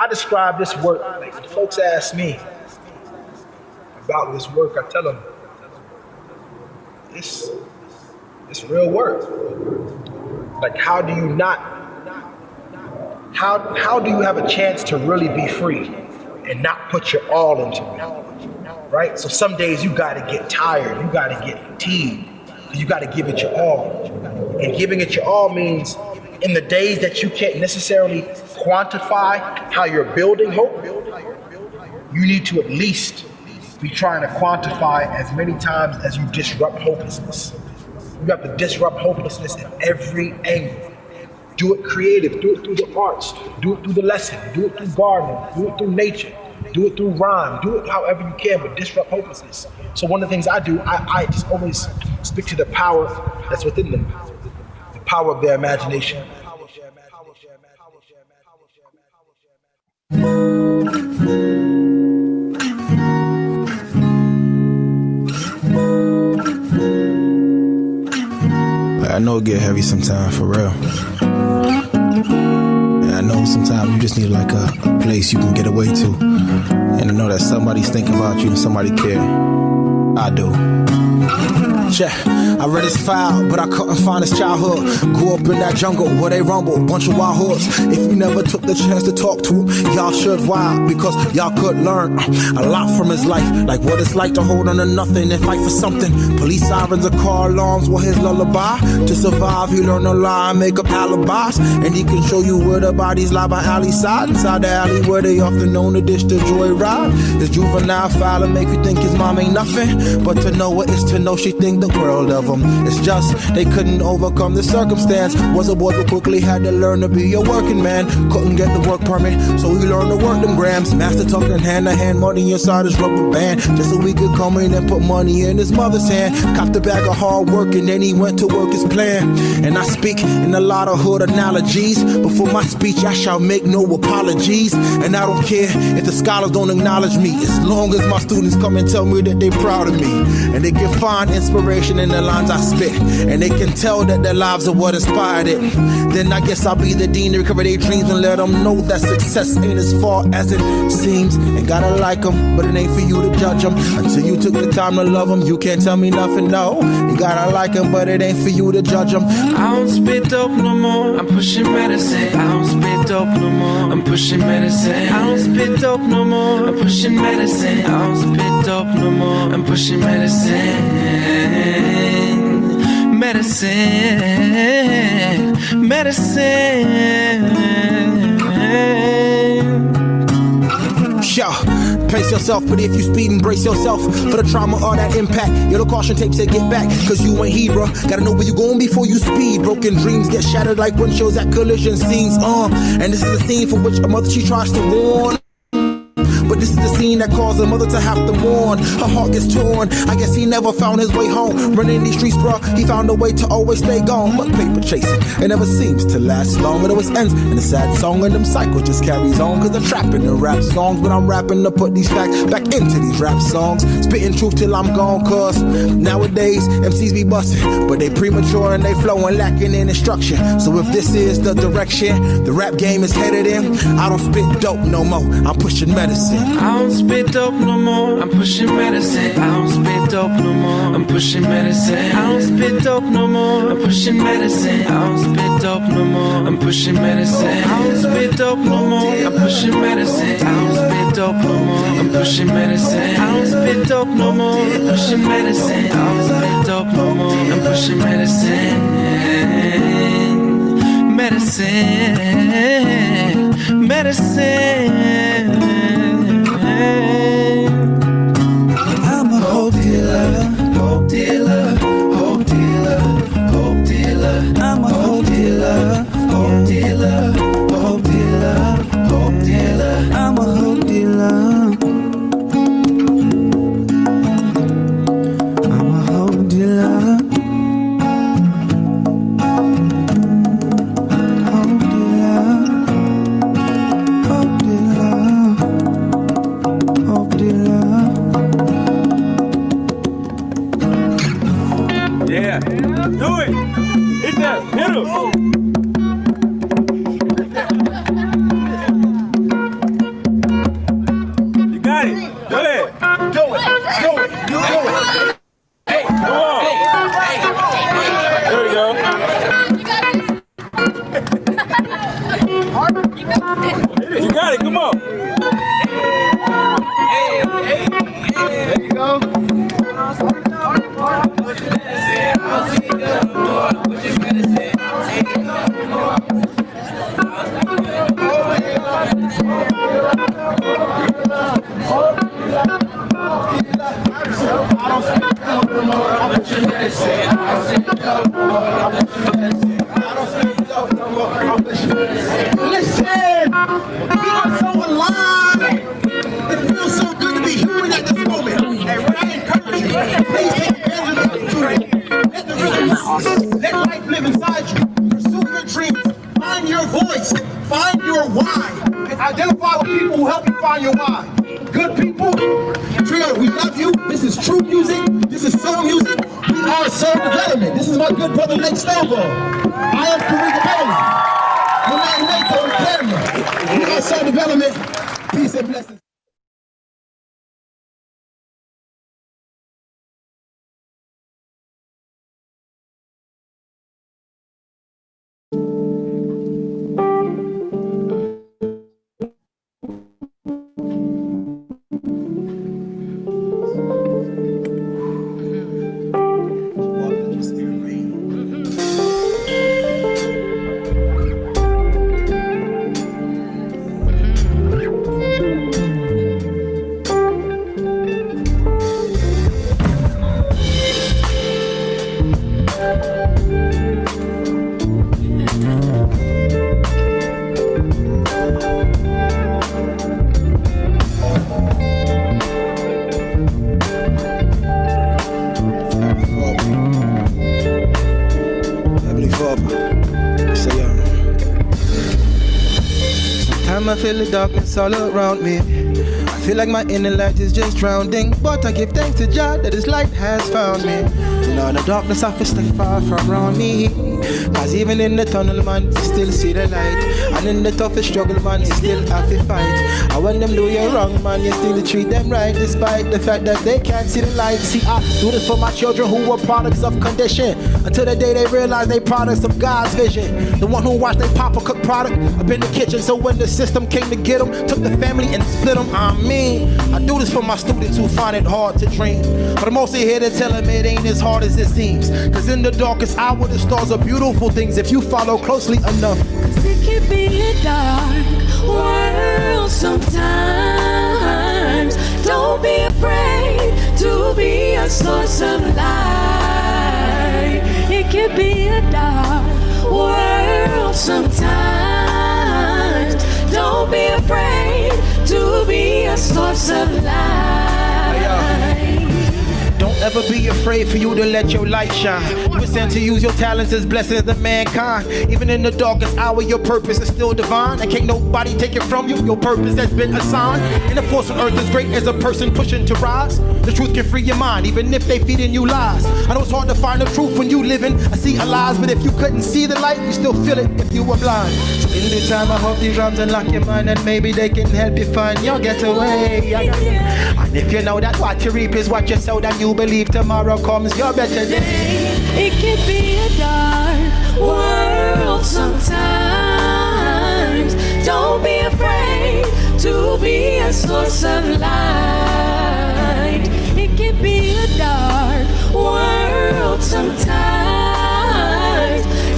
I describe this work, like when folks ask me about this work, I tell them, it's real work. Like, how do you have a chance to really be free and not put your all into it, right? So some days you gotta get tired, you gotta get fatigued, you gotta give it your all. And giving it your all means in the days that you can't necessarily quantify how you're building hope, you need to at least be trying to quantify as many times as you disrupt hopelessness. You have to disrupt hopelessness at every angle. Do it creative, do it through the arts, do it through the lesson, do it through gardening, do it through nature, do it through rhyme, do it however you can, but disrupt hopelessness. So one of the things I do, I just always speak to the power that's within them, the power of their imagination. I know it get heavy sometimes, for real. And I know sometimes you just need like a place you can get away to. And to know that somebody's thinking about you and somebody care. I do. Yeah, I read his file, but I couldn't find his childhood. Grew up in that jungle where they rumble, bunch of wild hoods. If you never took the chance to talk to him, y'all should. Why? Because y'all could learn a lot from his life, like what it's like to hold on to nothing and fight for something. Police sirens and car alarms were his lullaby. To survive, he learned to lie and make up alibis. And he can show you where the bodies lie by alley side, inside the alley where they often known to dish the joyride. His juvenile file and make you think his mom ain't nothing, but to know it is to know she think the world of them. It's just they couldn't overcome the circumstance. Was a boy who quickly had to learn to be a working man. Couldn't get the work permit, so he learned to work them grams. Master talking hand to hand, money inside his rubber band, just so he could come in and put money in his mother's hand. Copped a bag of hard work and then he went to work his plan. And I speak in a lot of hood analogies. Before my speech I shall make no apologies. And I don't care if the scholars don't acknowledge me, as long as my students come and tell me that they proud of me. And they can find inspiration in the lines I spit, and they can tell that their lives are what inspired it. Then I guess I'll be the dean to recover their dreams and let them know that success ain't as far as it seems. And gotta like them, but it ain't for you to judge them. Until you took the time to love them, you can't tell me nothing, no. You gotta like them, but it ain't for you to judge them. I don't spit dope no more, I'm pushing medicine. I don't spit dope no more, I'm pushing medicine. I don't spit dope no more, I'm pushing medicine. I don't spit dope no more, I'm pushing medicine. Medicine, medicine. Yo, pace yourself, but if you speed, embrace yourself. For the trauma or that impact, yellow caution tape said get back, cause you ain't hero. Gotta know where you going before you speed. Broken dreams get shattered like windshields at collision scenes. And this is a scene for which a mother she tries to warn. But this is the scene that caused a mother to have to mourn. Her heart gets torn, I guess he never found his way home. Running these streets, bruh, he found a way to always stay gone. But paper chasing, it never seems to last long. It always ends in a sad song, and them cycle just carries on. Cause I'm trapping the rap songs, but I'm rapping to put these facts back into these rap songs. Spitting truth till I'm gone, cause nowadays MCs be busting, but they premature and they flowing, lacking in instruction. So if this is the direction the rap game is headed in, I don't spit dope no more, I'm pushing medicine. I don't spit dope no more, I'm pushing medicine. I don't spit dope no more, I'm pushing medicine. I don't spit dope no more, I'm pushing medicine. I don't spit dope no more, I'm pushing medicine. I don't spit dope no more, I'm pushing medicine. I don't spit dope no more, I'm pushing medicine. I don't spit dope no more, I'm pushing medicine. I don't spit dope no more, I'm pushing medicine. Medicine, medicine. I'm a hope dealer, hope dealer, hope dealer, hope dealer. I'm a hope dealer, hope dealer, hope dealer, hope dealer. I'm a hope dealer. I'm a hope dealer. Hope dealer, hope dealer. You got it, come on. There you go. Listen, we are so alive. It feels so good to be human at this moment. And what I encourage you, please take advantage of the opportunity. Let the rhythm loose. Let life live inside you. Pursue your dreams. Find your voice. Find your why. And identify with people who help you find your why. Good people, Trio, we love you. This is true music. This is soul music. We are soul development. This is my good brother Lake Stonewall. I am Farima Bellinger. My man Lake on the camera. We are soul development. Peace and blessings. Sometimes I feel the darkness all around me. I feel like my inner light is just drowning, but I give thanks to God that His light has found me. In all the darkness I feel stay far from around me, cause even in the tunnel, man, you still see the light. And in the toughest struggle, man, you still have to fight. And when them do you wrong, man, you still treat them right, despite the fact that they can't see the light. See, I do this for my children who were products of condition, until the day they realize they products of God's vision. The one who watched their papa cook product up in the kitchen, so when the system came to get them, took the family and split them. I do this for my students who find it hard to dream, but I'm also here to tell them it ain't as hard as it seems. Cause in the darkest hour, the stars are beautiful things if you follow closely enough. Cause it can be a dark world sometimes. Don't be afraid to be a source of light. It can be a dark world sometimes. Don't be afraid to be a source of light. Don't ever be afraid for you to let your light shine. You were sent to use your talents as blessings to mankind. Even in the darkest hour, your purpose is still divine. And can't nobody take it from you. Your purpose has been assigned. And the force on earth is great as a person pushing to rise. The truth can free your mind, even if they feeding you lies. I know it's hard to find the truth when you living a sea of lies, but if you couldn't see the light, you still feel it if you were blind. So in the time, I hope these drums unlock your mind, and maybe they can help you find your getaway. And if you know that what you reap is what you sow, then you believe tomorrow comes your better day. It can be a dark world sometimes. Don't be afraid to be a source of light. It can be a dark world sometimes.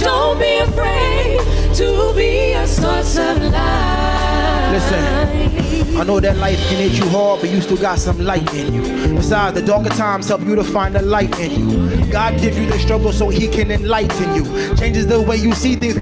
Don't be afraid to be a source of light. Listen, I know that life can hit you hard, but you still got some light in you. Besides, the darker times help you to find the light in you. God gives you the struggle so He can enlighten you. Changes the way you see things,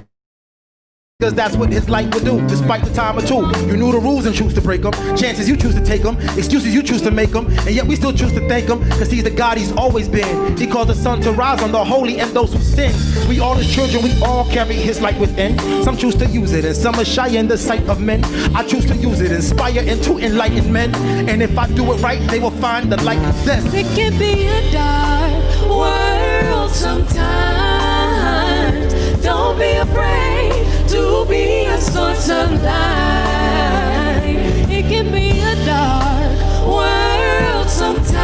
because that's what His light will do. Despite the time or two, you knew the rules and choose to break them. Chances you choose to take them, excuses you choose to make them, and yet we still choose to thank Him, because He's the God He's always been. He calls the sun to rise on the holy and those who sin. We all His children, we all carry His light within. Some choose to use it, and some are shy in the sight of men. I choose to use it, inspire and to enlighten men. And if I do it right, they will find the light then. It can be a dark world sometimes. Don't be afraid to be a source of light. It can be a dark world sometimes.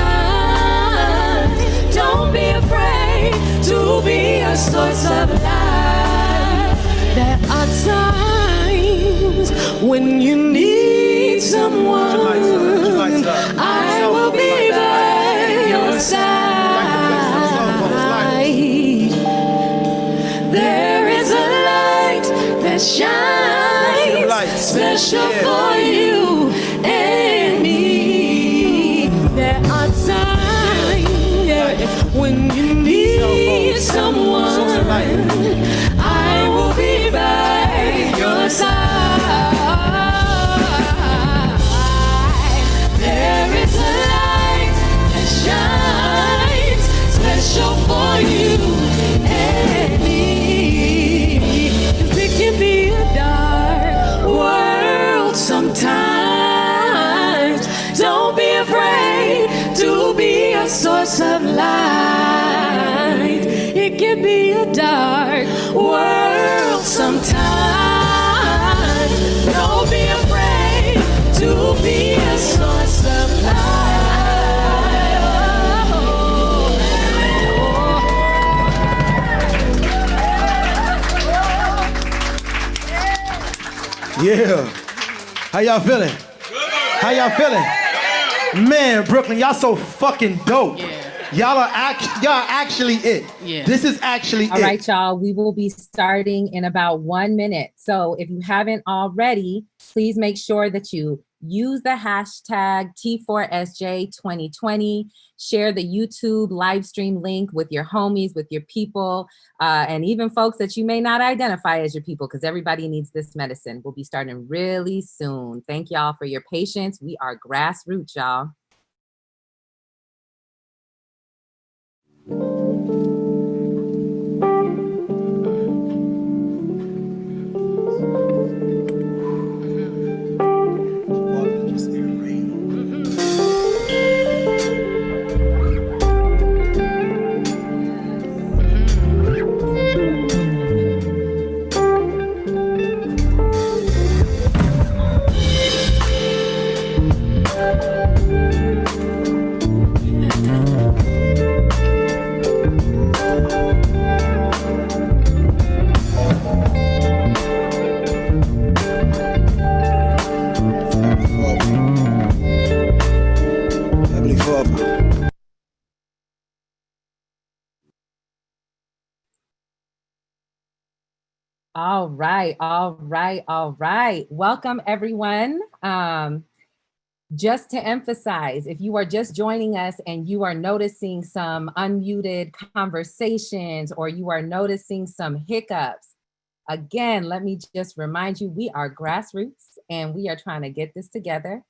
Don't be afraid to be a source of light. There are times when you need someone, I will be by your side. There is a light that shines special for you and me. There are times when you need someone, I will be by your side. There is a light that shines special for you and me. 'Cause it can be a dark world sometimes. Don't be afraid to be a source of light. It can be a dark world sometimes. Don't be afraid to be a source of light. Yeah. How y'all feeling? How y'all feeling? Man, Brooklyn, y'all so fucking dope. Yeah. Y'all actually it. Yeah. This is actually it. All right, y'all, we will be starting in about 1 minute. So if you haven't already, please make sure that you use the hashtag T4SJ2020, share the YouTube live stream link with your homies, with your people, and even folks that you may not identify as your people, because everybody needs this medicine. We'll be starting really soon. Thank y'all for your patience. We are grassroots, y'all. All right. Welcome, everyone. Just to emphasize, if you are just joining us and you are noticing some unmuted conversations or you are noticing some hiccups, again, let me just remind you, we are grassroots and we are trying to get this together.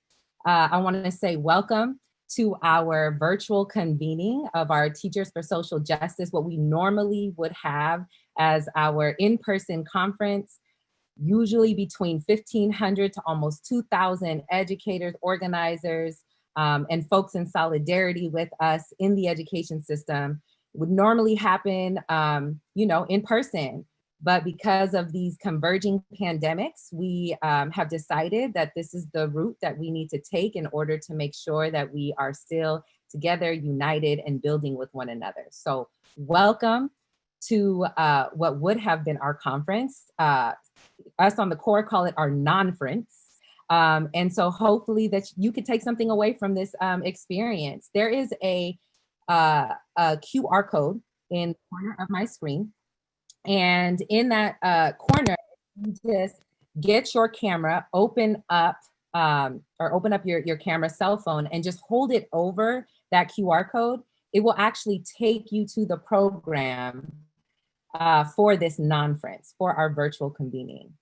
I want to say welcome to our virtual convening of our Teachers for Social Justice, what we normally would have as our in-person conference, usually between 1,500 to almost 2,000 educators, organizers, and folks in solidarity with us in the education system. Would normally happen, in person. But because of these converging pandemics, we have decided that this is the route that we need to take in order to make sure that we are still together, united, and building with one another. So welcome to what would have been our conference. Us on the core call it our non-frince. And so hopefully that you could take something away from this experience. There is a QR code in the corner of my screen. And in that corner, you just get your camera, open up your camera cell phone and just hold it over that QR code. It will actually take you to the program for this non-frince, for our virtual convening.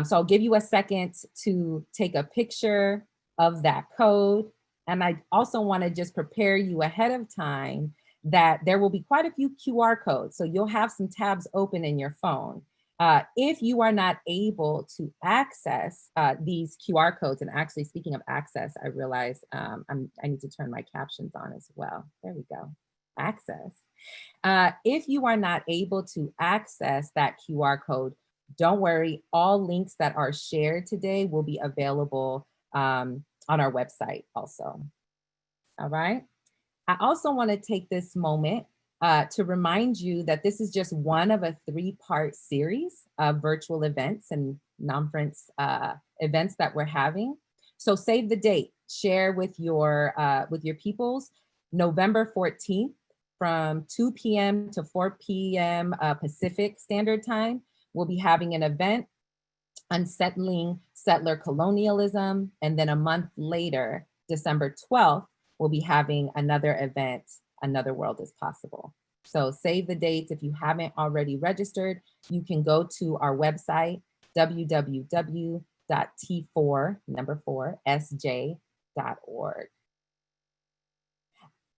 So I'll give you a second to take a picture of that code. And I also want to just prepare you ahead of time that there will be quite a few QR codes. So you'll have some tabs open in your phone. If you are not able to access these QR codes, and actually speaking of access, I realize I need to turn my captions on as well. There we go, access. If you are not able to access that QR code, don't worry, all links that are shared today will be available on our website also. All right. I also want to take this moment to remind you that this is just one of a 3-part series of virtual events and non-frince events that we're having. So save the date, share with your peoples. November 14th from 2 p.m. to 4 p.m. Pacific Standard Time, we'll be having an event, Unsettling Settler Colonialism. And then a month later, December 12th, we'll be having another event, Another World is Possible. So save the dates. If you haven't already registered, you can go to our website, www.t4sj.org.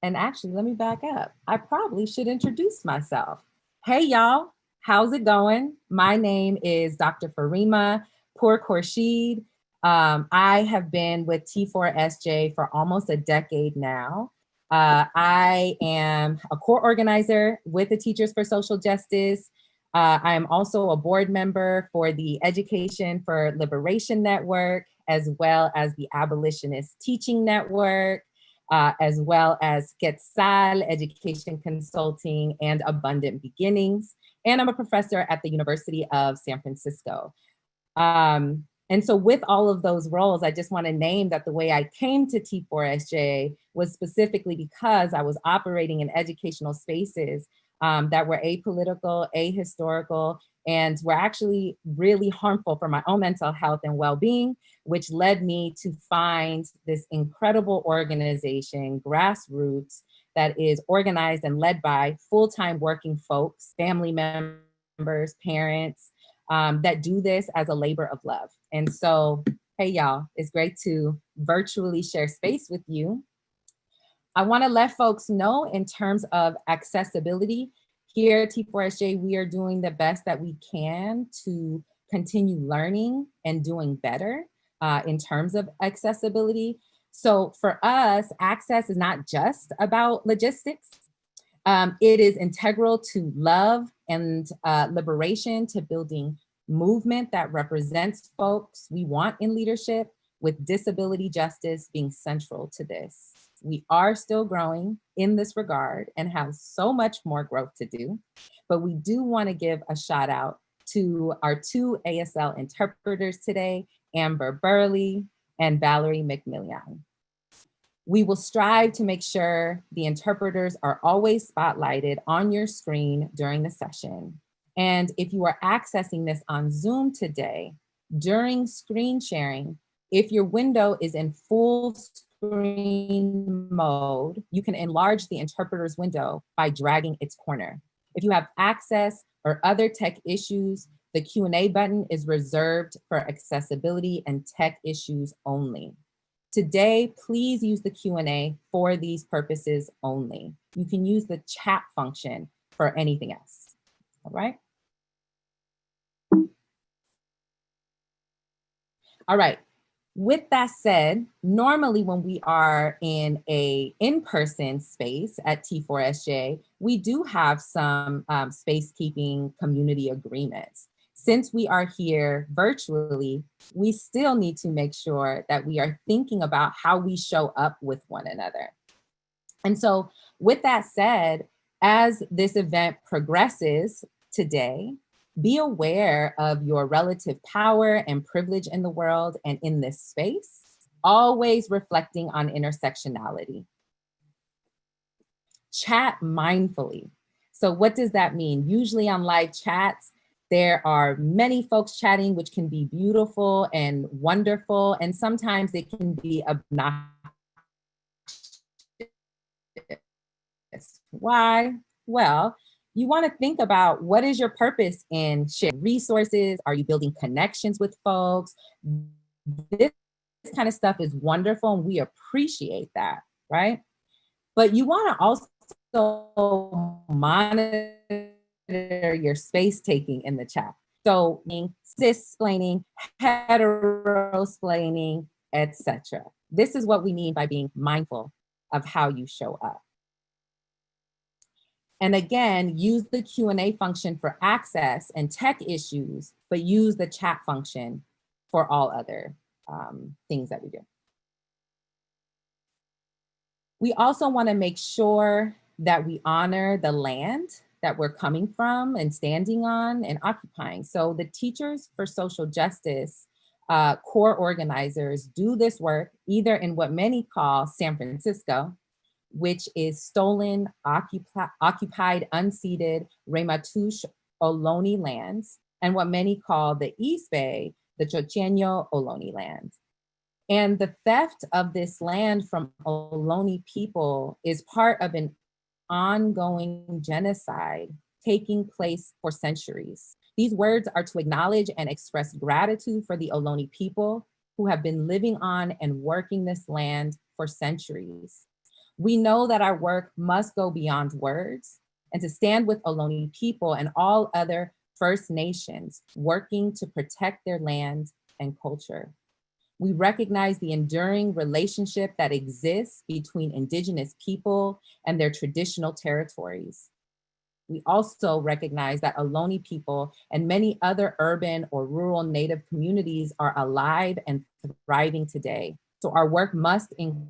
And actually, let me back up. I probably should introduce myself. Hey, y'all, how's it going? My name is Dr. Farima Khorshid. I have been with T4SJ for almost a decade now. I am a core organizer with the Teachers for Social Justice. I am also a board member for the Education for Liberation Network, as well as the Abolitionist Teaching Network, as well as Quetzal Education Consulting and Abundant Beginnings. And I'm a professor at the University of San Francisco. And so with all of those roles, I just want to name that the way I came to T4SJ was specifically because I was operating in educational spaces that were apolitical, ahistorical, and were actually really harmful for my own mental health and well-being, which led me to find this incredible organization, Grassroots, that is organized and led by full-time working folks, family members, parents, that do this as a labor of love. And so, hey y'all, it's great to virtually share space with you. I wanna let folks know in terms of accessibility, here at T4SJ, we are doing the best that we can to continue learning and doing better in terms of accessibility. So for us, access is not just about logistics. It is integral to love and liberation, to building movement that represents folks we want in leadership, with disability justice being central to this. We are still growing in this regard and have so much more growth to do, but we do want to give a shout out to our two ASL interpreters today, Amber Burley and Valerie McMillian. We will strive to make sure the interpreters are always spotlighted on your screen during the session. And if you are accessing this on Zoom today, during screen sharing, if your window is in full screen mode, you can enlarge the interpreter's window by dragging its corner. If you have access or other tech issues, the Q&A button is reserved for accessibility and tech issues only. Today, please use the Q&A for these purposes only. You can use the chat function for anything else, all right? All right. With that said, normally when we are in a in-person space at T4SJ, we do have some space-keeping community agreements. Since we are here virtually, we still need to make sure that we are thinking about how we show up with one another. And so with that said, as this event progresses today, be aware of your relative power and privilege in the world and in this space, always reflecting on intersectionality. Chat mindfully. So what does that mean? Usually on live chats, there are many folks chatting, which can be beautiful and wonderful, and sometimes it can be obnoxious. Why? Well, you want to think about what is your purpose in sharing resources? Are you building connections with folks? This kind of stuff is wonderful and we appreciate that, right? But you want to also monitor your space taking in the chat. So cis-splaining, hetero-splaining, etc. This is what we mean by being mindful of how you show up. And again, use the Q&A function for access and tech issues, but use the chat function for all other things that we do. We also want to make sure that we honor the land that we're coming from and standing on and occupying. So the Teachers for Social Justice core organizers do this work either in what many call San Francisco, which is stolen, occupied, unceded Ramaytush Ohlone lands, and what many call the East Bay, the Chochenyo Ohlone lands. And the theft of this land from Ohlone people is part of an ongoing genocide taking place for centuries. These words are to acknowledge and express gratitude for the Ohlone people who have been living on and working this land for centuries. We know that our work must go beyond words and to stand with Ohlone people and all other First Nations working to protect their land and culture. We recognize the enduring relationship that exists between Indigenous people and their traditional territories. We also recognize that Ohlone people and many other urban or rural Native communities are alive and thriving today. So our work must include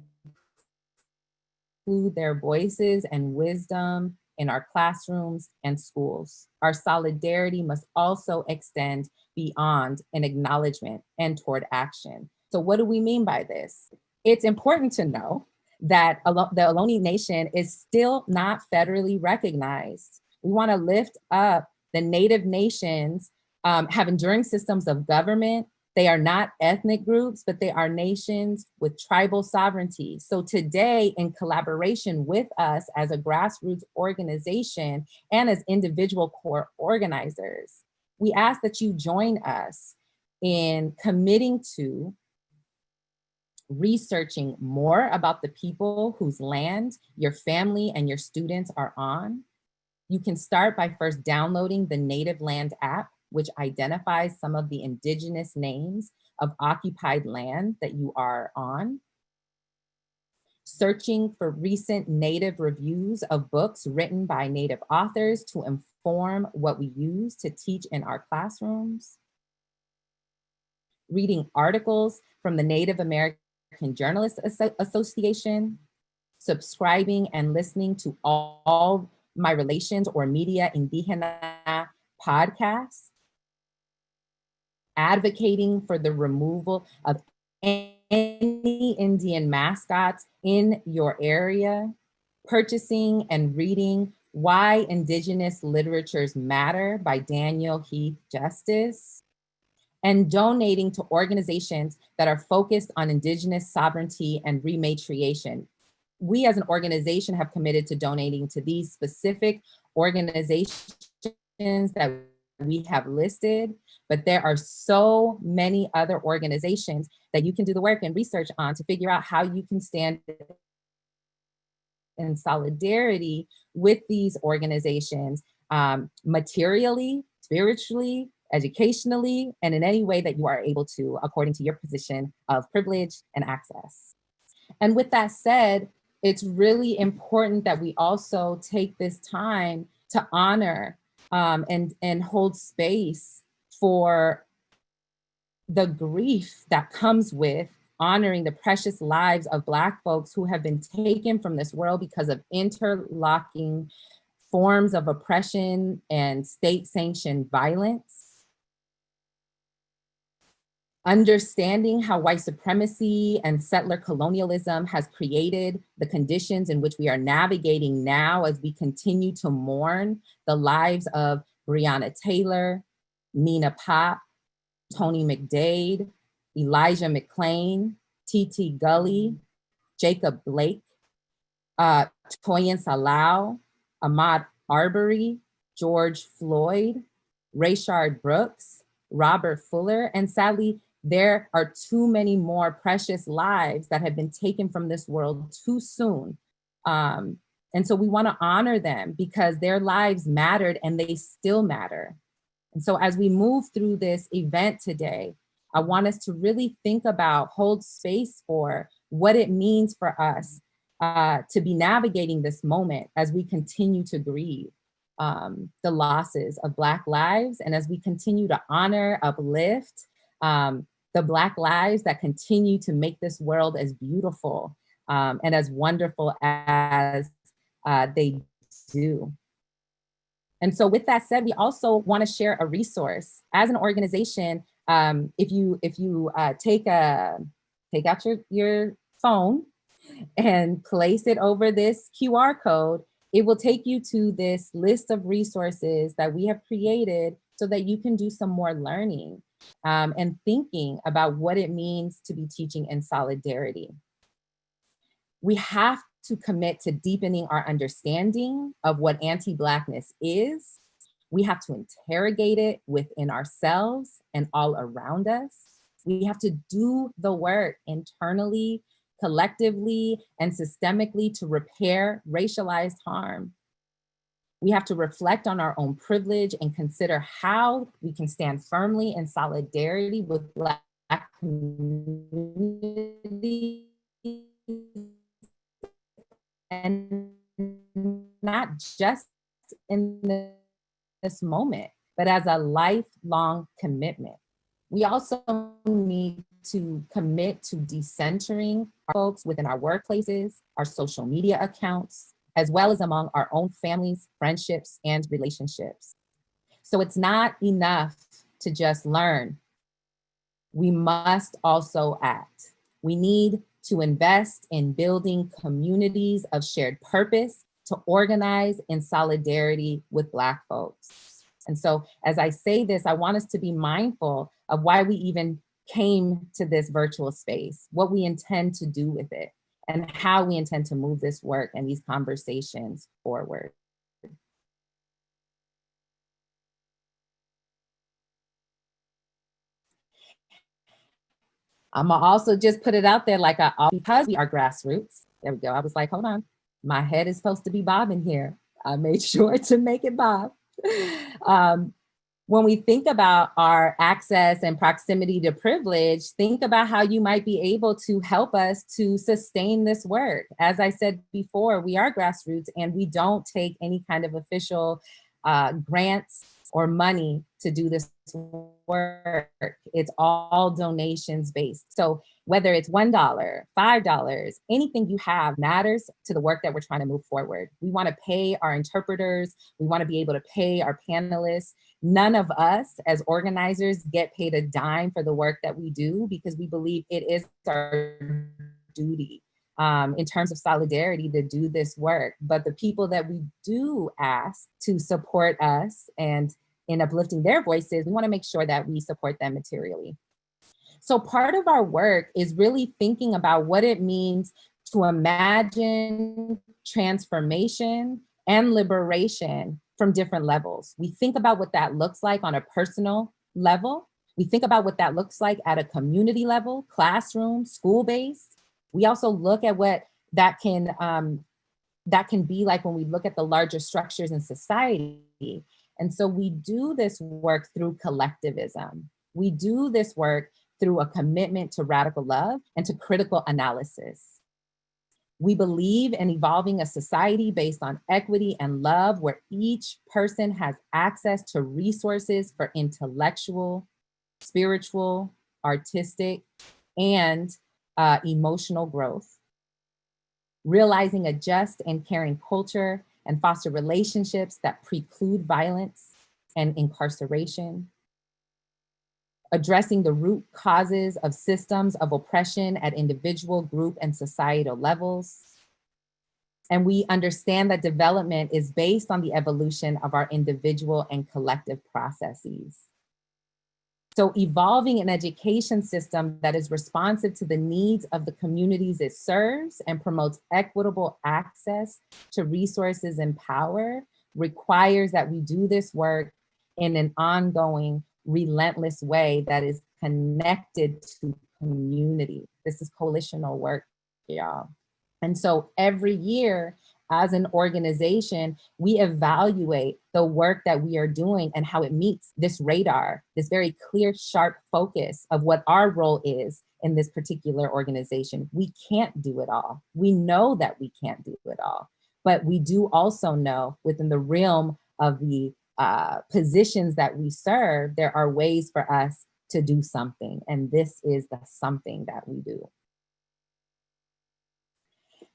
their voices and wisdom in our classrooms and schools. Our solidarity must also extend beyond an acknowledgement and toward action. So what do we mean by this? It's important to know that the Ohlone Nation is still not federally recognized. We want to lift up the Native nations have enduring systems of government. They are not ethnic groups, but they are nations with tribal sovereignty. So today, in collaboration with us as a grassroots organization and as individual core organizers, we ask that you join us in committing to researching more about the people whose land your family and your students are on. You can start by first downloading the Native Land app, which identifies some of the indigenous names of occupied land that you are on. Searching for recent Native reviews of books written by Native authors to inform what we use to teach in our classrooms. Reading articles from the Native American Journalists Association. Subscribing and listening to all my relations or media indígena podcasts, advocating for the removal of any Indian mascots in your area, purchasing and reading Why Indigenous Literatures Matter by Daniel Heath Justice, and donating to organizations that are focused on Indigenous sovereignty and rematriation. We as an organization have committed to donating to these specific organizations that we have listed, but there are so many other organizations that you can do the work and research on to figure out how you can stand in solidarity with these organizations, materially, spiritually, educationally, and in any way that you are able to, according to your position of privilege and access. And with that said, it's really important that we also take this time to honor and hold space for the grief that comes with honoring the precious lives of Black folks who have been taken from this world because of interlocking forms of oppression and state-sanctioned violence. Understanding how white supremacy and settler colonialism has created the conditions in which we are navigating now as we continue to mourn the lives of Breonna Taylor, Nina Pop, Tony McDade, Elijah McClain, T.T. Gully, Jacob Blake, Toyin Salau, Ahmaud Arbery, George Floyd, Rayshard Brooks, Robert Fuller, and sadly, there are too many more precious lives that have been taken from this world too soon. And so we want to honor them because their lives mattered and they still matter. And so as we move through this event today, I want us to really think about, hold space for what it means for us to be navigating this moment as we continue to grieve the losses of Black lives and as we continue to honor, uplift, the Black lives that continue to make this world as beautiful and as wonderful as they do. And so with that said, we also want to share a resource. As an organization, If you take out your phone and place it over this QR code, it will take you to this list of resources that we have created so that you can do some more learning and thinking about what it means to be teaching in solidarity. We have to commit to deepening our understanding of what anti-Blackness is. We have to interrogate it within ourselves and all around us. We have to do the work internally, collectively, and systemically to repair racialized harm. We have to reflect on our own privilege and consider how we can stand firmly in solidarity with Black communities, and not just in this moment, but as a lifelong commitment. We also need to commit to decentering our folks within our workplaces, our social media accounts, as well as among our own families, friendships, and relationships. So it's not enough to just learn. We must also act. We need to invest in building communities of shared purpose to organize in solidarity with Black folks. And so as I say this, I want us to be mindful of why we even came to this virtual space, what we intend to do with it, and how we intend to move this work and these conversations forward. I'm gonna also just put it out there like because we are grassroots. There we go. I was like, hold on, my head is supposed to be bobbing here. I made sure to make it bob. When we think about our access and proximity to privilege, think about how you might be able to help us to sustain this work. As I said before, we are grassroots and we don't take any kind of official grants or money to do this work. It's all donations based. So whether it's $1, $5, anything you have matters to the work that we're trying to move forward. We want to pay our interpreters. We want to be able to pay our panelists. None of us as organizers get paid a dime for the work that we do because we believe it is our duty in terms of solidarity to do this work. But the people that we do ask to support us and in uplifting their voices, we want to make sure that we support them materially. So part of our work is really thinking about what it means to imagine transformation and liberation from different levels. We think about what that looks like on a personal level. We think about what that looks like at a community level, classroom, school-based. We also look at what that can be like when we look at the larger structures in society. And so we do this work through collectivism. We do this work through a commitment to radical love and to critical analysis. We believe in evolving a society based on equity and love, where each person has access to resources for intellectual, spiritual, artistic, and emotional growth. Realizing a just and caring culture and foster relationships that preclude violence and incarceration. Addressing the root causes of systems of oppression at individual, group, and societal levels. And we understand that development is based on the evolution of our individual and collective processes. So evolving an education system that is responsive to the needs of the communities it serves and promotes equitable access to resources and power requires that we do this work in an ongoing, relentless way that is connected to community. This is coalitional work, y'all. And so every year, as an organization, we evaluate the work that we are doing and how it meets this radar, this very clear, sharp focus of what our role is in this particular organization. We can't do it all. We know that we can't do it all, but we do also know within the realm of the positions that we serve, there are ways for us to do something. And this is the something that we do.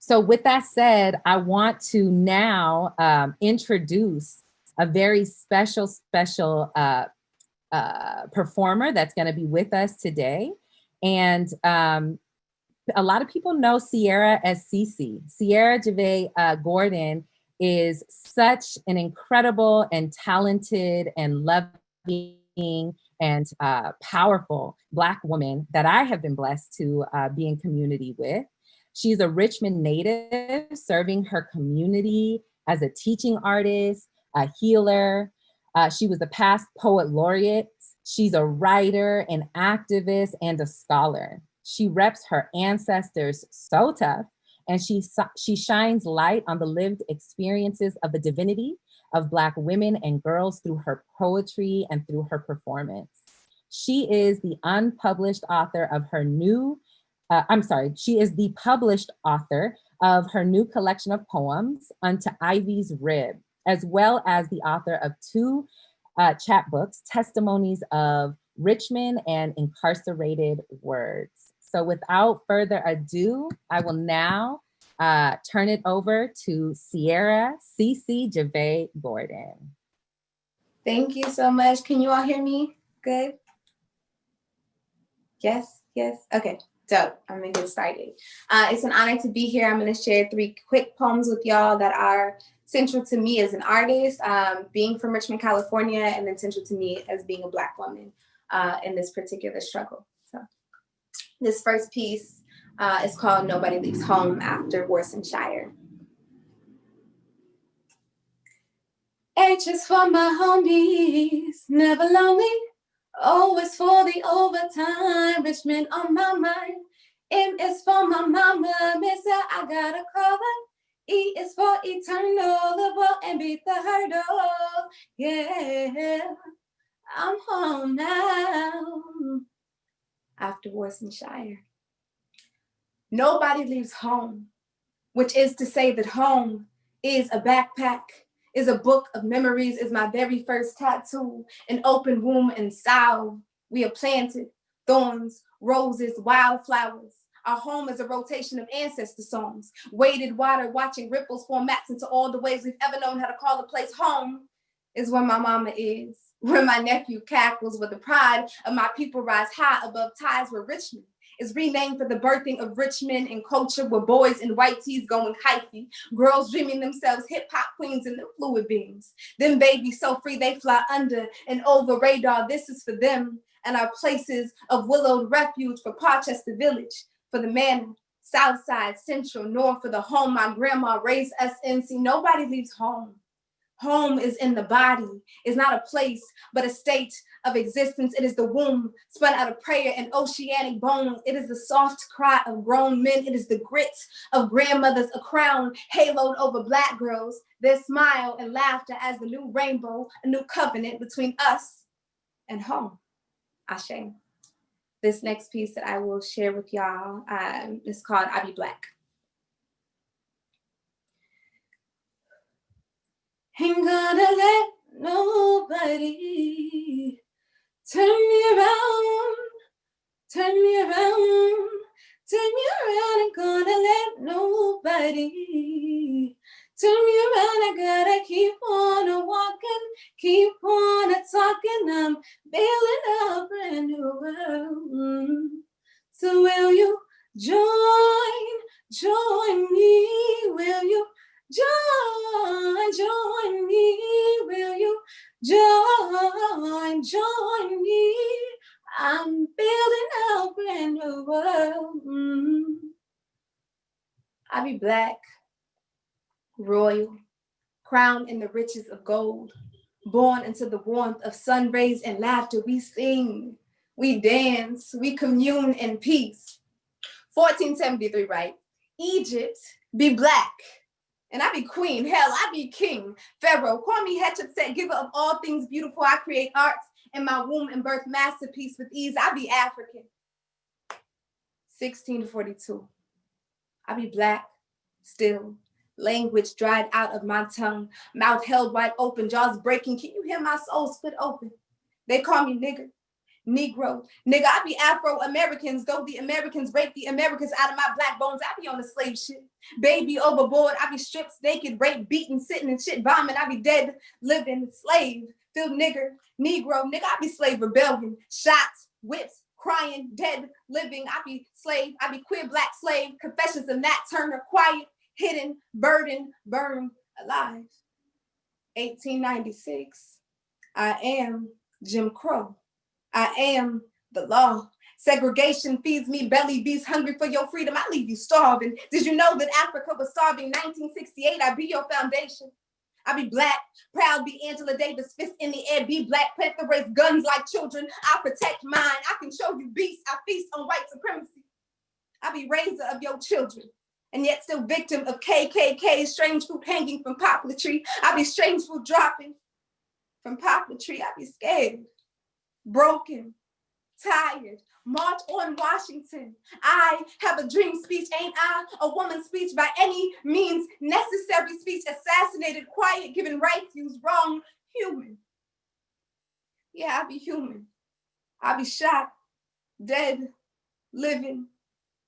So with that said, I want to now introduce a very special performer that's going to be with us today. And a lot of people know Sierra as Cece. Sierra Gervais Gordon is such an incredible and talented and loving and powerful Black woman that I have been blessed to be in community with. She's a Richmond native, serving her community as a teaching artist, a healer. She was the past poet laureate. She's a writer, an activist, and a scholar. She reps her ancestors so tough, and she shines light on the lived experiences of the divinity of Black women and girls through her poetry and through her performance. She is the unpublished author of her new, she is the published author of her new collection of poems, Unto Ivy's Rib, as well as the author of 2 chapbooks, Testimonies of Richmond and Incarcerated Words. So without further ado, I will now turn it over to Sierra Cece Gervais Gordon. Thank you so much. Can you all hear me? Good? Yes, yes. Okay, dope. I'm gonna get started. It's an honor to be here. I'm gonna share 3 quick poems with y'all that are central to me as an artist, being from Richmond, California, and then central to me as being a Black woman in this particular struggle. So this first piece is called Nobody Leaves Home after Worcestershire. H is for my homies, never lonely. O is for the overtime, Richmond on my mind. M is for my mama, miss her, I gotta call her. E is for eternal, live well and beat the hurdle. Yeah, I'm home now after Worcestershire. Nobody leaves home, which is to say that home is a backpack, is a book of memories, is my very first tattoo, an open womb and sow. We have planted thorns, roses, wildflowers. Our home is a rotation of ancestor songs, weighted water, watching ripples form maps into all the ways we've ever known how to call a place home is where my mama is, where my nephew cackles, where the pride of my people rise high above ties, where Richmond is renamed for the birthing of Richmond and culture, where boys in white tees going hyphy, girls dreaming themselves hip-hop queens in the fluid beams. Them babies so free they fly under and over radar. This is for them and our places of willowed refuge for Parchester Village, for the Manor, South Side, Central, North, for the home my grandma raised us in. See, nobody leaves home. Home is in the body, is not a place, but a state of existence. It is the womb spun out of prayer and oceanic bone. It is the soft cry of grown men. It is the grit of grandmothers, a crown haloed over Black girls, their smile and laughter as the new rainbow, a new covenant between us and home. Ashe. This next piece that I will share with y'all is called I Be Black. Ain't gonna let nobody turn me around, turn me around, turn me around. Ain't gonna let nobody turn me around. I gotta keep on walking, keep on talking. I'm building a brand new world. So will you join me? Will you join me? Will you join me? I'm building a brand new world. I be Black, royal, crowned in the riches of gold, born into the warmth of sun rays and laughter. We sing, we dance, we commune in peace. 1473, right? Egypt be Black. And I be queen, hell, I be king. Pharaoh, call me Hatshepsut, giver of all things beautiful. I create arts in my womb and birth masterpiece with ease. I be African. 1642. I be Black, still. Language dried out of my tongue, mouth held wide open, jaws breaking. Can you hear my soul split open? They call me nigger. Negro. Nigga, I be Afro-Americans, go the Americans, break the Americans out of my black bones. I be on the slave shit. Baby overboard, I be stripped naked, raped, beaten, sitting and shit, bombing. I be dead, living, slave, filled nigger, Negro. Nigga, I be slave rebellion, shots, whips, crying, dead, living. I be slave, I be queer black slave, confessions of Nat Turner, quiet, hidden, burden, burned, alive. 1896, I am Jim Crow. I am the law. Segregation feeds me belly beasts, hungry for your freedom. I leave you starving. Did you know that Africa was starving? 1968, I be your foundation. I be black, proud, be Angela Davis, fist in the air, be Black Panther, raise guns like children. I protect mine. I can show you beasts. I feast on white supremacy. I be raiser of your children, and yet still victim of KKK, strange fruit hanging from poplar tree. I be strange fruit dropping from poplar tree. I be scared, broken, tired, march on Washington. I have a dream speech, ain't I? A woman's speech by any means necessary speech, assassinated, quiet, given rights, used wrong, human. Yeah, I be human. I be shot, dead, living,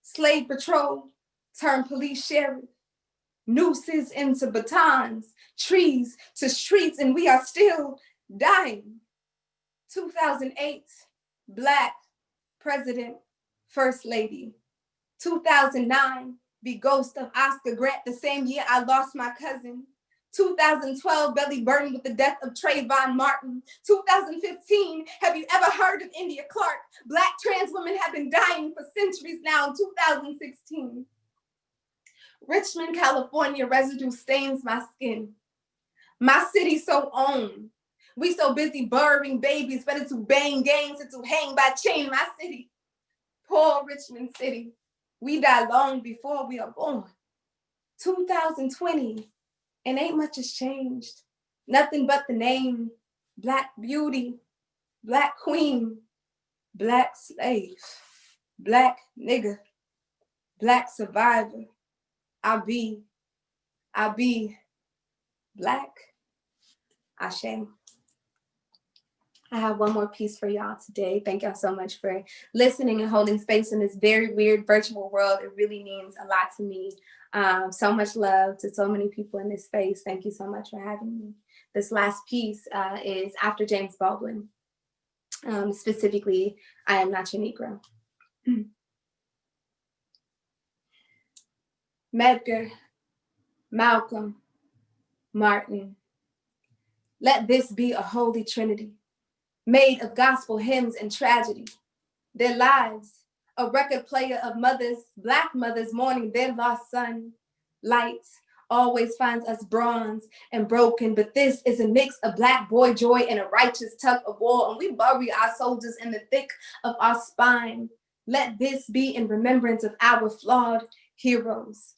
slave patrol, turn police sheriff, nooses into batons, trees to streets, and we are still dying. 2008, Black President, First Lady. 2009, the ghost of Oscar Grant, the same year I lost my cousin. 2012, belly burdened with the death of Trayvon Martin. 2015, have you ever heard of India Clark? Black trans women have been dying for centuries now. 2016. Richmond, California, residue stains my skin. My city so owned. We so busy burying babies, better to bang gangs and to hang by chain. My city, poor Richmond City. We die long before we are born. 2020, and ain't much has changed. Nothing but the name, Black beauty, Black queen, Black slave, Black nigga, Black survivor. I be Black. Ashe. I have one more piece for y'all today. Thank y'all so much for listening and holding space in this very weird virtual world. It really means a lot to me. So much love to so many people in this space. Thank you so much for having me. This last piece is after James Baldwin. Specifically, I Am Not Your Negro. Medgar, Malcolm, Martin. Let this be a holy trinity, made of gospel hymns and tragedy. Their lives, a record player of mothers, Black mothers mourning their lost son. Light always finds us bronze and broken, but this is a mix of Black boy joy and a righteous tug of war, and we bury our soldiers in the thick of our spine. Let this be in remembrance of our flawed heroes.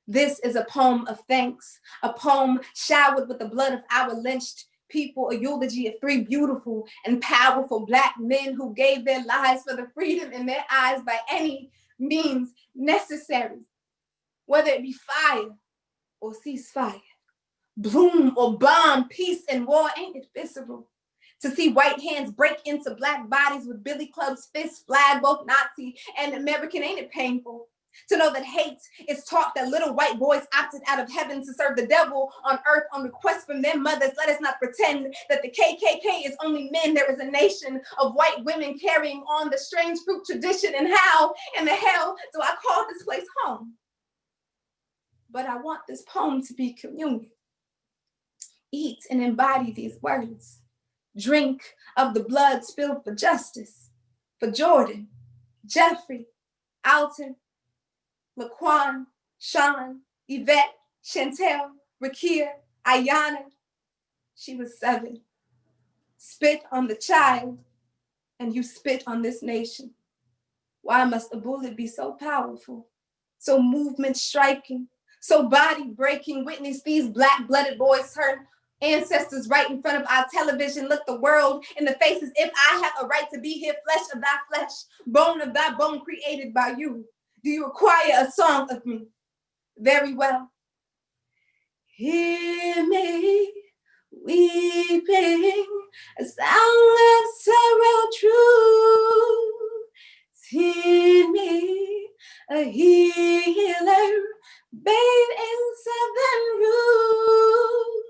This is a poem of thanks, a poem showered with the blood of our lynched people, a eulogy of 3 beautiful and powerful Black men who gave their lives for the freedom in their eyes by any means necessary, whether it be fire or ceasefire, bloom or bomb, peace and war. Ain't it visceral to see white hands break into Black bodies with billy clubs, fists, flag, both Nazi and American? Ain't it painful to know that hate is taught, that little white boys opted out of heaven to serve the devil on earth on request from their mothers? Let us not pretend that the KKK is only men. There is a nation of white women carrying on the strange fruit tradition. And how in the hell do I call this place home? But I want this poem to be communion. Eat and embody these words. Drink of the blood spilled for justice, for Jordan, Jeffrey, Alton, Laquan, Sean, Yvette, Chantel, Rakia, Ayana. She was 7. Spit on the child, and you spit on this nation. Why must a bullet be so powerful, so movement striking, so body breaking? Witness these Black-blooded boys turn ancestors right in front of our television. Look the world in the faces. If I have a right to be here, flesh of thy flesh, bone of thy bone, created by you. Do you require a song of me? Very well. Hear me weeping, a sound of sorrow true. See me, a healer, bathed in southern rules.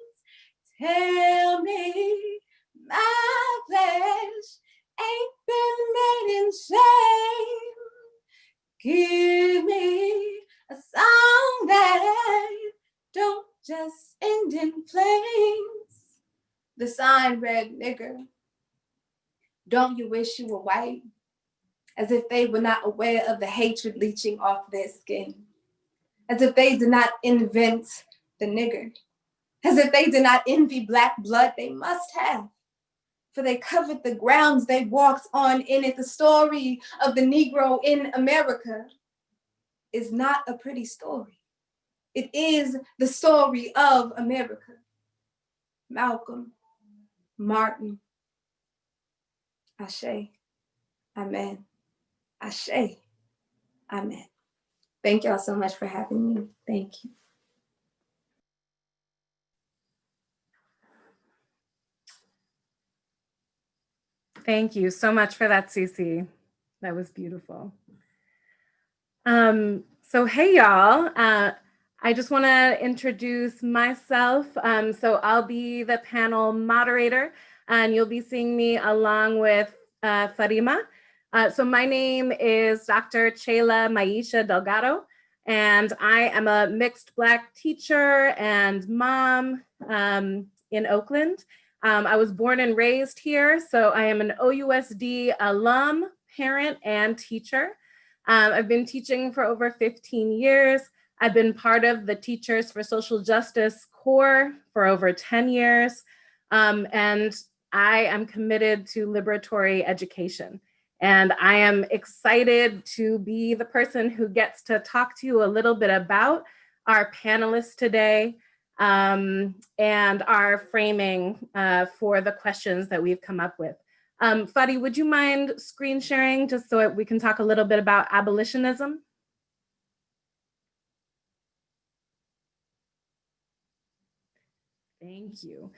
Tell me, my flesh ain't been made in shame. Give me a song that don't just end in flames. The sign read, nigger, don't you wish you were white? As if they were not aware of the hatred leaching off their skin. As if they did not invent the nigger. As if they did not envy Black blood, they must have. For they covered the grounds they walked on in it. The story of the Negro in America is not a pretty story. It is the story of America. Malcolm, Martin, Ashe, Amen, Ashe, Amen. Thank y'all so much for having me. Thank you. Thank you so much for that, Cece. That was beautiful. So hey, y'all. I just want to introduce myself. So I'll be the panel moderator, and you'll be seeing me along with Farima. So my name is Dr. Chela Maisha Delgado, and I am a mixed Black teacher and mom in Oakland. I was born and raised here, so I am an OUSD alum, parent, and teacher. I've been teaching for over 15 years. I've been part of the Teachers for Social Justice Corps for over 10 years. And I am committed to liberatory education. And I am excited to be the person who gets to talk to you a little bit about our panelists today and our framing for the questions that we've come up with. Fadi, would you mind screen sharing just so we can talk a little bit about abolitionism? Thank you.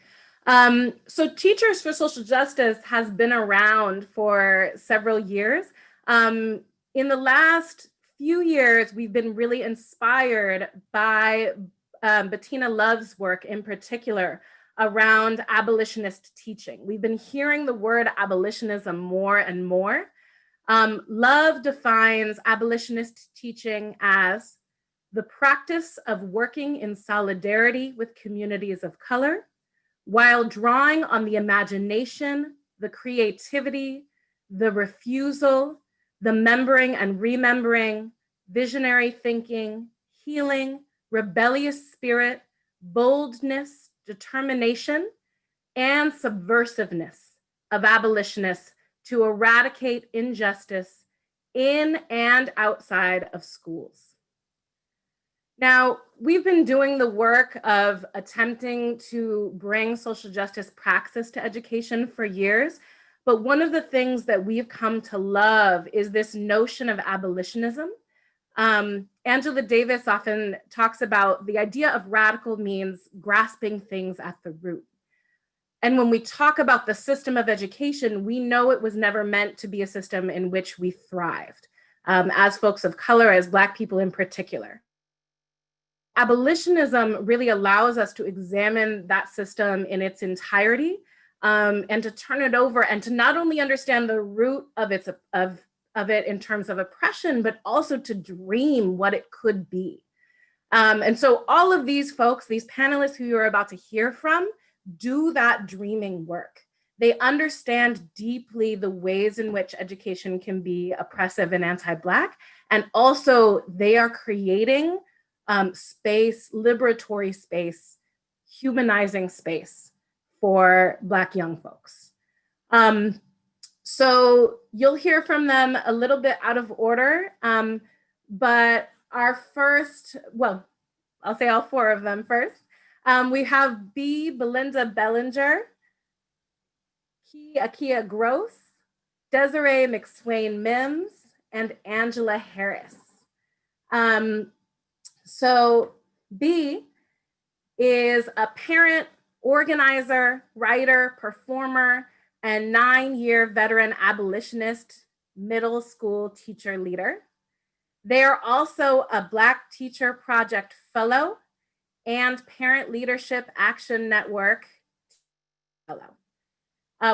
So Teachers for Social Justice has been around for several years. In the last few years, we've been really inspired by Bettina Love's work in particular around abolitionist teaching. We've been hearing the word abolitionism more and more. Love defines abolitionist teaching as the practice of working in solidarity with communities of color, while drawing on the imagination, the creativity, the refusal, the membering and remembering, visionary thinking, healing, rebellious spirit, boldness, determination, and subversiveness of abolitionists to eradicate injustice in and outside of schools. Now, we've been doing the work of attempting to bring social justice praxis to education for years, but one of the things that we've come to love is this notion of abolitionism. Angela Davis often talks about the idea of radical means grasping things at the root. And when we talk about the system of education, we know it was never meant to be a system in which we thrived, as folks of color, as Black people in particular. Abolitionism really allows us to examine that system in its entirety and to turn it over and to not only understand the root of it in terms of oppression, but also to dream what it could be. And so all of these folks, these panelists who you're about to hear from, do that dreaming work. They understand deeply the ways in which education can be oppressive and anti-Black, and also they are creating space, liberatory space, humanizing space for Black young folks. So you'll hear from them a little bit out of order, but our first, well, I'll say all four of them first. We have Belinda Bellinger, Akiea Gross, Desiree McSwaine-Mims, and Angela Harris. So B is a parent organizer, writer, performer, and 9-year veteran abolitionist middle school teacher leader. They are also a Black Teacher Project Fellow and Parent Leadership Action Network Fellow,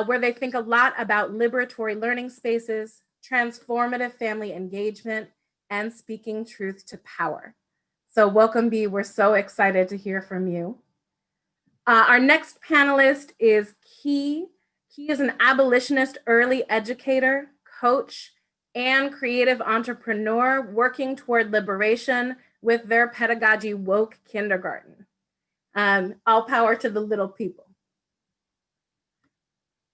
where they think a lot about liberatory learning spaces, transformative family engagement, and speaking truth to power. So welcome, B. We're so excited to hear from you. Our next panelist is Key. Key is an abolitionist early educator, coach, and creative entrepreneur working toward liberation with their pedagogy Woke Kindergarten. All power to the little people.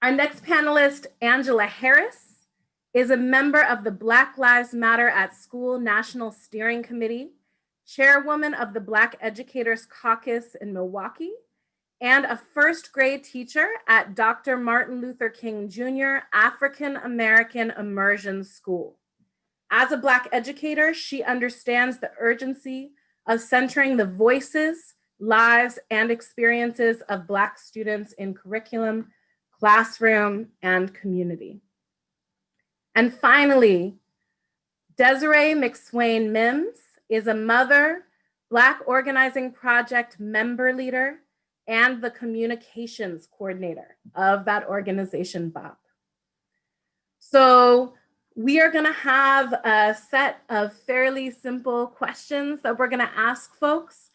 Our next panelist, Angela Harris, is a member of the Black Lives Matter at School National Steering Committee, chairwoman of the Black Educators Caucus in Milwaukee, and a first grade teacher at Dr. Martin Luther King Jr. African American Immersion School. As a Black educator, she understands the urgency of centering the voices, lives, and experiences of Black students in curriculum, classroom, and community. And finally, Desiree McSwaine-Mims is a mother, Black Organizing Project member leader, and the communications coordinator of that organization, BOP. So we are gonna have a set of fairly simple questions that we're gonna ask folks.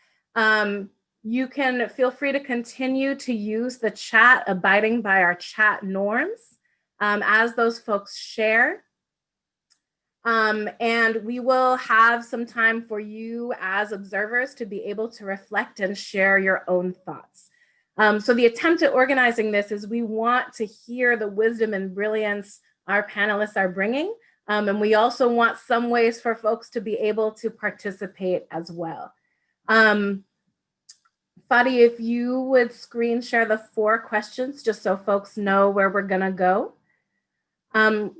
You can feel free to continue to use the chat, abiding by our chat norms as those folks share. And we will have some time for you as observers to be able to reflect and share your own thoughts. So the attempt at organizing this is we want to hear the wisdom and brilliance our panelists are bringing. And we also want some ways for folks to be able to participate as well. Fadi, if you would screen share the 4 questions just so folks know where we're gonna go.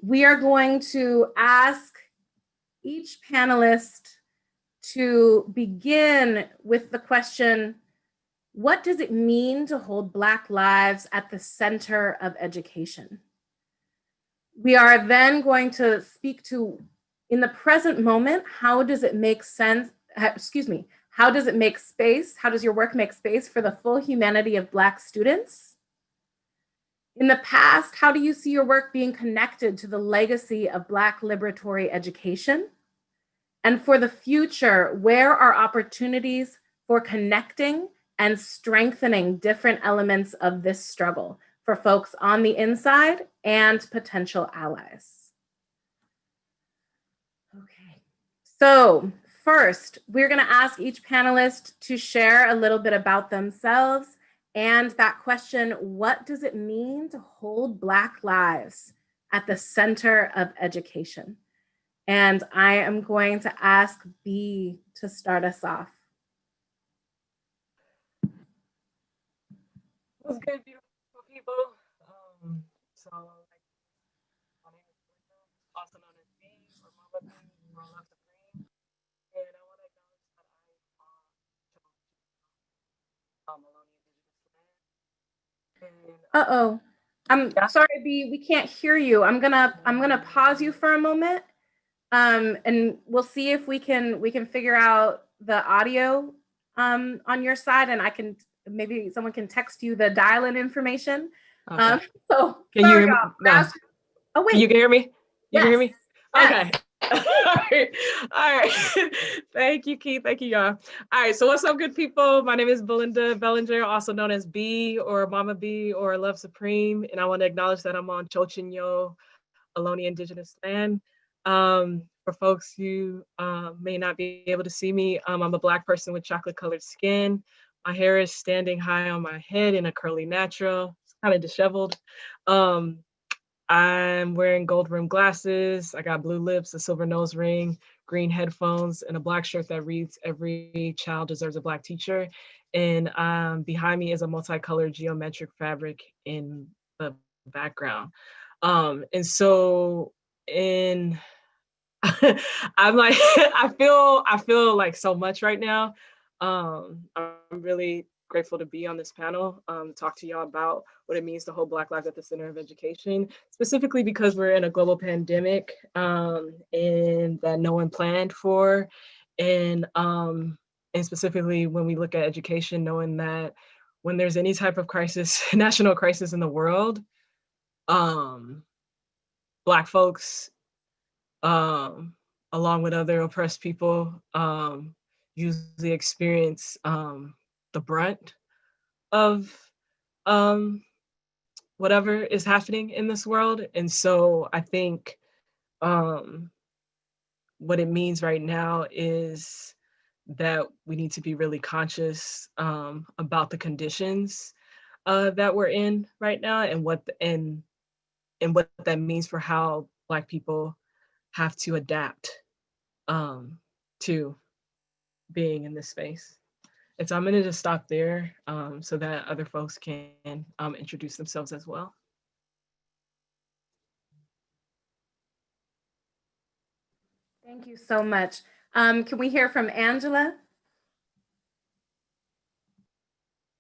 We are going to ask each panelist to begin with the question, what does it mean to hold Black lives at the center of education? We are then going to speak to, in the present moment, how does it make sense, how does it make space, how does your work make space for the full humanity of Black students? In the past, how do you see your work being connected to the legacy of Black liberatory education? And for the future, where are opportunities for connecting and strengthening different elements of this struggle for folks on the inside and potential allies? Okay, so first, we're gonna ask each panelist to share a little bit about themselves and that question, what does it mean to hold Black lives at the center of education? And I am going to ask B to start us off. What's good, beautiful people? So, my name is Belinda, also known as B, or Mama B, or Love Supreme. And I want to acknowledge that I'm Uh-oh. I'm sorry, B, we can't hear you. I'm gonna pause you for a moment. And we'll see if we can figure out the audio on your side, and I can maybe someone can text you the dial-in information. Okay. So can sorry, you hear me? No. Oh wait, you can hear me? You yes. can hear me? Yes. Okay. All right. Thank you, Keith. Thank you, y'all. All right. So what's up, good people? My name is Belinda Bellinger, also known as B, or Mama B, or Love Supreme. And I want to acknowledge that I'm on Chochenyo, Ohlone Indigenous land. For folks who may not be able to see me, I'm a Black person with chocolate colored skin. My hair is standing high on my head in a curly natural. It's kind of disheveled. I'm wearing gold rimmed glasses. I got blue lips, a silver nose ring, green headphones, and a Black shirt that reads, "Every child deserves a Black teacher." And behind me is a multicolored geometric fabric in the background. And so I'm like, I feel like so much right now. I'm really grateful to be on this panel, talk to y'all about what it means to hold Black lives at the center of education, specifically because we're in a global pandemic and that no one planned for. And specifically when we look at education, knowing that when there's any type of crisis, national crisis in the world, Black folks, along with other oppressed people, usually experience the brunt of whatever is happening in this world. And so I think what it means right now is that we need to be really conscious about the conditions that we're in right now, and what that means for how Black people have to adapt to being in this space. And so I'm gonna just stop there so that other folks can introduce themselves as well. Thank you so much. Can we hear from Angela?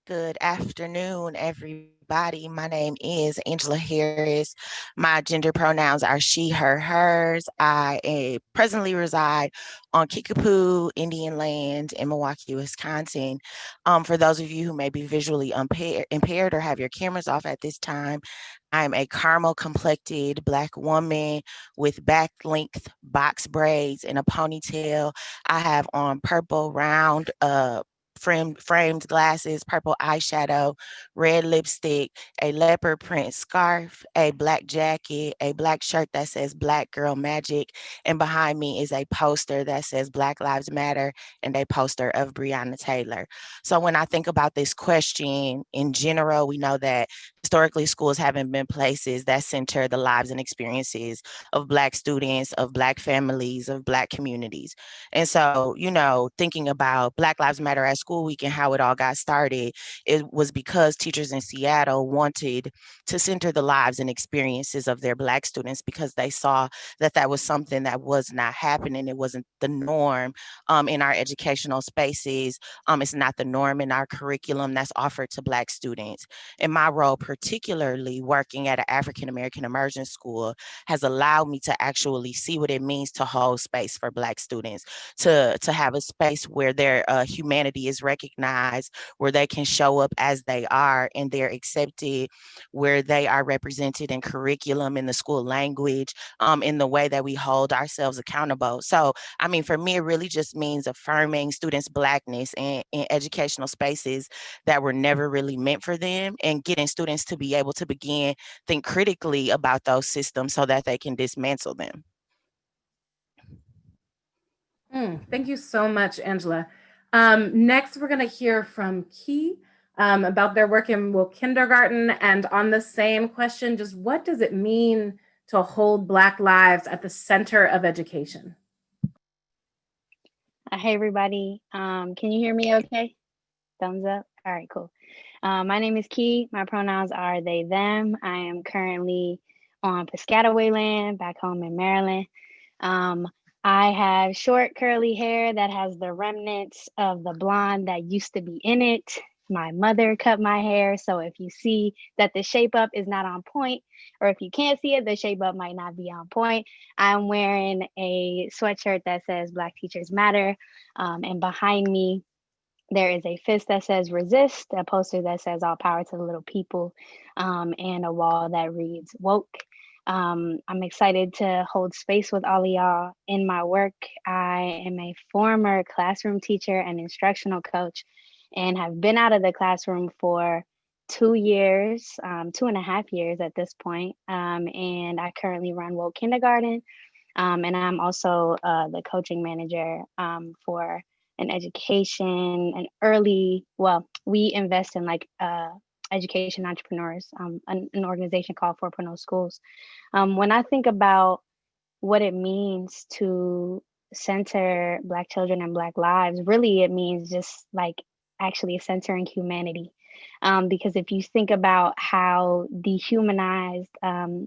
Good afternoon, everybody. My name is Angela Harris. My gender pronouns are she, her, hers. I presently reside on Kickapoo Indian land in Milwaukee, Wisconsin. For those of you who may be visually impaired or have your cameras off at this time, I'm a caramel complected Black woman with back length box braids and a ponytail. I have on purple round framed glasses, purple eyeshadow, red lipstick, a leopard print scarf, a black jacket, a black shirt that says Black Girl Magic, and behind me is a poster that says Black Lives Matter and a poster of Breonna Taylor. So when I think about this question in general, we know that historically schools haven't been places that center the lives and experiences of Black students, of Black families, of Black communities. And so, thinking about Black Lives Matter at School Week and how it all got started, it was because teachers in Seattle wanted to center the lives and experiences of their Black students, because they saw that that was something that was not happening. It wasn't the norm in our educational spaces. It's not the norm in our curriculum that's offered to Black students. And my role, particularly working at an African-American immersion school, has allowed me to actually see what it means to hold space for Black students, to have a space where their humanity is recognized, where they can show up as they are and they're accepted, where they are represented in curriculum, in the school language, in the way that we hold ourselves accountable. So, I mean, for me, it really just means affirming students' Blackness in educational spaces that were never really meant for them, and getting students to be able to begin think critically about those systems so that they can dismantle them. Thank you so much, Angela. Next, we're going to hear from Key about their work in Will Kindergarten. And on the same question, just what does it mean to hold Black lives at the center of education? Hey, everybody. Can you hear me okay? Thumbs up. All right, cool. My name is Key. My pronouns are they, them. I am currently on Piscataway land back home in Maryland. I have short curly hair that has the remnants of the blonde that used to be in it. My mother cut my hair, so if you see that the shape up is not on point, or if you can't see it, the shape up might not be on point. I'm wearing a sweatshirt that says Black Teachers Matter, and behind me, there is a fist that says resist, a poster that says all power to the little people, and a wall that reads woke. I'm excited to hold space with all of y'all in my work. I am a former classroom teacher and instructional coach, and have been out of the classroom for 2 years, 2.5 years at this point. And I currently run Woke Kindergarten. And I'm also the coaching manager for an education and we invest in education entrepreneurs, an organization called 4.0 Schools. When I think about what it means to center Black children and Black lives, really it means just actually centering humanity. Because if you think about how dehumanized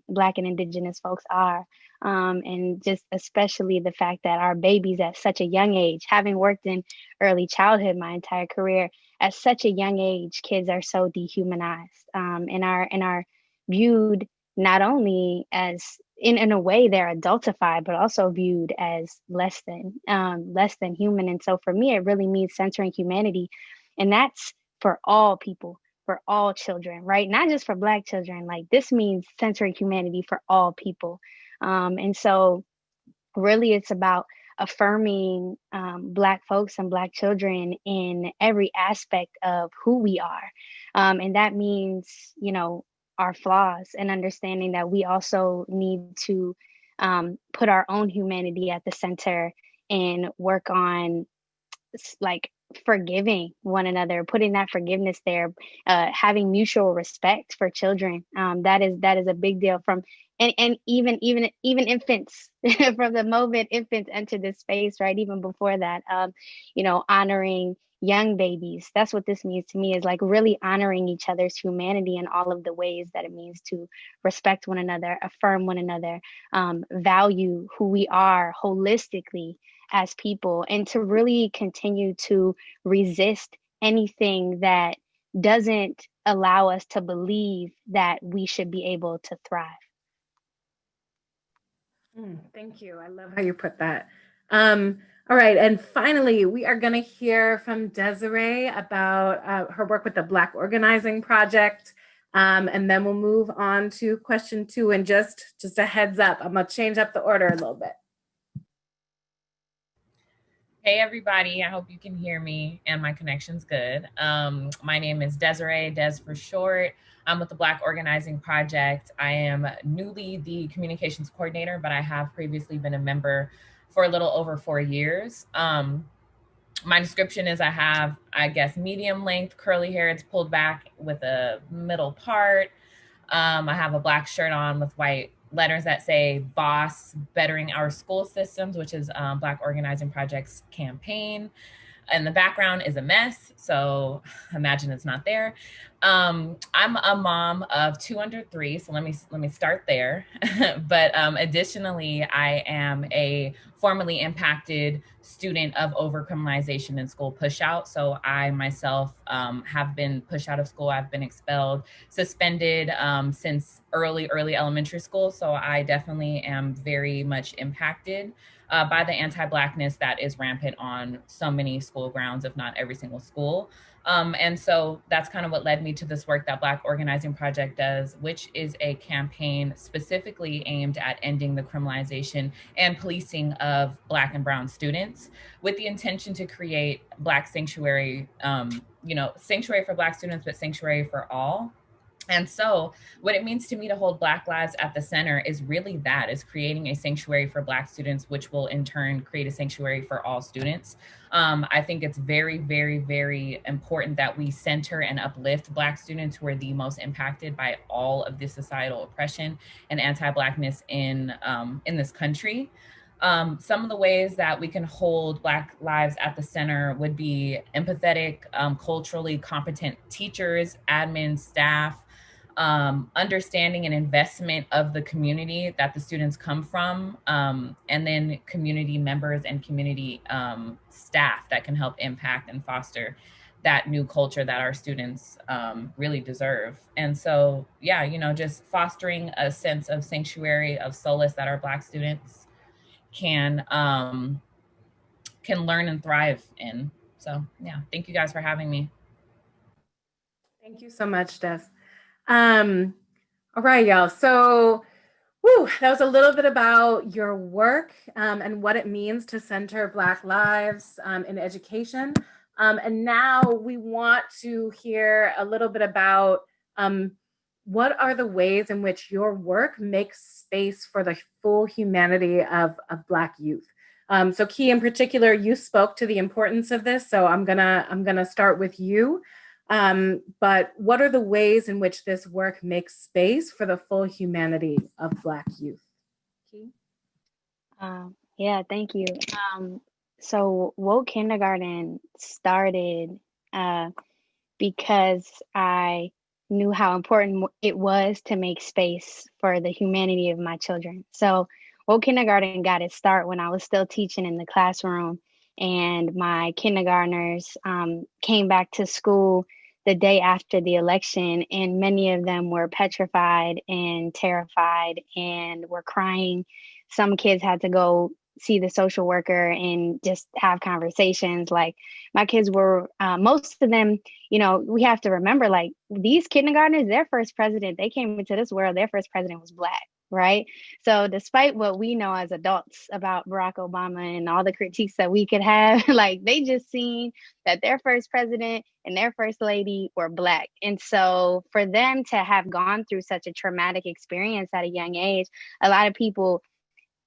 Black and Indigenous folks are, and just especially the fact that our babies at such a young age, having worked in early childhood my entire career, at such a young age, kids are so dehumanized, and are viewed not only as in a way they're adultified, but also viewed as less than human. And so for me, it really means centering humanity, and that's for all people, for all children, right? Not just for Black children. Like, this means centering humanity for all people. And so really it's about affirming Black folks and Black children in every aspect of who we are. And that means, our flaws, and understanding that we also need to put our own humanity at the center and work on, like, forgiving one another, putting that forgiveness there, having mutual respect for children. That is a big deal. And even infants, from the moment infants enter this space, right? Even before that, honoring young babies. That's what this means to me, is like really honoring each other's humanity in all of the ways that it means to respect one another, affirm one another, value who we are holistically as people, and to really continue to resist anything that doesn't allow us to believe that we should be able to thrive. Thank you. I love how you put that. All right, and finally, we are going to hear from Desiree about her work with the Black Organizing Project, and then we'll move on to question 2. And just a heads up, I'm going to change up the order a little bit. Hey everybody, I hope you can hear me and my connection's good. My name is Desiree, Des for short. I'm with the Black Organizing Project. I am newly the communications coordinator, but I have previously been a member for a little over 4 years. My description is I have, I guess, medium length curly hair. It's pulled back with a middle part. I have a black shirt on with white letters that say BOSS, Bettering Our School Systems, which is Black Organizing Project's campaign. And the background is a mess, so imagine it's not there. I'm a mom of 2 under 3, so let me start there. But additionally, I am a formerly impacted student of overcriminalization and school pushout. So I myself have been pushed out of school. I've been expelled, suspended since early elementary school. So I definitely am very much impacted by the anti-Blackness that is rampant on so many school grounds, if not every single school. And so that's kind of what led me to this work that Black Organizing Project does, which is a campaign specifically aimed at ending the criminalization and policing of Black and Brown students, with the intention to create Black sanctuary, sanctuary for Black students, but sanctuary for all. And so what it means to me to hold Black lives at the center is really that, is creating a sanctuary for Black students, which will in turn create a sanctuary for all students. I think it's very, very, very important that we center and uplift Black students who are the most impacted by all of this societal oppression and anti-Blackness in this country. Some of the ways that we can hold Black lives at the center would be empathetic, culturally competent teachers, admin, staff, understanding and investment of the community that the students come from, and then community members and community staff that can help impact and foster that new culture that our students really deserve. And so, yeah, just fostering a sense of sanctuary, of solace that our Black students can learn and thrive in. So yeah, thank you guys for having me. Thank you so much, Des. All right, y'all. So that was a little bit about your work and what it means to center Black lives in education. And now we want to hear a little bit about what are the ways in which your work makes space for the full humanity of Black youth. So Key, in particular, you spoke to the importance of this. So I'm gonna start with you. But what are the ways in which this work makes space for the full humanity of Black youth? Key? Yeah, thank you. So Woke Kindergarten started because I knew how important it was to make space for the humanity of my children. So Woke Kindergarten got its start when I was still teaching in the classroom, and my kindergartners came back to school the day after the election, and many of them were petrified and terrified and were crying. Some kids had to go see the social worker and just have conversations. Like my kids were, most of them, we have to remember, like these kindergartners, their first president, they came into this world, their first president was Black, right? So despite what we know as adults about Barack Obama and all the critiques that we could have, like they just seen that their first president and their first lady were Black. And so for them to have gone through such a traumatic experience at a young age, a lot of people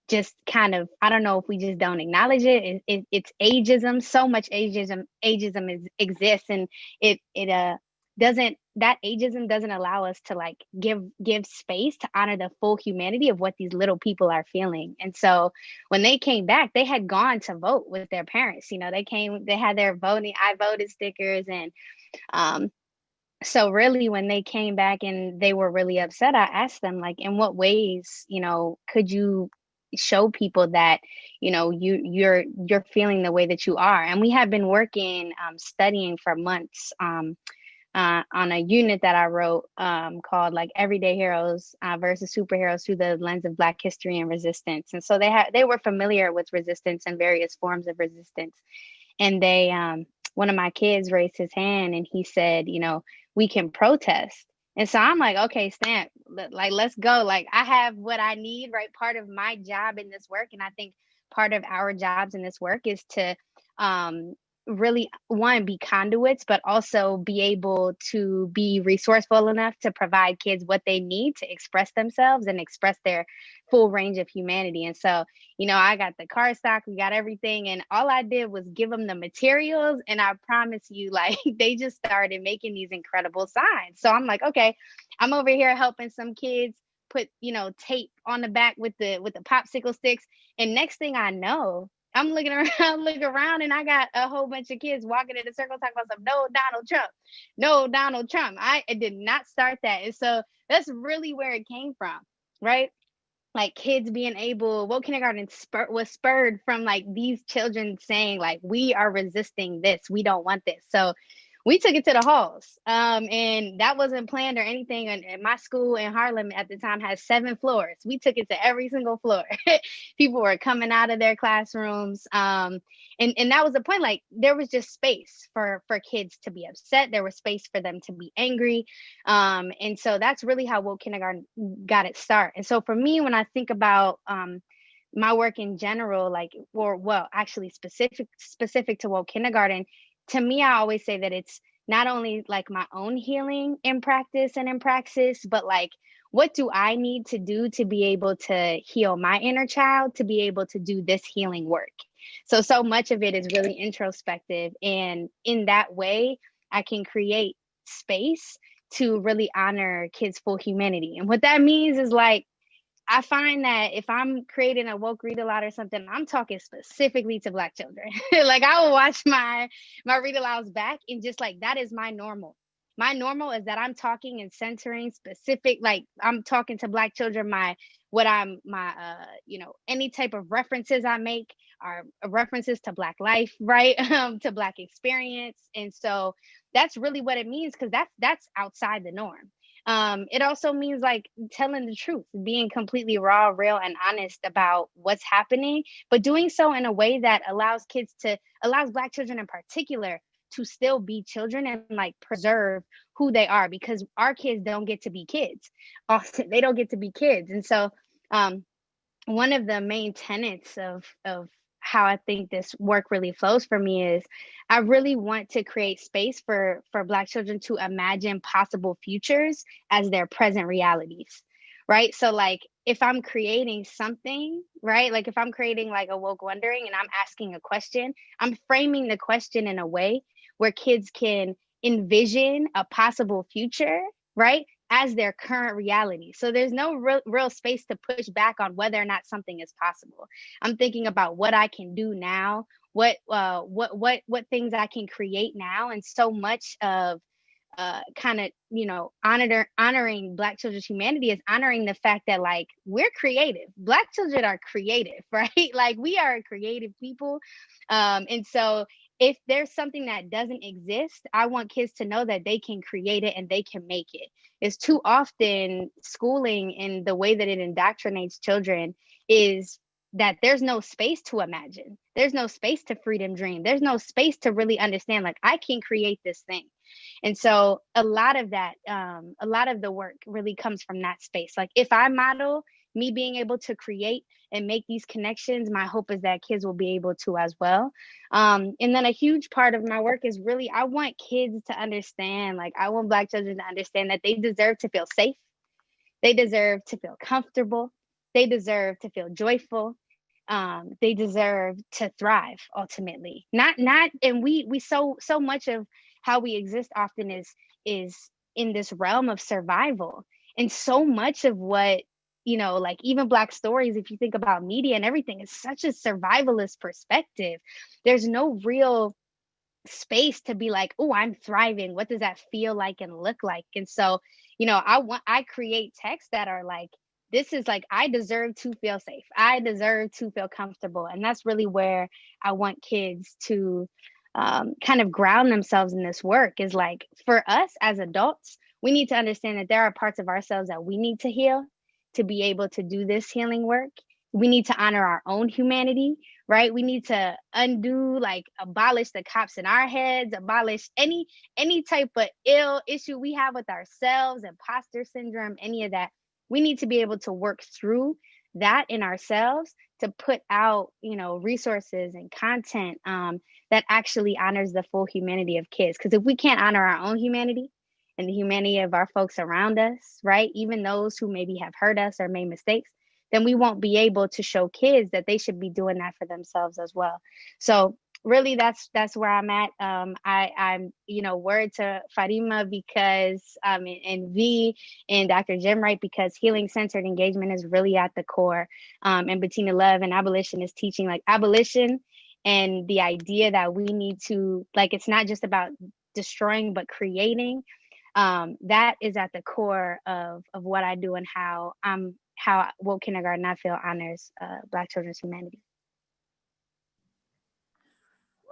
just kind of, I don't know if we just don't acknowledge it. It's ageism. So much ageism exists, and it doesn't, that ageism doesn't allow us to like give space to honor the full humanity of what these little people are feeling. And so when they came back, they had gone to vote with their parents. They had their voting, I voted stickers, and so really when they came back and they were really upset, I asked them, like, in what ways, could you show people that, you're feeling the way that you are? And we have been working, studying for months on a unit that I wrote called like Everyday Heroes versus Superheroes through the lens of Black history and resistance. And so they were familiar with resistance and various forms of resistance. And one of my kids raised his hand and he said, we can protest. And so I'm like, okay, Stamp, like, let's go. Like, I have what I need, right? Part of my job in this work, and I think part of our jobs in this work is to really, one, be conduits, but also be able to be resourceful enough to provide kids what they need to express themselves and express their full range of humanity. And so, I got the cardstock, we got everything, and all I did was give them the materials, and I promise you, like, they just started making these incredible signs. So I'm like, okay, I'm over here helping some kids put, tape on the back with the popsicle sticks, and next thing I know, I'm looking around, and I got a whole bunch of kids walking in a circle talking about some, no Donald Trump, no Donald Trump. I did not start that. And so that's really where it came from, right? Like kids being able, Woke Kindergarten was spurred from like these children saying like, we are resisting this, we don't want this. So we took it to the halls, and that wasn't planned or anything. And my school in Harlem at the time had 7 floors. We took it to every single floor. People were coming out of their classrooms, and that was the point. Like there was just space for kids to be upset. There was space for them to be angry, and so that's really how Woke Kindergarten got its start. And so for me, when I think about my work in general, like, or well, actually specific to Woke Kindergarten. To me, I always say that it's not only like my own healing in practice and in praxis, but like, what do I need to do to be able to heal my inner child, to be able to do this healing work? So much of it is really introspective. And in that way, I can create space to really honor kids' full humanity. And what that means is like, I find that if I'm creating a woke read aloud or something, I'm talking specifically to Black children. Like I will watch my read alouds back and just like, that is my normal. My normal is that I'm talking and centering specific, like I'm talking to Black children, any type of references I make are references to Black life, right? To Black experience. And so that's really what it means, because that's outside the norm. It also means like telling the truth, being completely raw, real, and honest about what's happening, but doing so in a way that allows Black children in particular to still be children and like preserve who they are, because our kids don't get to be kids. Often they don't get to be kids. And so one of the main tenets of how I think this work really flows for me is I really want to create space for Black children to imagine possible futures as their present realities, right? So like if I'm creating something, right? Like if I'm creating like a woke wondering and I'm asking a question, I'm framing the question in a way where kids can envision a possible future, right? As their current reality. So there's no real space to push back on whether or not something is possible. I'm thinking about what I can do now, what things I can create now. And so much of kind of, you know, honoring Black children's humanity is honoring the fact that, like, we're creative. Black children are creative, right? Like, we are a creative people. And so if there's something that doesn't exist, I want kids to know that they can create it and they can make it. It's too often schooling in the way that it indoctrinates children is that there's no space to imagine. There's no space to freedom dream. There's no space to really understand, like, I can create this thing. And so a lot of that, a lot of the work really comes from that space. Like, if I model me being able to create and make these connections, my hope is that kids will be able to as well. And then a huge part of my work is really, I want kids to understand, like, I want Black children to understand that they deserve to feel safe. They deserve to feel comfortable. They deserve to feel joyful. They deserve to thrive ultimately. And we so much of how we exist often is in this realm of survival. And so much of what, you know, like even Black stories, if you think about media and everything, is such a survivalist perspective. There's no real space to be like, oh, I'm thriving. What does that feel like and look like? And so, you know, I create texts that are like, this is like, I deserve to feel safe. I deserve to feel comfortable. And that's really where I want kids to kind of ground themselves in this work, is like, for us as adults, we need to understand that there are parts of ourselves that we need to heal to be able to do this healing work. We need to honor our own humanity, right? We need to undo, like, abolish the cops in our heads, abolish any type of ill issue we have with ourselves, imposter syndrome, any of that. We need to be able to work through that in ourselves to put out, you know, resources and content that actually honors the full humanity of kids. Because if we can't honor our own humanity and the humanity of our folks around us, right, even those who maybe have hurt us or made mistakes, then we won't be able to show kids that they should be doing that for themselves as well. So really, that's where I'm at. I'm, you know, word to Farima because, and V and Dr. Jim Wright, because healing-centered engagement is really at the core. And Bettina Love and Abolitionist teaching, like, abolition and the idea that we need to, like, it's not just about destroying, but creating. That is at the core of what I do and how Woke Kindergarten, I feel, honors Black children's humanity.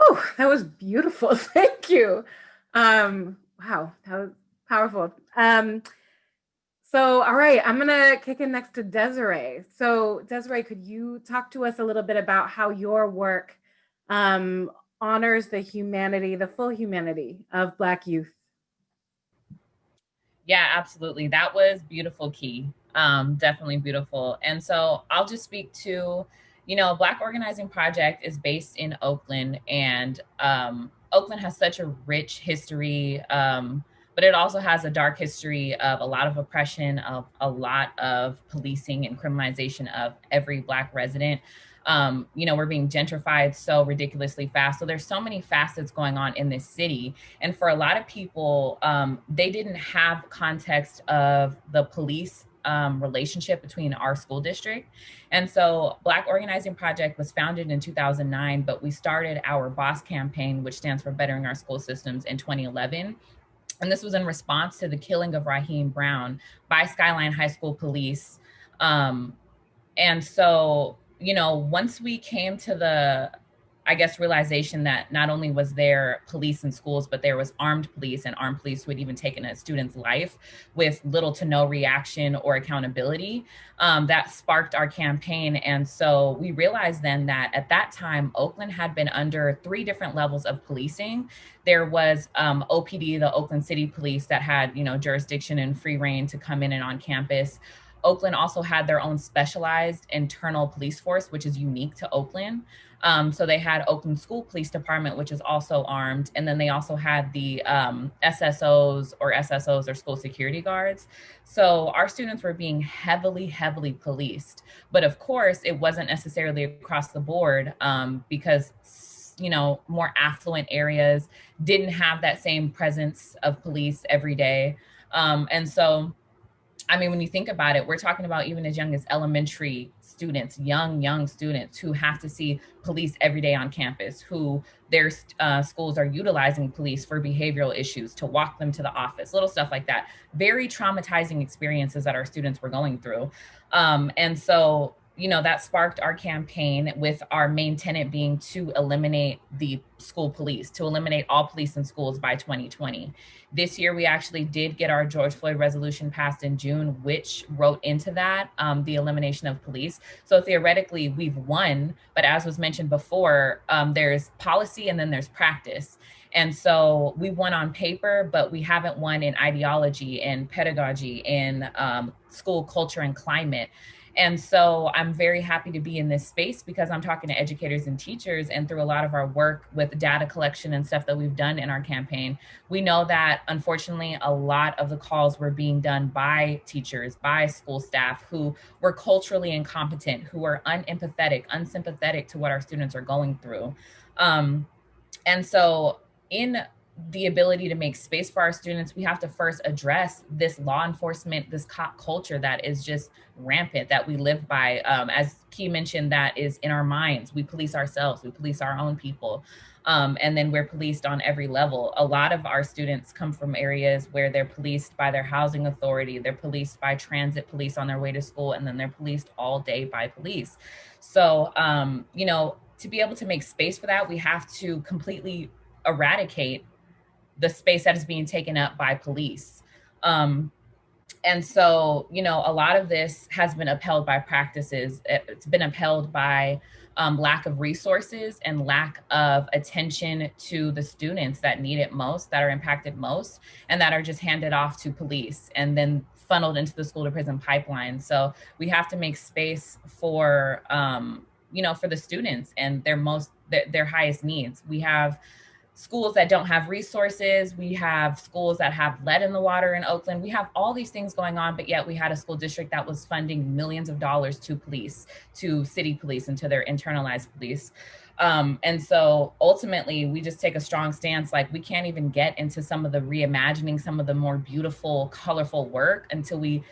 Oh, that was beautiful. Thank you. Wow, that was powerful. So, all right, I'm gonna kick it next to Desiree. So Desiree, could you talk to us a little bit about how your work honors the humanity, the full humanity of Black youth? Yeah, absolutely. That was beautiful, Key. Definitely beautiful. And so I'll just speak to, you know, Black Organizing Project is based in Oakland, and Oakland has such a rich history, but it also has a dark history of a lot of oppression, of a lot of policing and criminalization of every Black resident. You know, we're being gentrified so ridiculously fast. So there's so many facets going on in this city. And for a lot of people, they didn't have context of the police relationship between our school district. And so Black Organizing Project was founded in 2009, but we started our BOSS campaign, which stands for Bettering Our School Systems, in 2011. And this was in response to the killing of Raheem Brown by Skyline High School police. And so, you know, once we came to the, I guess, realization that not only was there police in schools, but there was armed police, and armed police who had even taken a student's life with little to no reaction or accountability, that sparked our campaign. And so we realized then that at that time, Oakland had been under 3 different levels of policing. There was OPD, the Oakland City Police, that had, you know, jurisdiction and free reign to come in and on campus. Oakland also had their own specialized internal police force, which is unique to Oakland. So they had Oakland School Police Department, which is also armed. And then they also had the SSOs or school security guards. So our students were being heavily, heavily policed. But of course, it wasn't necessarily across the board because, you know, more affluent areas didn't have that same presence of police every day. And so, I mean, when you think about it, we're talking about even as young as elementary students, young students who have to see police every day on campus, who their schools are utilizing police for behavioral issues, to walk them to the office, little stuff like that. Very traumatizing experiences that our students were going through. And so, you know, that sparked our campaign, with our main tenet being to eliminate the school police, to eliminate all police in schools by 2020. This year, we actually did get our George Floyd resolution passed in June, which wrote into that the elimination of police. So theoretically, we've won, but as was mentioned before, there's policy and then there's practice. And so we won on paper, but we haven't won in ideology and pedagogy, in school culture and climate. And so I'm very happy to be in this space, because I'm talking to educators and teachers, and through a lot of our work with data collection and stuff that we've done in our campaign, we know that unfortunately a lot of the calls were being done by teachers, by school staff who were culturally incompetent, who are unempathetic, unsympathetic to what our students are going through. And so in the ability to make space for our students, we have to first address this law enforcement, this cop culture that is just rampant, that we live by. As Key mentioned, that is in our minds. We police ourselves, we police our own people. And then we're policed on every level. A lot of our students come from areas where they're policed by their housing authority, they're policed by transit police on their way to school, and then they're policed all day by police. So, you know, to be able to make space for that, we have to completely eradicate the space that is being taken up by police. And so, you know, a lot of this has been upheld by practices. It's been upheld by lack of resources and lack of attention to the students that need it most, that are impacted most, and that are just handed off to police and then funneled into the school to prison pipeline. So we have to make space for, you know, for the students and their highest needs. We have schools that don't have resources. We have schools that have lead in the water in Oakland. We have all these things going on, but yet we had a school district that was funding millions of dollars to police, to city police, and to their internalized police. And so ultimately, we just take a strong stance. Like, we can't even get into some of the reimagining, some of the more beautiful, colorful work until we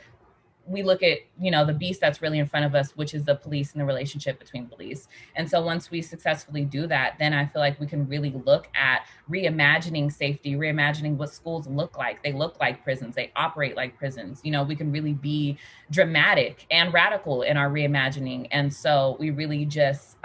look at, you know, the beast that's really in front of us, which is the police and the relationship between police. And so once we successfully do that, then I feel like we can really look at reimagining safety, reimagining what schools look like. They look like prisons, they operate like prisons. You know, we can really be dramatic and radical in our reimagining. And so we really just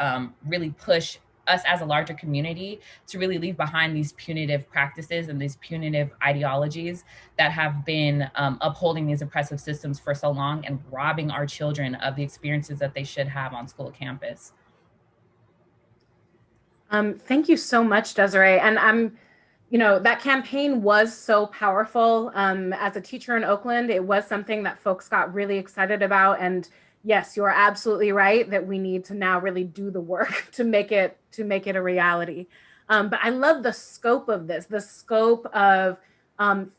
really push us as a larger community to really leave behind these punitive practices and these punitive ideologies that have been upholding these oppressive systems for so long and robbing our children of the experiences that they should have on school campus. Thank you so much, Desiree. And you know, that campaign was so powerful. As a teacher in Oakland, it was something that folks got really excited about. And yes, you're absolutely right that we need to now really do the work to make it a reality. But I love the scope of this, the scope of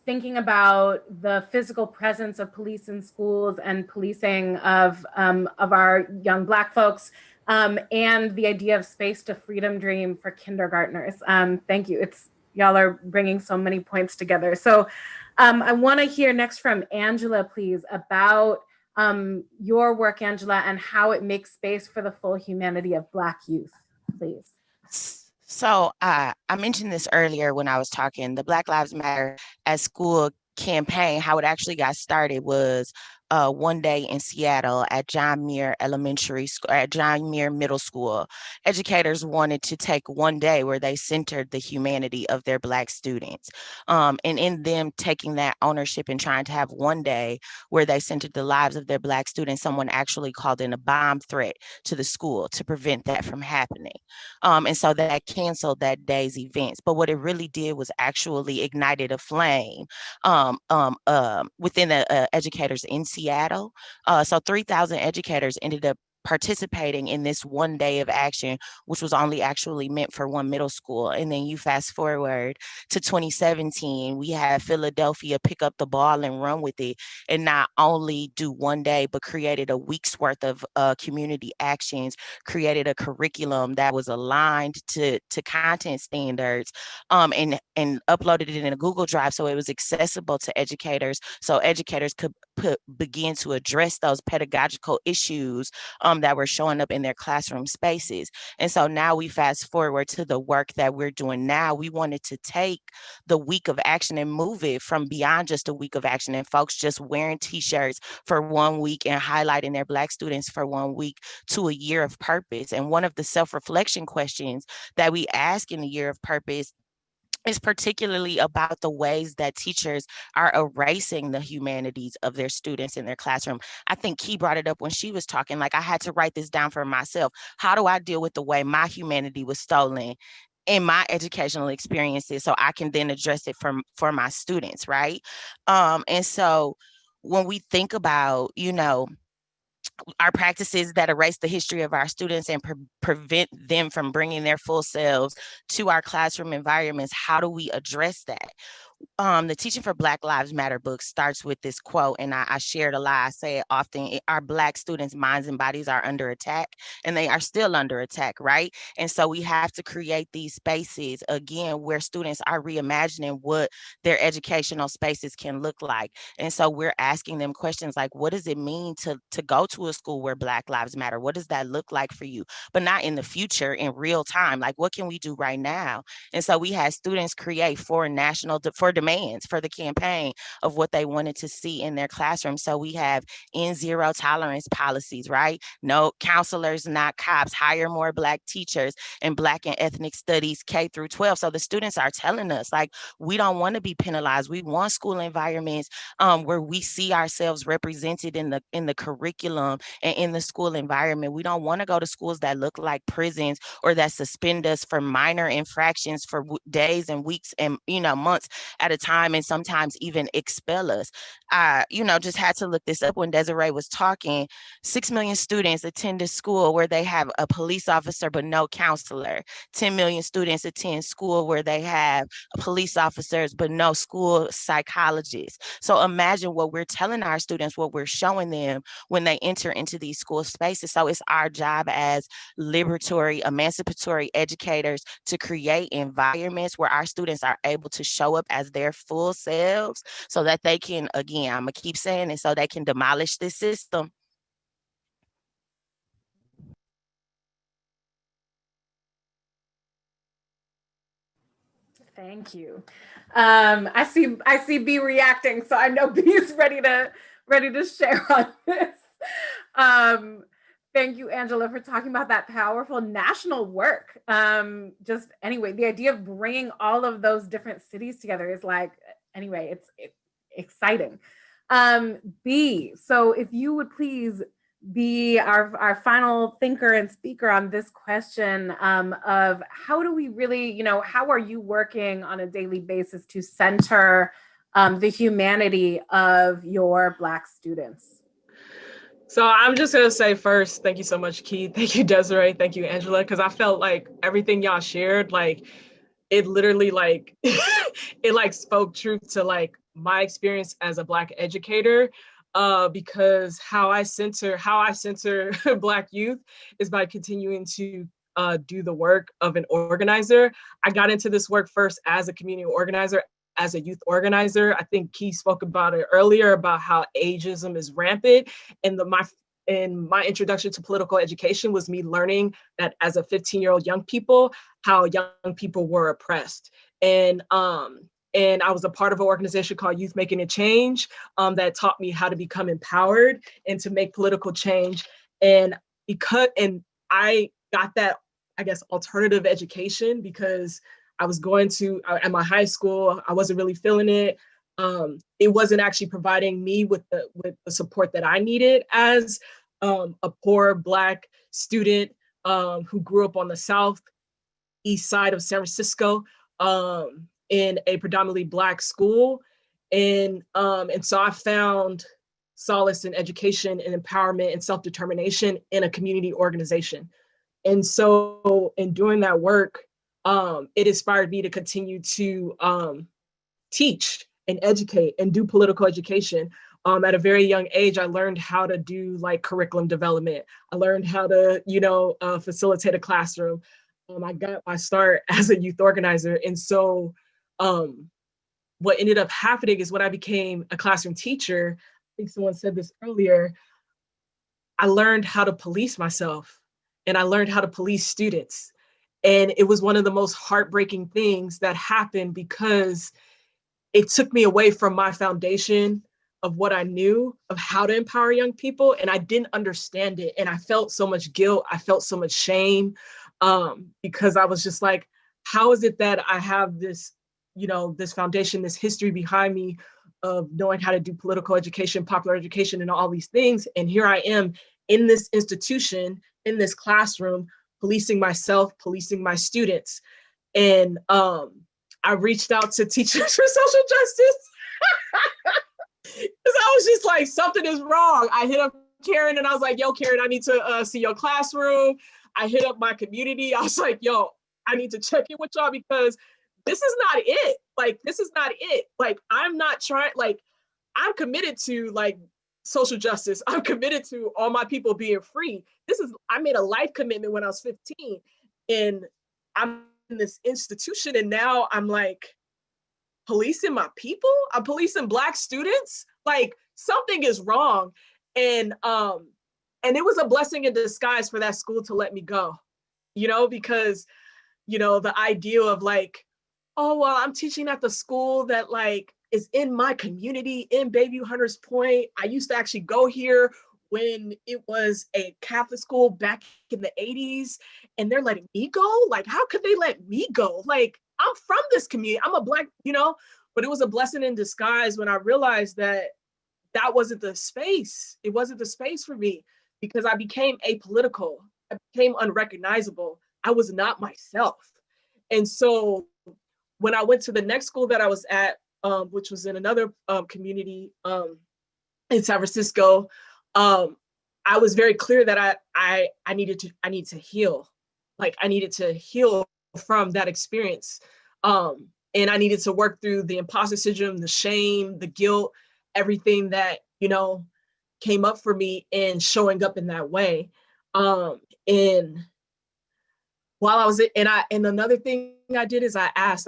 thinking about the physical presence of police in schools and policing of our young Black folks, and the idea of space to freedom dream for kindergartners. Thank you. Y'all are bringing so many points together. So I want to hear next from Angela, please, about your work, Angela, and how it makes space for the full humanity of Black youth, please. So I mentioned this earlier when I was talking, the Black Lives Matter at School campaign. How it actually got started was one day in Seattle at John Muir Middle School. Educators wanted to take one day where they centered the humanity of their Black students. And in them taking that ownership and trying to have one day where they centered the lives of their Black students, someone actually called in a bomb threat to the school to prevent that from happening. And so that canceled that day's events. But what it really did was actually ignited a flame within the educators in Seattle. So 3,000 educators ended up participating in this one day of action, which was only actually meant for one middle school. And then you fast forward to 2017, we had Philadelphia pick up the ball and run with it, and not only do one day, but created a week's worth of community actions, created a curriculum that was aligned to content standards, and uploaded it in a Google Drive so it was accessible to educators, so educators could begin to address those pedagogical issues that were showing up in their classroom spaces. And so now we fast forward to the work that we're doing now. We wanted to take the week of action and move it from beyond just a week of action and folks just wearing t-shirts for 1 week and highlighting their Black students for 1 week to a year of purpose. And one of the self-reflection questions that we ask in the year of purpose is particularly about the ways that teachers are erasing the humanities of their students in their classroom. I think Key brought it up when she was talking, like I had to write this down for myself. How do I deal with the way my humanity was stolen in my educational experiences so I can then address it for my students, right? And so when we think about, our practices that erase the history of our students and prevent them from bringing their full selves to our classroom environments, how do we address that? The Teaching for Black Lives Matter book starts with this quote, and I shared a lot. I say it often: our Black students' minds and bodies are under attack, and they are still under attack, right? And so we have to create these spaces, again, where students are reimagining what their educational spaces can look like. And so we're asking them questions like, what does it mean to go to a school where Black Lives Matter? What does that look like for you? But not in the future, in real time. Like, what can we do right now? And so we had students create for demands for the campaign of what they wanted to see in their classroom. So we have end zero tolerance policies, right? No counselors, not cops, hire more Black teachers, and Black and ethnic studies K through 12. So the students are telling us, like, we don't want to be penalized. We want school environments where we see ourselves represented in the curriculum and in the school environment. We don't want to go to schools that look like prisons or that suspend us for minor infractions for days and weeks and months at a time, and sometimes even expel us. Just had to look this up when Desiree was talking. 6 million students attend a school where they have a police officer but no counselor. 10 million students attend school where they have police officers but no school psychologists. So imagine what we're telling our students, what we're showing them when they enter into these school spaces. So it's our job as liberatory, emancipatory educators to create environments where our students are able to show up as their full selves so that they can, again, I'm gonna keep saying it, so they can demolish this system. Thank you. I see B reacting, so I know B is ready to share on this. Thank you, Angela, for talking about that powerful national work. Just anyway, the idea of bringing all of those different cities together is like, anyway, it's exciting. B, so if you would please be our final thinker and speaker on this question of how do we really, how are you working on a daily basis to center the humanity of your Black students? So I'm just gonna say first, thank you so much, Keith. Thank you, Desiree. Thank you, Angela, because I felt like everything y'all shared, like it literally like it like spoke truth to like my experience as a Black educator. Because how I center Black youth is by continuing to do the work of an organizer. I got into this work first as a community organizer, as a youth organizer. I think Keith spoke about it earlier about how ageism is rampant, and my introduction to political education was me learning that as a 15-year-old young people, how young people were oppressed. And I was a part of an organization called Youth Making a Change that taught me how to become empowered and to make political change. And I got that, I guess, alternative education because I was going to, at my high school, I wasn't really feeling it. It wasn't actually providing me with the support that I needed as a poor Black student who grew up on the southeast side of San Francisco in a predominantly Black school. And so I found solace in education and empowerment and self-determination in a community organization. And so in doing that work, it inspired me to continue to teach and educate and do political education. At a very young age, I learned how to do like curriculum development. I learned how to, facilitate a classroom. I got my start as a youth organizer. And so what ended up happening is when I became a classroom teacher, I think someone said this earlier, I learned how to police myself, and I learned how to police students. And it was one of the most heartbreaking things that happened, because it took me away from my foundation of what I knew of how to empower young people. And I didn't understand it. And I felt so much guilt. I felt so much shame, because I was just like, how is it that I have this, this foundation, this history behind me of knowing how to do political education, popular education, and all these things. And here I am in this institution, in this classroom, policing myself, policing my students. And I reached out to Teachers for Social Justice. Because I was just like, something is wrong. I hit up Karen and I was like, yo, Karen, I need to see your classroom. I hit up my community. I was like, yo, I need to check in with y'all, because this is not it. Like, this is not it. Like, I'm not trying, like, I'm committed to like social justice. I'm committed to all my people being free. I made a life commitment when I was 15, and I'm in this institution, and now I'm like policing my people. I'm policing Black students. Like, something is wrong. And it was a blessing in disguise for that school to let me go, because, the idea of like, oh, well, I'm teaching at the school that like is in my community in Bayview Hunters Point. I used to actually go here when it was a Catholic school back in the 80s, and they're letting me go? Like, how could they let me go? Like, I'm from this community. I'm a Black, but it was a blessing in disguise when I realized that that wasn't the space. It wasn't the space for me, because I became apolitical. I became unrecognizable. I was not myself. And so when I went to the next school that I was at, which was in another community in San Francisco, I was very clear that I needed to heal. Like, I needed to heal from that experience. And I needed to work through the imposter syndrome, the shame, the guilt, everything that, came up for me in showing up in that way. And while I was, and another thing I did is I asked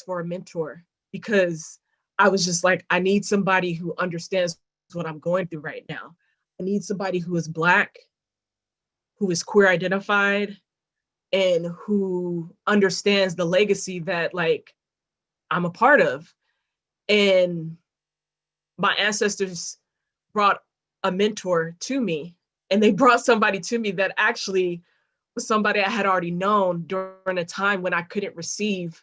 for a mentor, because I was just like, I need somebody who understands what I'm going through right now. I need somebody who is Black, who is queer identified, and who understands the legacy that like I'm a part of. And my ancestors brought a mentor to me, and they brought somebody to me that actually was somebody I had already known during a time when I couldn't receive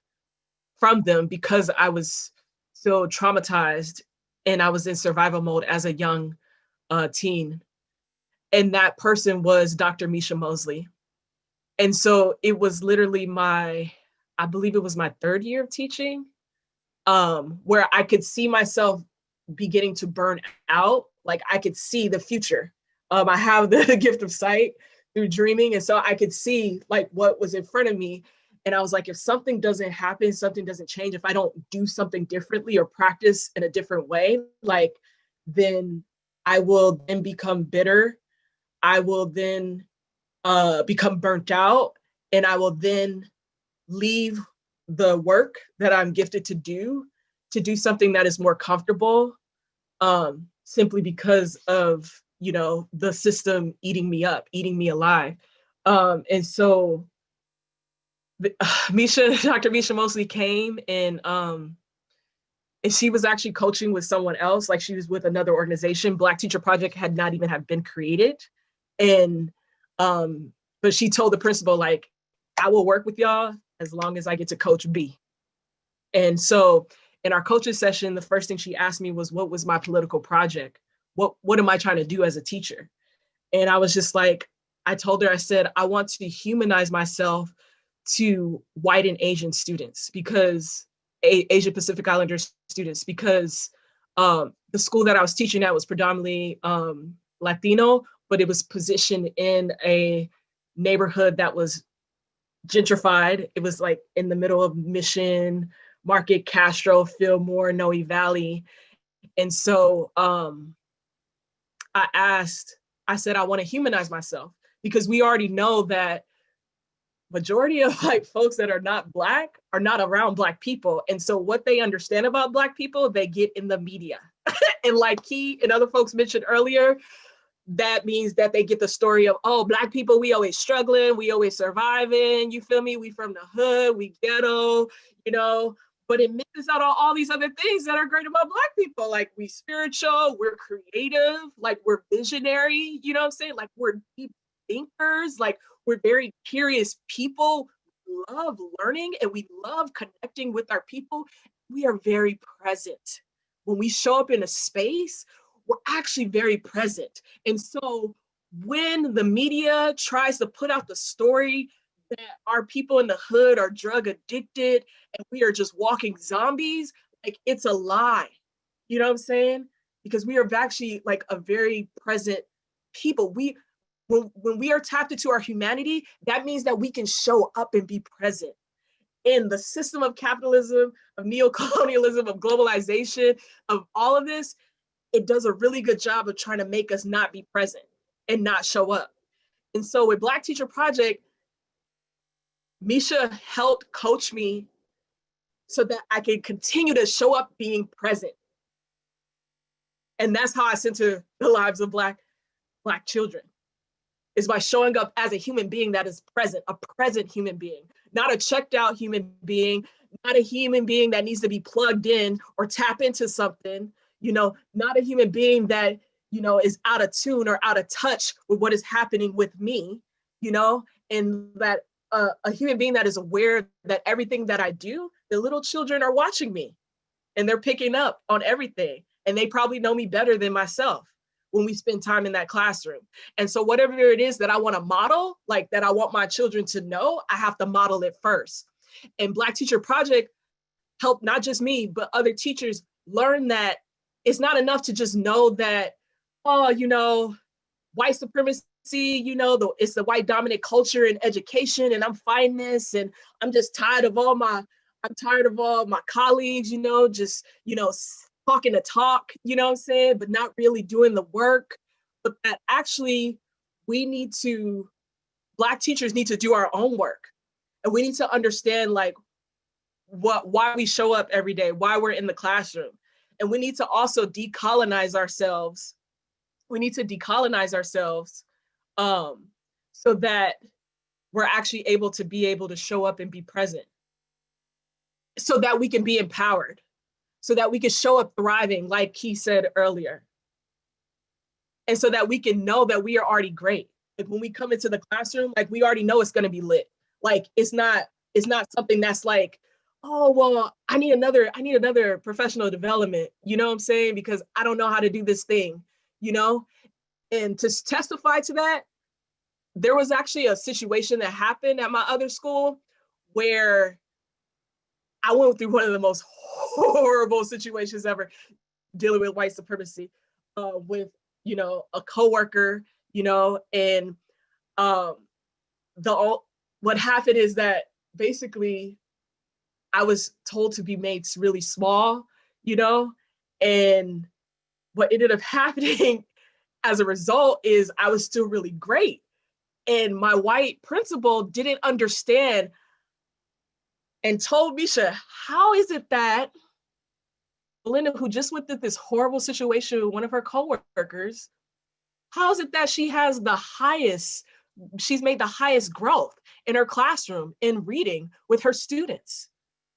from them because I was so traumatized and I was in survival mode as a young teen. And that person was Dr. Misha Mosley. And so it was literally I believe it was my third year of teaching, where I could see myself beginning to burn out. Like, I could see the future. I have the gift of sight through dreaming. And so I could see like what was in front of me. And I was like, if something doesn't happen, something doesn't change, if I don't do something differently or practice in a different way, like, then I will then become bitter. I will then become burnt out, and I will then leave the work that I'm gifted to do something that is more comfortable, simply because of, the system eating me up, eating me alive. And so Dr. Misha Mosley came, and she was actually coaching with someone else. Like, she was with another organization. Black Teacher Project had not even have been created. And, but she told the principal, like, I will work with y'all as long as I get to coach B. And so in our coaching session, the first thing she asked me was, what was my political project? What am I trying to do as a teacher? And I was just like, I told her, I said, I want to humanize myself to white and Asian students, because Asian Pacific Islander students, because the school that I was teaching at was predominantly Latino, but it was positioned in a neighborhood that was gentrified. It was like in the middle of Mission, Market, Castro, Fillmore, Noe Valley. And so I said, I want to humanize myself, because we already know that majority of like folks that are not Black are not around Black people. And so what they understand about Black people, they get in the media. And like Key and other folks mentioned earlier, that means that they get the story of, oh, Black people, we always struggling, we always surviving, you feel me? We from the hood, we ghetto, you know, but it misses out on all these other things that are great about Black people. Like, we spiritual, we're creative, like we're visionary, you know what I'm saying? Like, we're deep thinkers, like we're very curious people, we love learning and we love connecting with our people. We are very present. When we show up in a space, we're actually very present. And so when the media tries to put out the story that our people in the hood are drug addicted and we are just walking zombies, like, it's a lie. You know what I'm saying? Because we are actually like a very present people. When we are tapped into our humanity, that means that we can show up and be present. In the system of capitalism, of neocolonialism, of globalization, of all of this, it does a really good job of trying to make us not be present and not show up. And so with Black Teacher Project, Misha helped coach me so that I could continue to show up being present. And that's how I center the lives of Black children, is by showing up as a human being that is present, a present human being, not a checked out human being, not a human being that needs to be plugged in or tap into something, you know, not a human being that, you know, is out of tune or out of touch with what is happening with me, you know, and that a human being that is aware that everything that I do, the little children are watching me and they're picking up on everything. And they probably know me better than myself when we spend time in that classroom. And so whatever it is that I want to model, like that I want my children to know, I have to model it first. And Black Teacher Project helped not just me, but other teachers learn that it's not enough to just know that, oh, you know, white supremacy, you know, it's the white dominant culture in education, and I'm fighting this, and I'm just tired of all my colleagues, you know, just, you know, talking the talk, you know what I'm saying, but not really doing the work. But that actually Black teachers need to do our own work. And we need to understand like why we show up every day, why we're in the classroom. And we need to also decolonize ourselves. We need to decolonize ourselves so that we're actually able to show up and be present, so that we can be empowered, so that we can show up thriving, like he said earlier. And so that we can know that we are already great. Like when we come into the classroom, like we already know it's gonna be lit. Like it's not something that's like, oh, well, I need another professional development, you know what I'm saying? Because I don't know how to do this thing, you know? And to testify to that, there was actually a situation that happened at my other school where I went through one of the most horrible situations ever dealing with white supremacy with, you know, a coworker, you know, and what happened is that basically I was told to be made really small, you know, and what ended up happening as a result is I was still really great. And my white principal didn't understand and told Misha, how is it that Belinda, who just went through this horrible situation with one of her coworkers, how is it that she's made the highest growth in her classroom in reading with her students?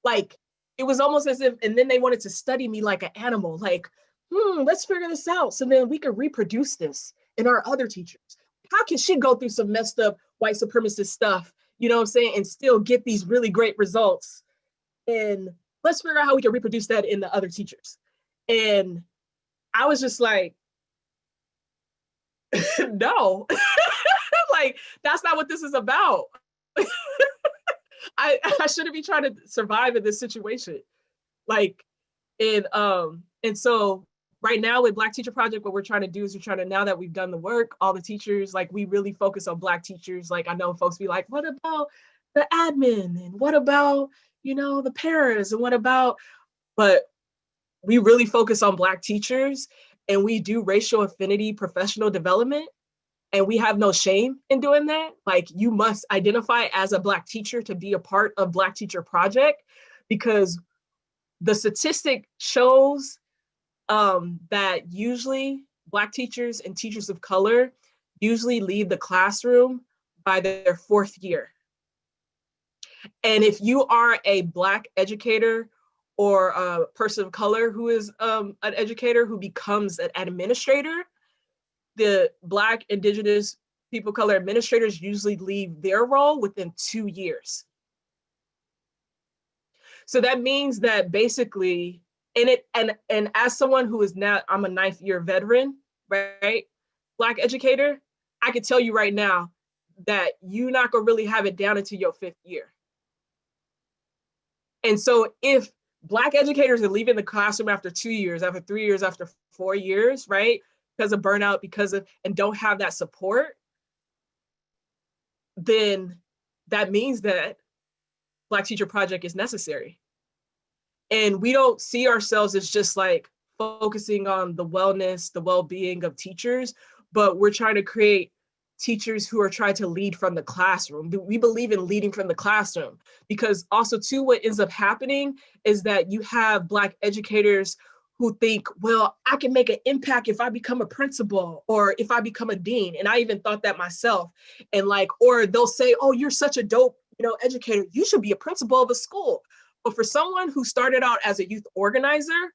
Like, it was almost as if, and then they wanted to study me like an animal, like, let's figure this out so then we can reproduce this in our other teachers. How can she go through some messed up white supremacist stuff, you know what I'm saying, and still get these really great results? And let's figure out how we can reproduce that in the other teachers. And I was just like, no, like, that's not what this is about. I shouldn't be trying to survive in this situation. Like, and so right now with Black Teacher Project, what we're trying to do is now that we've done the work, all the teachers, like we really focus on Black teachers. Like I know folks be like, what about the admin? And what about, you know, the parents? And what about, but we really focus on Black teachers and we do racial affinity professional development. And we have no shame in doing that. Like you must identify as a Black teacher to be a part of Black Teacher Project, because the statistic shows that usually Black teachers and teachers of color usually leave the classroom by their 4th year. And if you are a Black educator or a person of color who is an educator who becomes an administrator, the Black, Indigenous, people of color administrators usually leave their role within 2 years. So that means that basically, and as someone who is now, I'm a 9th year veteran, right? Black educator, I can tell you right now that you're not gonna really have it down until your 5th year. And so if Black educators are leaving the classroom after 2 years, after 3 years, after 4 years, right? Because of burnout, and don't have that support, then that means that Black Teacher Project is necessary. And we don't see ourselves as just like focusing on the wellness, the well-being of teachers, but we're trying to create teachers who are trying to lead from the classroom. We believe in leading from the classroom, because also too, what ends up happening is that you have Black educators who think, well, I can make an impact if I become a principal or if I become a dean. And I even thought that myself. And like, or they'll say, oh, you're such a dope, educator, you should be a principal of a school. But for someone who started out as a youth organizer,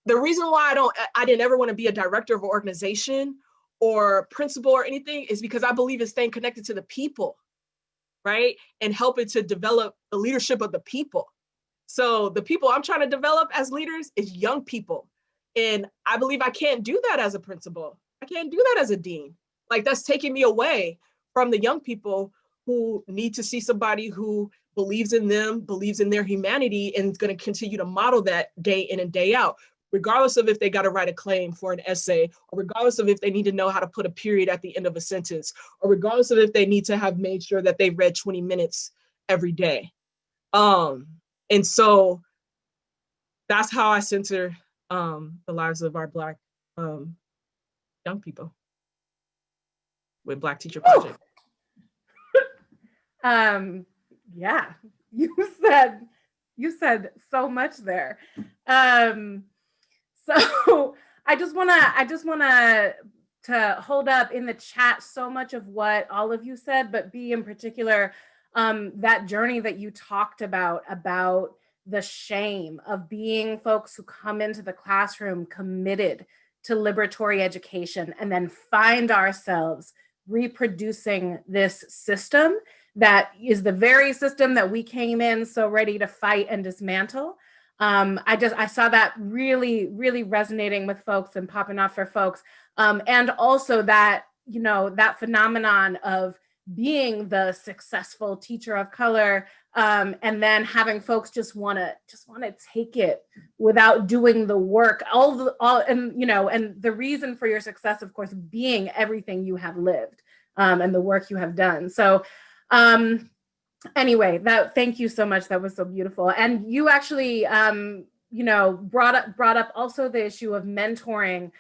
the reason why I didn't ever want to be a director of an organization or principal or anything is because I believe in staying connected to the people, right? And helping to develop the leadership of the people. So the people I'm trying to develop as leaders is young people. And I believe I can't do that as a principal. I can't do that as a dean. Like, that's taking me away from the young people who need to see somebody who believes in them, believes in their humanity, and is going to continue to model that day in and day out, regardless of if they got to write a claim for an essay, or regardless of if they need to know how to put a period at the end of a sentence, or regardless of if they need to have made sure that they read 20 minutes every day. And so that's how I center the lives of our Black young people with Black Teacher Project. Yeah, you said so much there. So I just wanna to hold up in the chat so much of what all of you said, but B in particular, that journey that you talked about the shame of being folks who come into the classroom committed to liberatory education and then find ourselves reproducing this system that is the very system that we came in so ready to fight and dismantle. I saw that really, really resonating with folks and popping off for folks. And also that, that phenomenon of being the successful teacher of color, and then having folks just want to take it without doing the work, and the reason for your success, of course, being everything you have lived, and the work you have done. So anyway, thank you so much. That was so beautiful. And you actually, brought up also the issue of mentoring,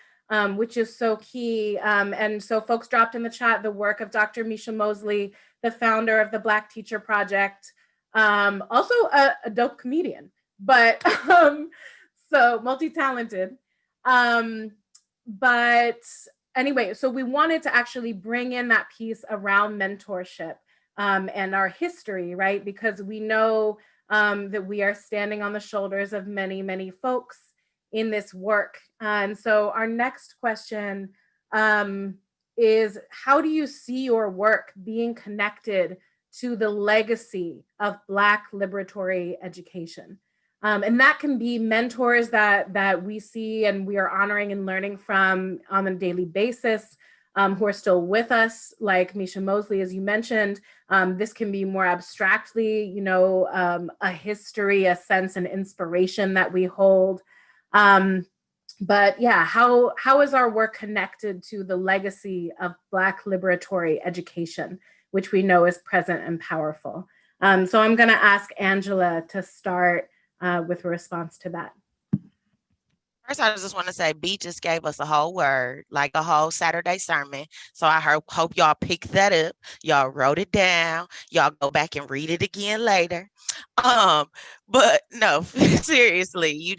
which is so key. And so folks dropped in the chat the work of Dr. Misha Mosley, the founder of the Black Teacher Project, also a dope comedian, but so multi-talented. But anyway, so we wanted to actually bring in that piece around mentorship and our history, right? Because we know that we are standing on the shoulders of many, many folks in this work. And so our next question is, how do you see your work being connected to the legacy of Black liberatory education? And that can be mentors that we see and we are honoring and learning from on a daily basis, who are still with us, like Misha Mosley, as you mentioned. This can be more abstractly, a history, a sense, and inspiration that we hold. But yeah, how is our work connected to the legacy of Black liberatory education, which we know is present and powerful? So I'm going to ask Angela to start with a response to that. First, I just want to say B just gave us a whole word, like a whole Saturday sermon. So I hope y'all picked that up. Y'all wrote it down. Y'all go back and read it again later. But no, seriously,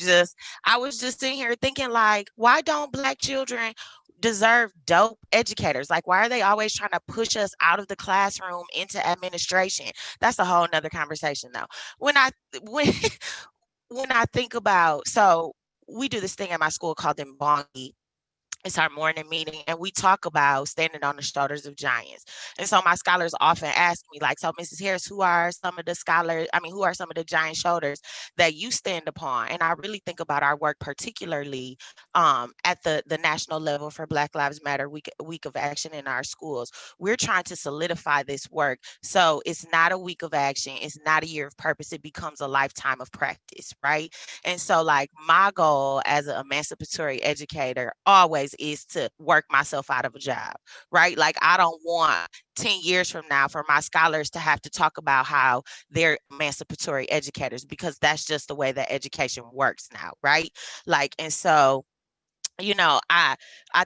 I was just sitting here thinking, like, why don't Black children deserve dope educators? Like, why are they always trying to push us out of the classroom into administration? That's a whole nother conversation though. When when I think about, so we do this thing at my school called Mbongi. It's our morning meeting, and we talk about standing on the shoulders of giants. And so my scholars often ask me, like, so Mrs. Harris, who are some of the giant shoulders that you stand upon? And I really think about our work, particularly at the national level for Black Lives Matter week of action in our schools. We're trying to solidify this work. So it's not a week of action. It's not a year of purpose. It becomes a lifetime of practice, right? And so, like, my goal as an emancipatory educator always is to work myself out of a job, right? Like, I don't want 10 years from now for my scholars to have to talk about how they're emancipatory educators, because that's just the way that education works now, right? Like, and so, you know, I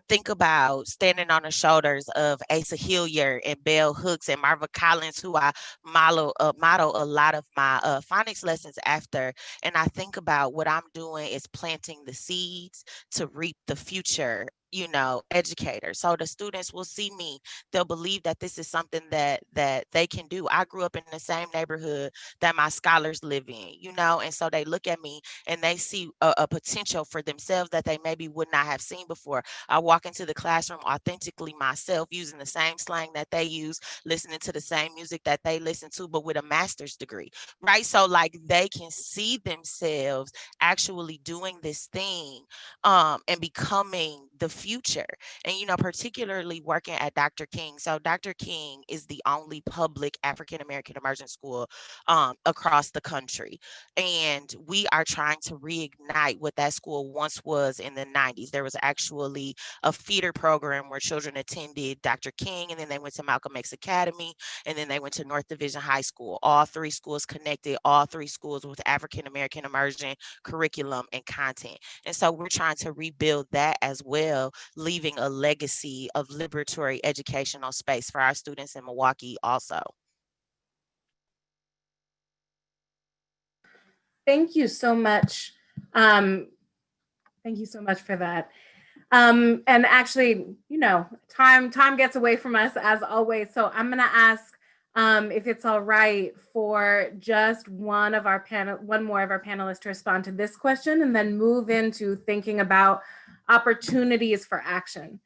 think about standing on the shoulders of Asa Hilliard and Bell Hooks and Marva Collins, who I model a lot of my phonics lessons after. And I think about what I'm doing is planting the seeds to reap the future, you know, educator. So the students will see me, they'll believe that this is something that they can do. I grew up in the same neighborhood that my scholars live in, you know, and so they look at me and they see a potential for themselves that they maybe would not have seen before. I walk into the classroom authentically myself, using the same slang that they use, listening to the same music that they listen to, but with a master's degree, right? So, like, they can see themselves actually doing this thing and becoming the future. And, you know, particularly working at Dr. King. So Dr. King is the only public African-American immersion school across the country. And we are trying to reignite what that school once was in the 90s. There was actually a feeder program where children attended Dr. King, and then they went to Malcolm X Academy, and then they went to North Division High School. All three schools connected, all three schools with African-American immersion curriculum and content. And so we're trying to rebuild that as well, leaving a legacy of liberatory educational space for our students in Milwaukee also. Thank you so much. Thank you so much for that. And actually, you know, time gets away from us as always. So I'm gonna ask if it's all right for just one more of our panelists to respond to this question, and then move into thinking about opportunities for action.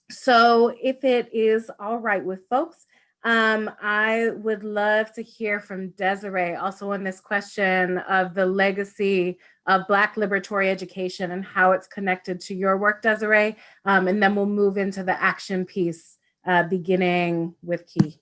So if it is all right with folks, I would love to hear from Desiree also on this question of the legacy of Black liberatory education and how it's connected to your work, Desiree. And then we'll move into the action piece, beginning with Key.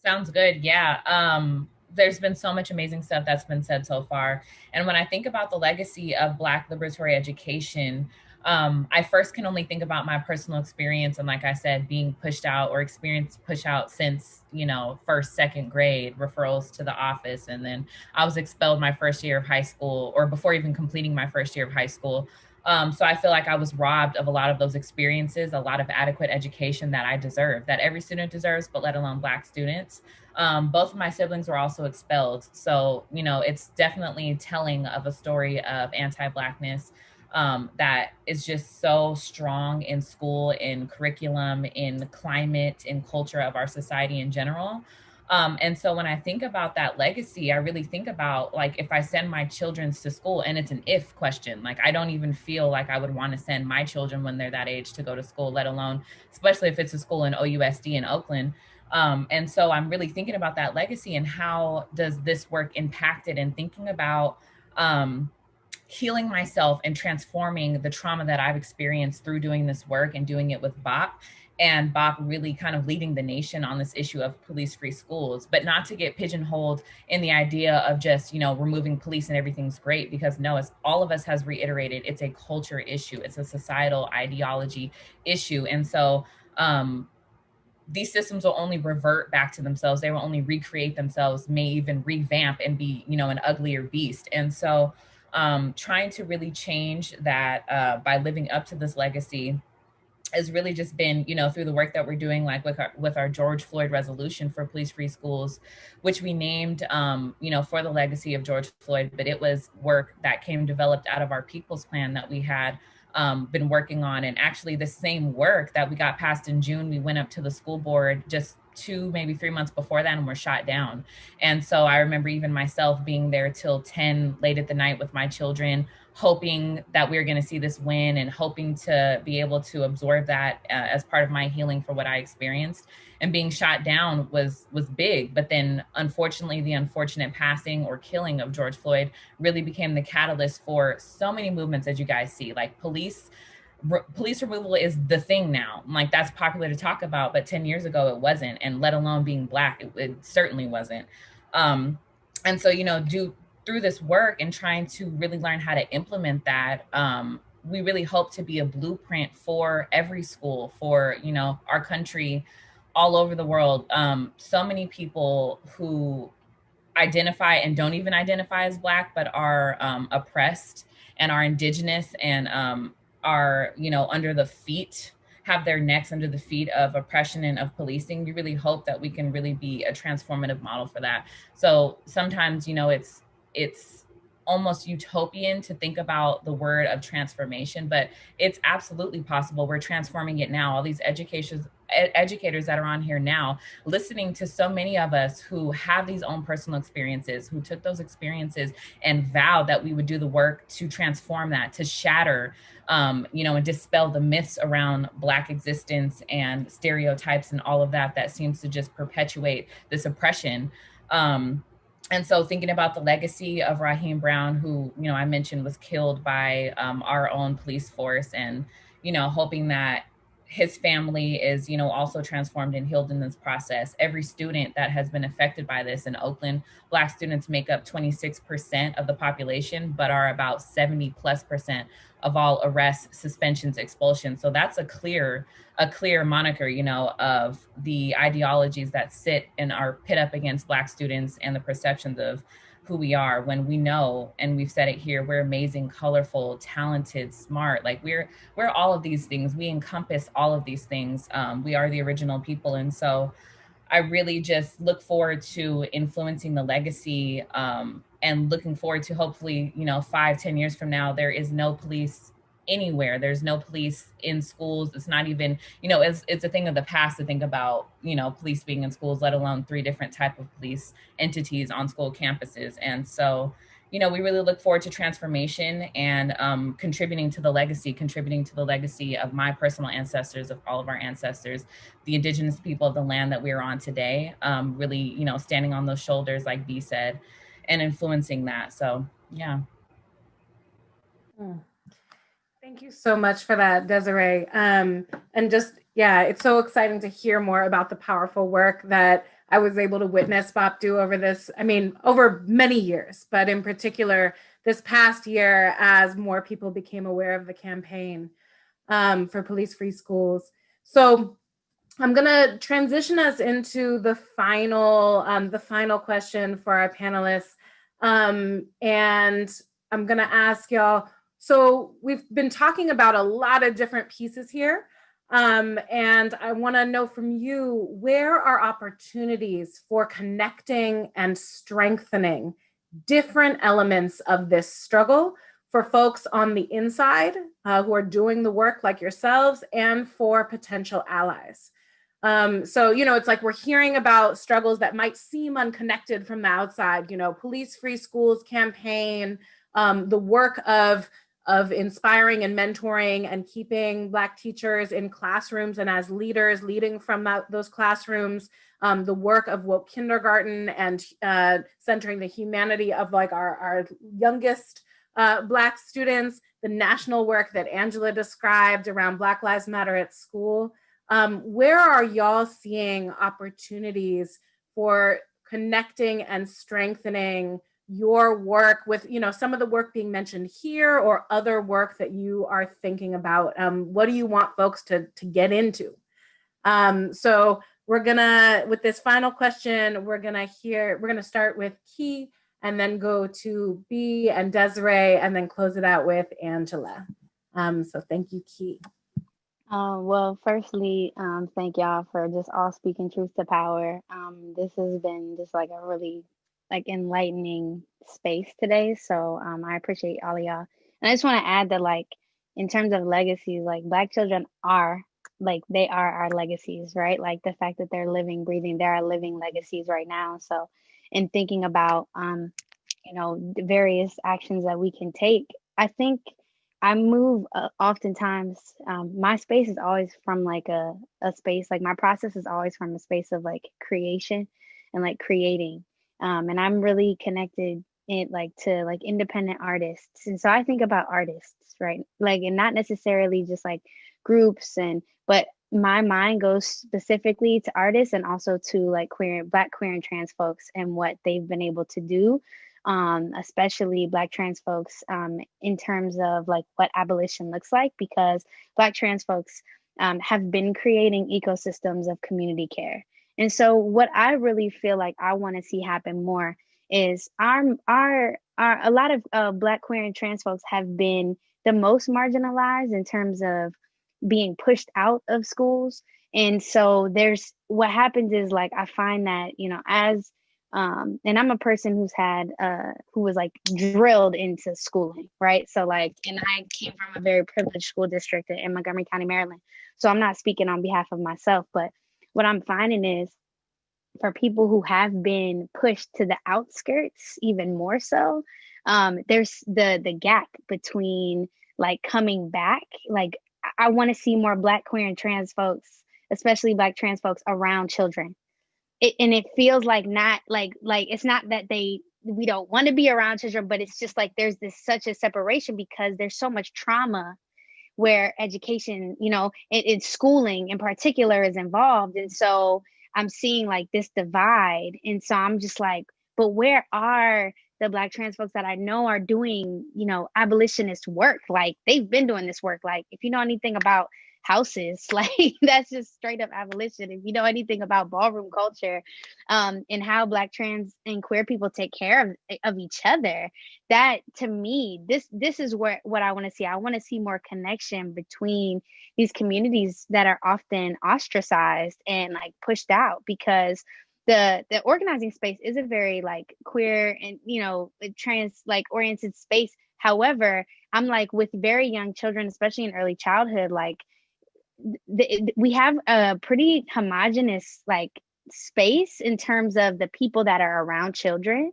Sounds good. Yeah. There's been so much amazing stuff that's been said so far. And when I think about the legacy of Black liberatory education, I first can only think about my personal experience. And like I said, being pushed out or experienced push out since, you know, first, second grade, referrals to the office. And then I was expelled my first year of high school, or before even completing my first year of high school. So I feel like I was robbed of a lot of those experiences, a lot of adequate education that I deserve, that every student deserves, but let alone Black students. Both of my siblings were also expelled. So, you know, it's definitely telling of a story of anti-Blackness that is just so strong in school, in curriculum, in climate, in culture of our society in general. And so when I think about that legacy, I really think about, like, if I send my children to school, and it's an if question, like, I don't even feel like I would want to send my children when they're that age to go to school, let alone, especially if it's a school in OUSD in Oakland. And so I'm really thinking about that legacy and how does this work impact it, and thinking about healing myself and transforming the trauma that I've experienced through doing this work and doing it with BOP. And BOP really kind of leading the nation on this issue of police-free schools, but not to get pigeonholed in the idea of just, you know, removing police and everything's great, because no, as all of us has reiterated, it's a culture issue. It's a societal ideology issue. And so these systems will only revert back to themselves. They will only recreate themselves, may even revamp and be, you know, an uglier beast. And so trying to really change that by living up to this legacy has really just been, through the work that we're doing, like with our George Floyd resolution for police-free schools, which we named, for the legacy of George Floyd, but it was work that came developed out of our People's Plan that we had been working on. And actually the same work that we got passed in June, we went up to the school board just 2, maybe 3 months before that and were shot down. And so I remember even myself being there till 10 late at the night with my children, hoping that we were going to see this win and hoping to be able to absorb that as part of my healing for what I experienced. And being shot down was big. But then unfortunately, the unfortunate passing or killing of George Floyd really became the catalyst for so many movements, as you guys see, like police removal is the thing now. Like, that's popular to talk about, but 10 years ago it wasn't, and let alone being Black, it certainly wasn't. And so, through this work and trying to really learn how to implement that, we really hope to be a blueprint for every school, for, our country, all over the world. So many people who identify and don't even identify as Black, but are oppressed and are Indigenous and are, under the feet, have their necks under the feet of oppression and of policing. We really hope that we can really be a transformative model for that. So sometimes, it's almost utopian to think about the word of transformation, but it's absolutely possible. We're transforming it now. All these educators that are on here now, listening to so many of us who have these own personal experiences, who took those experiences and vowed that we would do the work to transform that, to shatter, and dispel the myths around Black existence and stereotypes and all of that seems to just perpetuate this oppression. And so thinking about the legacy of Raheem Brown, who, I mentioned was killed by our own police force, and, hoping that his family is, also transformed and healed in this process. Every student that has been affected by this in Oakland, Black students make up 26% of the population, but are about 70+% of all arrests, suspensions, expulsions. So that's a clear moniker, of the ideologies that sit and are pit up against Black students and the perceptions of who we are, when we know, and we've said it here, we're amazing, colorful, talented, smart. Like, we're all of these things. We encompass all of these things. We are the original people. And so I really just look forward to influencing the legacy, and looking forward to hopefully, 5-10 years from now, there is no police anywhere. There's no police in schools. It's not even, it's a thing of the past to think about, police being in schools, let alone 3 different type of police entities on school campuses. And so, we really look forward to transformation and contributing to the legacy of my personal ancestors, of all of our ancestors, the Indigenous people of the land that we're on today, really, standing on those shoulders, like Bea said, and influencing that. So, yeah. Thank you so much for that, Desiree. And just, it's so exciting to hear more about the powerful work that I was able to witness BOP do over many years, but in particular this past year, as more people became aware of the campaign for police-free schools. So I'm gonna transition us into the final question for our panelists. And I'm gonna ask y'all, so we've been talking about a lot of different pieces here. And I wanna know from you, where are opportunities for connecting and strengthening different elements of this struggle for folks on the inside who are doing the work like yourselves, and for potential allies? So, it's like we're hearing about struggles that might seem unconnected from the outside, police-free schools campaign, the work of inspiring and mentoring and keeping Black teachers in classrooms and as leaders leading from those classrooms, the work of woke kindergarten and centering the humanity of our youngest Black students, the national work that Angela described around Black Lives Matter at school. Where are y'all seeing opportunities for connecting and strengthening your work with, some of the work being mentioned here, or other work that you are thinking about? What do you want folks to get into? So with this final question, we're gonna start with Key and then go to B and Desiree, and then close it out with Angela. So thank you, Key. Well, firstly, thank y'all for just all speaking truth to power. This has been just like a really like enlightening space today. So I appreciate all of y'all. And I just want to add that like in terms of legacies, like Black children are like they are our legacies, right? Like the fact that they're living, breathing, they're our living legacies right now. So in thinking about you know, the various actions that we can take, I think I move oftentimes, my space is always from like a space, like my process is always from a space of like creation and like creating. And I'm really connected in like to like independent artists. And so I think about artists, right? Like, and not necessarily just like groups but my mind goes specifically to artists and also to like Black, queer, and trans folks and what they've been able to do, especially Black trans folks, in terms of like what abolition looks like, because Black trans folks have been creating ecosystems of community care. And so what I really feel like I want to see happen more is a lot of Black, queer, and trans folks have been the most marginalized in terms of being pushed out of schools. And so there's what happens is like I find that, you know, as and I'm a person who was like drilled into schooling, right? So like, and I came from a very privileged school district in Montgomery County, Maryland. So I'm not speaking on behalf of myself, but what I'm finding is for people who have been pushed to the outskirts, even more so, there's the gap between like coming back. Like I want to see more Black, queer, and trans folks, especially Black trans folks around children. And it feels like not like it's not that we don't want to be around children, but it's just like there's such a separation because there's so much trauma where education, you know, it's schooling in particular is involved. And so I'm seeing like this divide. And so I'm just like, but where are the Black trans folks that I know are doing, you know, abolitionist work? Like they've been doing this work. Like if you know anything about houses, like that's just straight up abolition. If you know anything about ballroom culture, and how Black trans and queer people take care of each other, that to me, this is what I want to see. I want to see more connection between these communities that are often ostracized and like pushed out, because the organizing space is a very like queer and, you know, trans like oriented space. However, I'm like with very young children, especially in early childhood, like we have a pretty homogenous like space in terms of the people that are around children,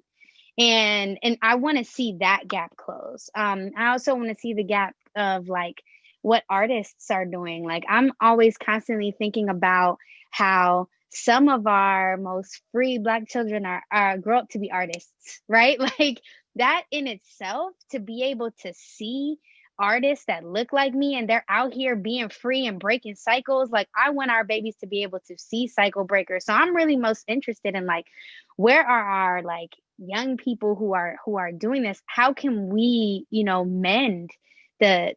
and I want to see that gap close. I also want to see the gap of like what artists are doing. Like I'm always constantly thinking about how some of our most free Black children are grow up to be artists, right? Like that in itself, to be able to see artists that look like me and they're out here being free and breaking cycles. Like I want our babies to be able to see cycle breakers. So I'm really most interested in like, where are our like young people who are doing this? How can we, you know, mend the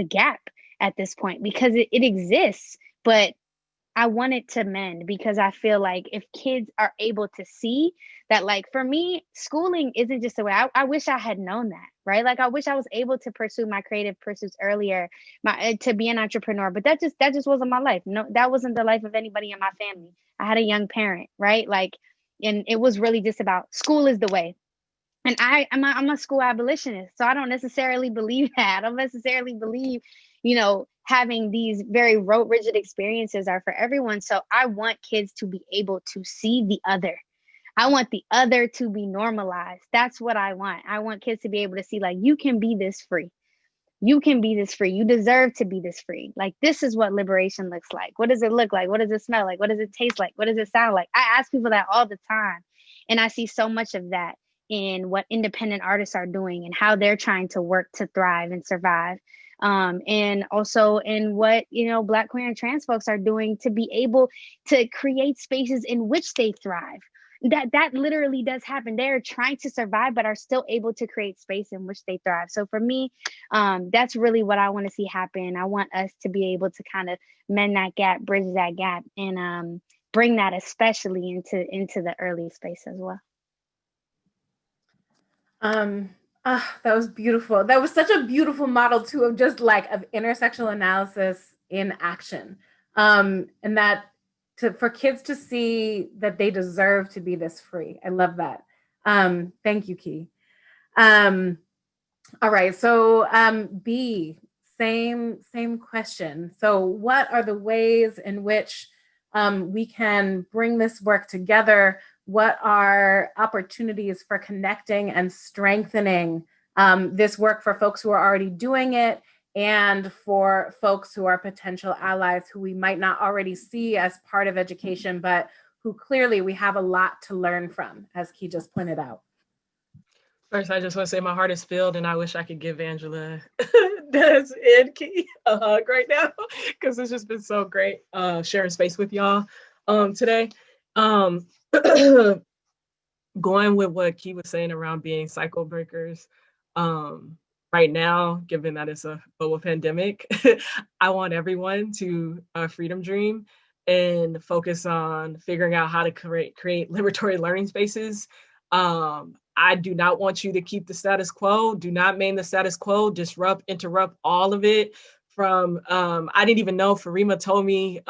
gap at this point? Because it exists, but I want it to mend, because I feel like if kids are able to see that, like for me, schooling isn't just a way. I wish I had known that, right? Like I wish I was able to pursue my creative pursuits earlier, to be an entrepreneur, but that just wasn't my life. No, that wasn't the life of anybody in my family. I had a young parent, right? Like, and it was really just about school is the way. And I'm a school abolitionist, so I don't necessarily believe that. I don't necessarily believe, you know, having these very rote, rigid experiences are for everyone. So I want kids to be able to see the other. I want the other to be normalized. That's what I want. I want kids to be able to see, like, you can be this free. You can be this free. You deserve to be this free. Like, this is what liberation looks like. What does it look like? What does it smell like? What does it taste like? What does it sound like? I ask people that all the time. And I see so much of that in what independent artists are doing and how they're trying to work to thrive and survive. And also in what, you know, Black, queer, and trans folks are doing to be able to create spaces in which they thrive. That literally does happen. They're trying to survive, but are still able to create space in which they thrive. So for me, that's really what I want to see happen. I want us to be able to kind of mend that gap, bridge that gap, and bring that especially into the early space as well. That was beautiful. That was such a beautiful model too of just like of intersectional analysis in action. And that for kids to see that they deserve to be this free. I love that. Thank you, Key. All right, so B, same question. So what are the ways in which we can bring this work together? What are opportunities for connecting and strengthening this work for folks who are already doing it and for folks who are potential allies who we might not already see as part of education, but who clearly we have a lot to learn from, as Key just pointed out. First, I just want to say my heart is filled, and I wish I could give Angela, Des, and Key a hug right now, because it's just been so great sharing space with y'all today. Going with what Key was saying around being cycle breakers, right now, given that it's a global pandemic, I want everyone to freedom dream and focus on figuring out how to create liberatory learning spaces. I do not want you to keep the status quo. Do not maintain the status quo, disrupt, interrupt all of it. From, I didn't even know, Farima told me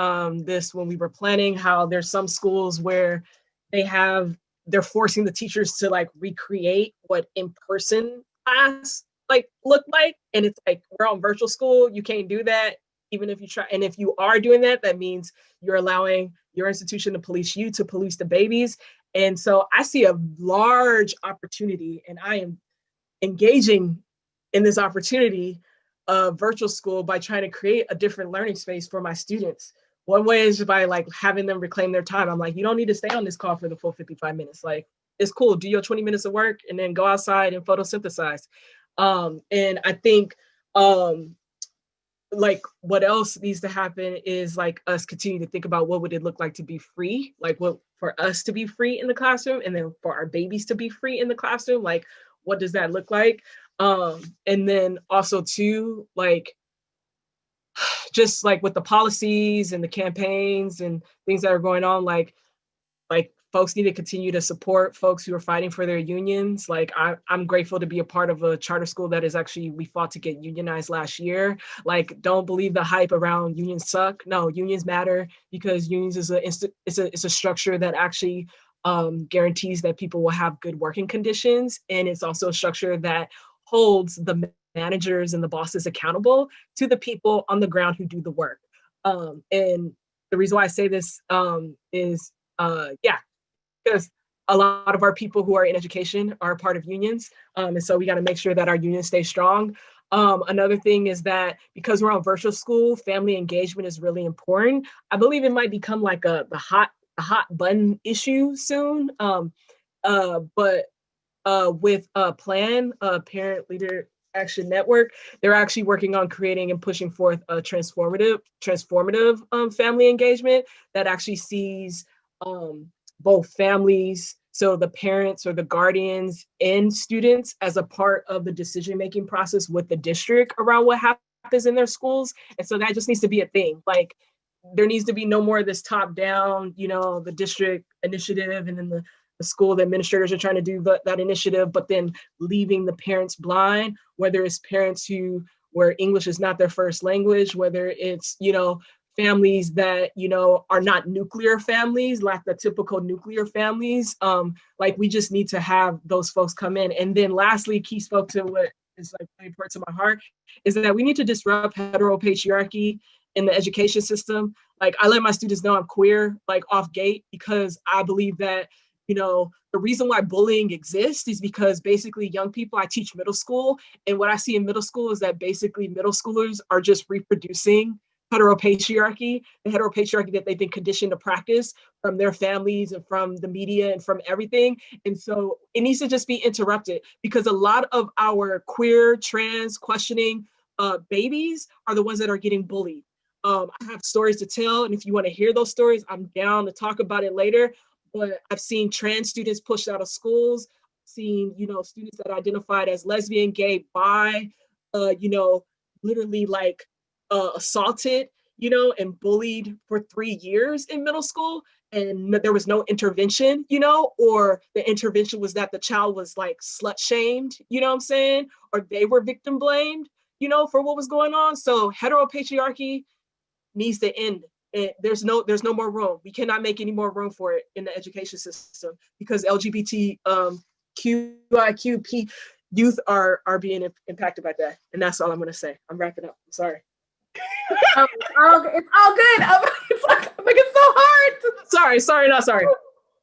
this when we were planning, how there's some schools where they're forcing the teachers to like recreate what in-person class like look like. And it's like, we're on virtual school, you can't do that, even if you try. And if you are doing that, that means you're allowing your institution to police you, to police the babies. And so I see a large opportunity, and I am engaging in this opportunity of virtual school by trying to create a different learning space for my students. One way is by like having them reclaim their time. I'm like, you don't need to stay on this call for the full 55 minutes. Like, it's cool, do your 20 minutes of work and then go outside and photosynthesize. And I think like what else needs to happen is like us continue to think about what would it look like to be free, like what for us to be free in the classroom, and then for our babies to be free in the classroom, like what does that look like? And then also too, like just like with the policies and the campaigns and things that are going on, like folks need to continue to support folks who are fighting for their unions. Like I'm grateful to be a part of a charter school that is actually, we fought to get unionized last year. Like, don't believe the hype around unions suck. No, unions matter, because unions is a structure that actually guarantees that people will have good working conditions. And it's also a structure that holds the managers and the bosses accountable to the people on the ground who do the work. And the reason why I say this is, because a lot of our people who are in education are part of unions. And so we got to make sure that our unions stay strong. Another thing is that because we're on virtual school, family engagement is really important. I believe it might become like the hot button issue soon. But with PLAN, Parent Leader Action Network, they're actually working on creating and pushing forth a transformative family engagement that actually sees both families, so the parents or the guardians and students, as a part of the decision-making process with the district around what happens in their schools. And so that just needs to be a thing. Like, there needs to be no more of this top-down, the district initiative, and then the school, the administrators are trying to do that initiative, but then leaving the parents blind, whether it's parents where English is not their first language, whether it's, families that, are not nuclear families, like the typical nuclear families. Like, we just need to have those folks come in. And then lastly, Key spoke to what is like really important to my heart, is that we need to disrupt heteropatriarchy in the education system. Like, I let my students know I'm queer, like off gate, because I believe that, the reason why bullying exists is because basically young people, I teach middle school, and what I see in middle school is that basically middle schoolers are just reproducing heteropatriarchy, the heteropatriarchy that they've been conditioned to practice from their families and from the media and from everything. And so it needs to just be interrupted, because a lot of our queer, trans, questioning babies are the ones that are getting bullied. I have stories to tell, and if you want to hear those stories, I'm down to talk about it later. But I've seen trans students pushed out of schools, seen, students that identified as lesbian, gay, bi, literally like assaulted, and bullied for 3 years in middle school. and there was no intervention, you know, or the intervention was that the child was like slut shamed, you know what I'm saying? Or they were victim blamed, you know, for what was going on. So heteropatriarchy needs to end. There's no more room. We cannot make any more room for it in the education system because LGBTQIQP youth are being impacted by that. And that's all I'm gonna say. I'm wrapping up. I'm sorry. It's all good. It's like it's so hard. Sorry, not sorry.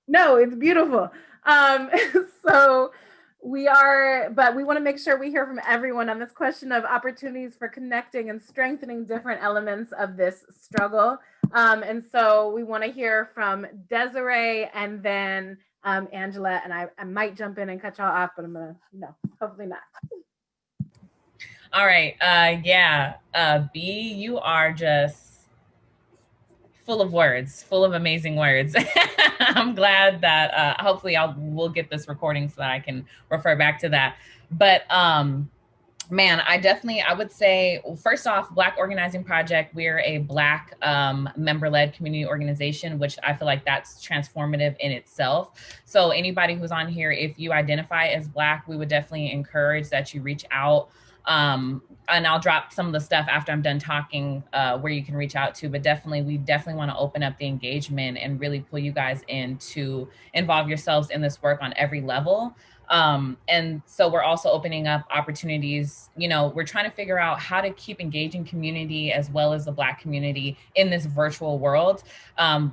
No, it's beautiful. So we want to make sure we hear from everyone on this question of opportunities for connecting and strengthening different elements of this struggle. And so we want to hear from Desiree and then Angela, and I might jump in and cut y'all off, but I'm gonna, hopefully not. All right, B, you are just full of words, full of amazing words. I'm glad that hopefully we'll get this recording so that I can refer back to that. But man, I would say, first off, Black Organizing Project, we're a Black member-led community organization, which I feel like that's transformative in itself. So anybody who's on here, if you identify as Black, we would definitely encourage that you reach out. And I'll drop some of the stuff after I'm done talking where you can reach out to, but we definitely want to open up the engagement and really pull you guys in to involve yourselves in this work on every level. And so we're also opening up opportunities. We're trying to figure out how to keep engaging community as well as the Black community in this virtual world.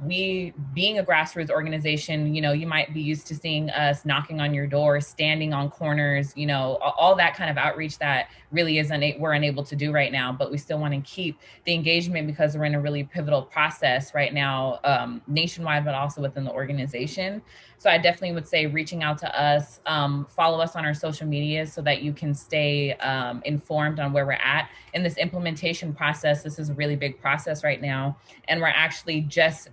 We, being a grassroots organization, you might be used to seeing us knocking on your door, standing on corners, all that kind of outreach that really we're unable to do right now, but we still want to keep the engagement because we're in a really pivotal process right now, nationwide, but also within the organization. So I definitely would say reaching out to us, follow us on our social media so that you can stay informed on where we're at in this implementation process. This is a really big process right now. And we're actually just,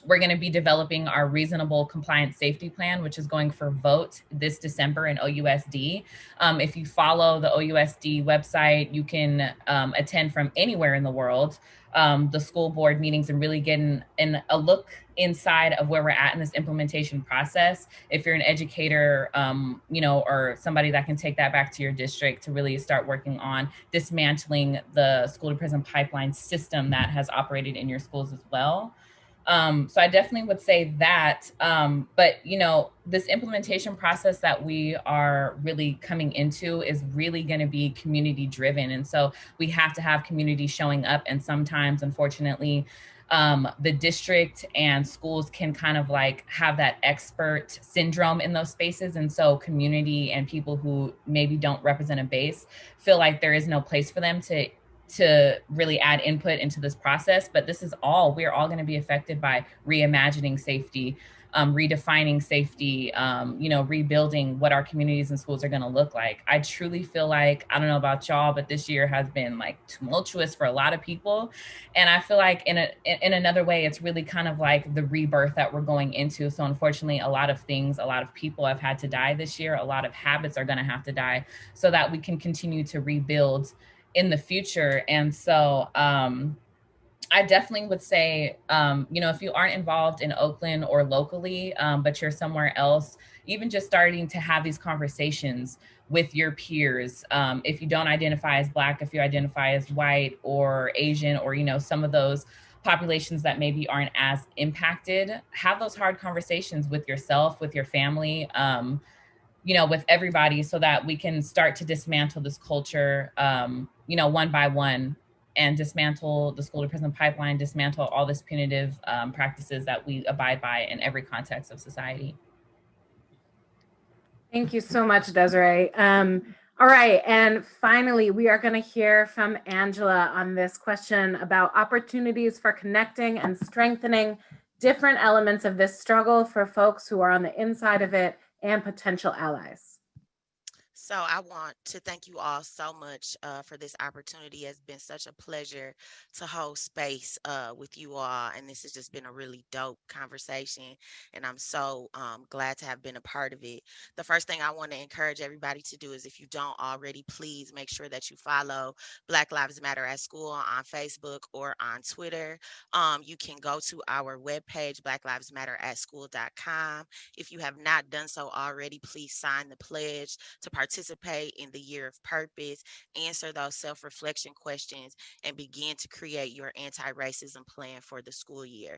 we're going to be developing our reasonable compliance safety plan, which is going for vote this December in OUSD. If you follow the OUSD website, you can attend from anywhere in the world, the school board meetings, and really get a look inside of where we're at in this implementation process. If you're an educator, or somebody that can take that back to your district to really start working on dismantling the school to prison pipeline system that has operated in your schools as well. So I definitely would say that, but this implementation process that we are really coming into is really going to be community driven. And so we have to have community showing up. And sometimes, unfortunately, the district and schools can kind of like have that expert syndrome in those spaces. And so community and people who maybe don't represent a base feel like there is no place for them to really add input into this process. But we're all going to be affected by reimagining safety, redefining safety, rebuilding what our communities and schools are going to look like. I truly feel like, I don't know about y'all, but this year has been like tumultuous for a lot of people. And I feel like in another way, it's really kind of like the rebirth that we're going into. So unfortunately, a lot of people have had to die this year. A lot of habits are going to have to die so that we can continue to rebuild in the future. And so I definitely would say, if you aren't involved in Oakland or locally, but you're somewhere else, even just starting to have these conversations with your peers. If you don't identify as Black, if you identify as white or Asian, or, some of those populations that maybe aren't as impacted, have those hard conversations with yourself, with your family, with everybody, so that we can start to dismantle this culture, one by one, and dismantle the school to prison pipeline, dismantle all this punitive practices that we abide by in every context of society. Thank you so much, Desiree. All right, and finally, we are going to hear from Angela on this question about opportunities for connecting and strengthening different elements of this struggle for folks who are on the inside of it and potential allies. So I want to thank you all so much for this opportunity. It's been such a pleasure to hold space with you all, and this has just been a really dope conversation, and I'm so glad to have been a part of it. The first thing I want to encourage everybody to do is, if you don't already, please make sure that you follow Black Lives Matter at School on Facebook or on Twitter. You can go to our webpage, blacklivesmatteratschool.com. If you have not done so already, please sign the pledge to participate in the Year of Purpose, answer those self-reflection questions, and begin to create your anti-racism plan for the school year.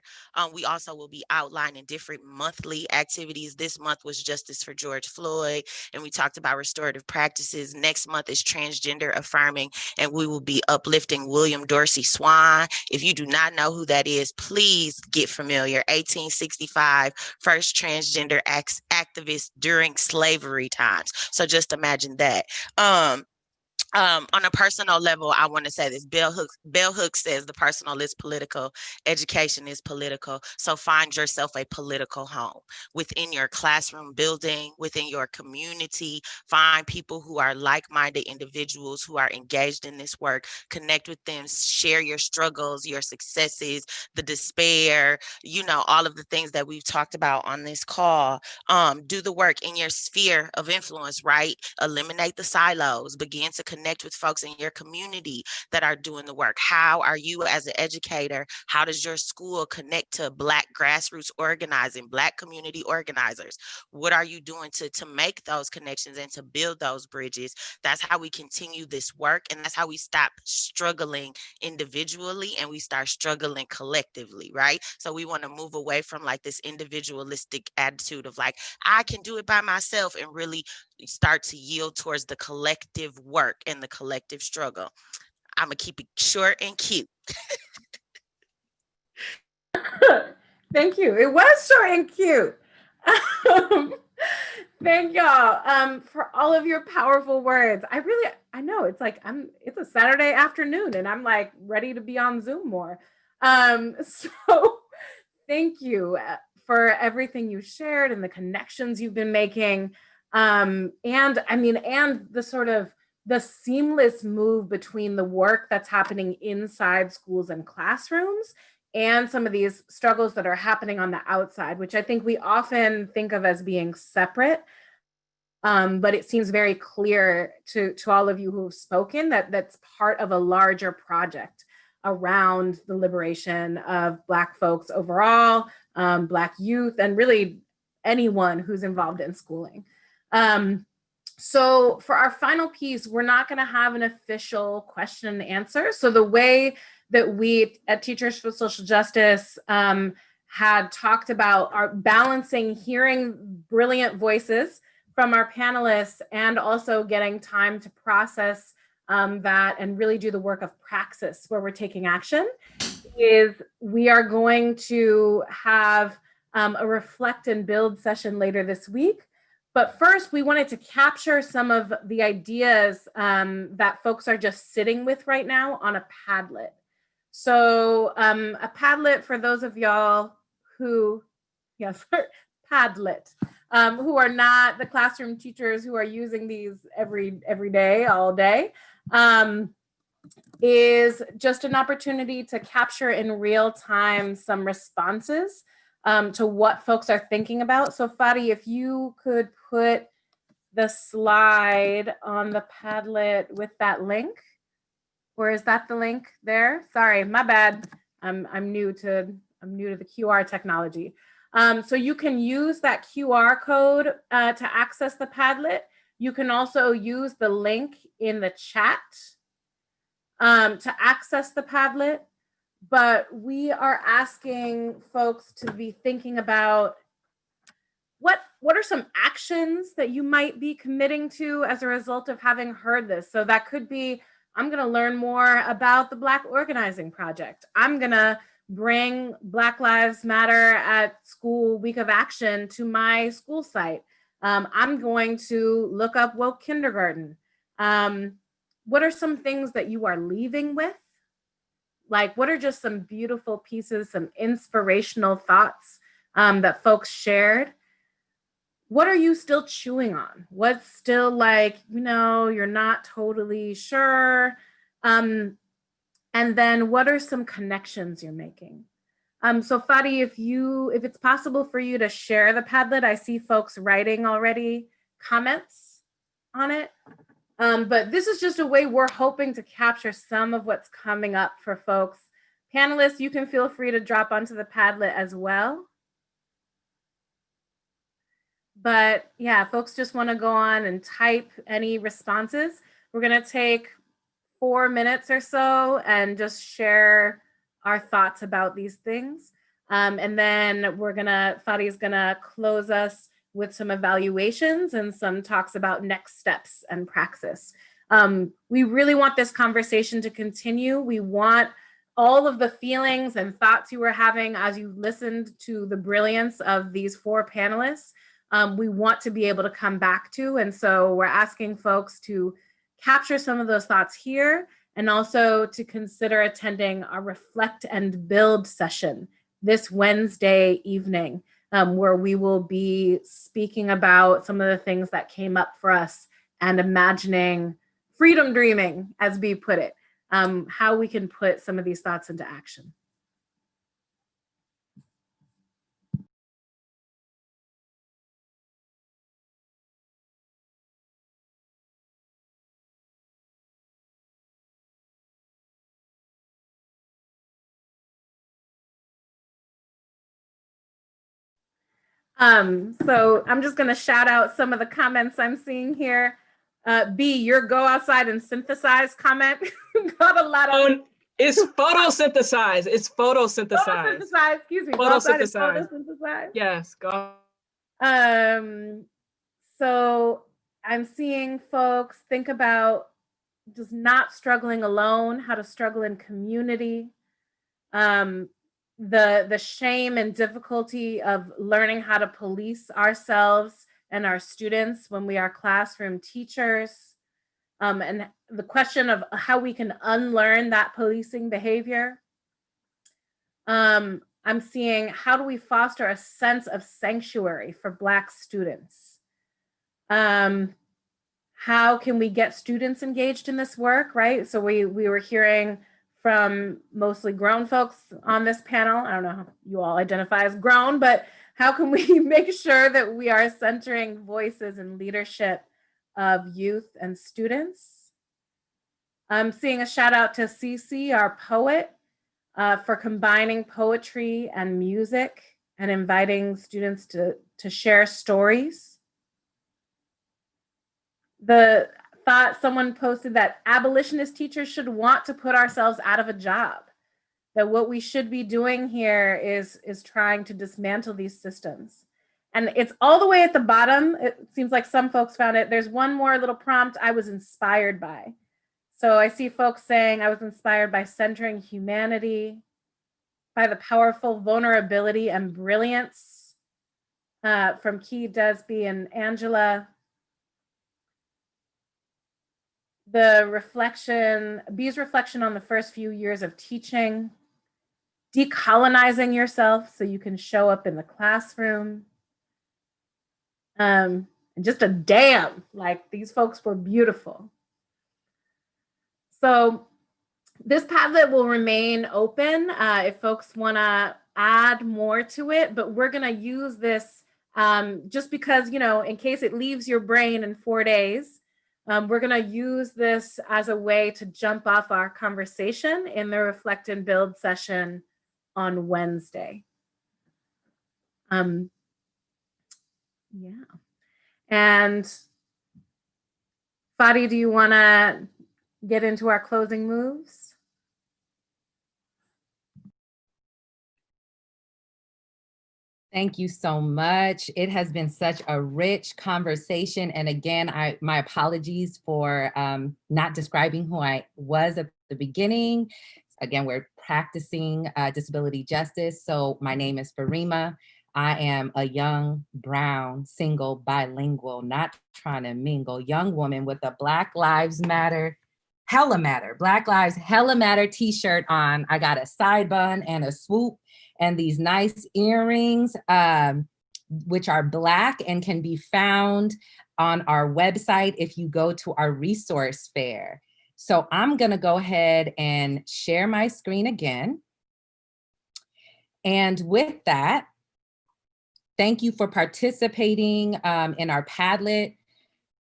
We also will be outlining different monthly activities. This month was Justice for George Floyd, and we talked about restorative practices. Next month is transgender affirming, and we will be uplifting William Dorsey Swan. If you do not know who that is, please get familiar. 1865, first transgender activist during slavery times. So just imagine that. On a personal level, I want to say this. Bell Hooks says the personal is political, education is political. So find yourself a political home within your classroom building, within your community. Find people who are like-minded individuals who are engaged in this work. Connect with them, share your struggles, your successes, the despair, all of the things that we've talked about on this call. Do the work in your sphere of influence, right? Eliminate the silos, begin to connect with folks in your community that are doing the work. How are you as an educator? How does your school connect to Black grassroots organizing, Black community organizers? What are you doing to make those connections and to build those bridges? That's how we continue this work, and that's how we stop struggling individually and we start struggling collectively, right? So we want to move away from like this individualistic attitude of like, I can do it by myself, and really start to yield towards the collective work and the collective struggle. I'm gonna keep it short and cute. Thank you. It was short and cute. Thank y'all for all of your powerful words. I know it's like it's a Saturday afternoon and I'm like ready to be on Zoom more. So thank you for everything you shared and the connections you've been making. And the sort of the seamless move between the work that's happening inside schools and classrooms and some of these struggles that are happening on the outside, which I think we often think of as being separate. But it seems very clear to all of you who have spoken that that's part of a larger project around the liberation of Black folks overall, Black youth, and really anyone who's involved in schooling. So for our final piece, we're not going to have an official question and answer. So the way that we at Teachers for Social Justice had talked about our balancing hearing brilliant voices from our panelists and also getting time to process that and really do the work of praxis where we're taking action is we are going to have a reflect and build session later this week. But first, we wanted to capture some of the ideas that folks are just sitting with right now on a Padlet. So a Padlet, for those of y'all who, yes, Padlet, who are not the classroom teachers who are using these every day, all day, is just an opportunity to capture in real time some responses to what folks are thinking about. So Fadi, if you could put the slide on the Padlet with that link, or is that the link there? Sorry, my bad. I'm new to the QR technology. So you can use that QR code to access the Padlet. You can also use the link in the chat to access the Padlet. But we are asking folks to be thinking about what are some actions that you might be committing to as a result of having heard this. So that could be, I'm going to learn more about the Black Organizing Project. I'm going to bring Black Lives Matter at School Week of Action to my school site. I'm going to look up woke kindergarten. What are some things that you are leaving with? Like, what are just some beautiful pieces, some inspirational thoughts that folks shared? what are you still chewing on? What's still like, you're not totally sure? And then what are some connections you're making? So Fadi, if it's possible for you to share the Padlet, I see folks writing already comments on it. But this is just a way we're hoping to capture some of what's coming up for folks. Panelists, you can feel free to drop onto the Padlet as well. But yeah, folks just want to go on and type any responses. We're going to take 4 minutes or so and just share our thoughts about these things. And then Fadi's gonna close us with some evaluations and some talks about next steps and praxis. We really want this conversation to continue. We want all of the feelings and thoughts you were having as you listened to the brilliance of these 4 panelists. We want to be able to come back to, and so we're asking folks to capture some of those thoughts here, and also to consider attending our Reflect and Build session this Wednesday evening, where we will be speaking about some of the things that came up for us and imagining freedom dreaming, as Bea put it, how we can put some of these thoughts into action. So I'm just going to shout out some of the comments I'm seeing here. Bea, your go outside and synthesize comment got a lot of. It's photosynthesize. It's photosynthesize. Photosynthesize, excuse me. Photosynthesize. Photosynthesize. Yes, go. So I'm seeing folks think about just not struggling alone, how to struggle in community. The shame and difficulty of learning how to police ourselves and our students when we are classroom teachers, and the question of how we can unlearn that policing behavior. I'm seeing how do we foster a sense of sanctuary for Black students? How can we get students engaged in this work, right? So we were hearing from mostly grown folks on this panel. I don't know how you all identify as grown, but how can we make sure that we are centering voices and leadership of youth and students? I'm seeing a shout out to Cece, our poet, for combining poetry and music and inviting students to share stories. The thought someone posted that abolitionist teachers should want to put ourselves out of a job, that what we should be doing here is trying to dismantle these systems. And it's all the way at the bottom. It seems like some folks found it. There's one more little prompt I was inspired by. So I see folks saying I was inspired by centering humanity, by the powerful vulnerability and brilliance from Key, Desby, and Angela. The reflection, Bea's reflection on the first few years of teaching, decolonizing yourself so you can show up in the classroom. And just a damn, like these folks were beautiful. So this Padlet will remain open if folks wanna add more to it, but we're gonna use this just because, in case it leaves your brain in 4 days, we're gonna use this as a way to jump off our conversation in the Reflect and Build session on Wednesday. Yeah. And Fadi, do you wanna get into our closing moves? Thank you so much. It has been such a rich conversation. And again, my apologies for not describing who I was at the beginning. Again, we're practicing disability justice. So my name is Farima. I am a young, brown, single, bilingual, not trying to mingle, young woman with a Black Lives Matter, Hella Matter, Black Lives Hella Matter t-shirt on. I got a side bun and a swoop and these nice earrings. which are Black and can be found on our website if you go to our resource fair. So I'm gonna go ahead and share my screen again. And with that, thank you for participating in our Padlet.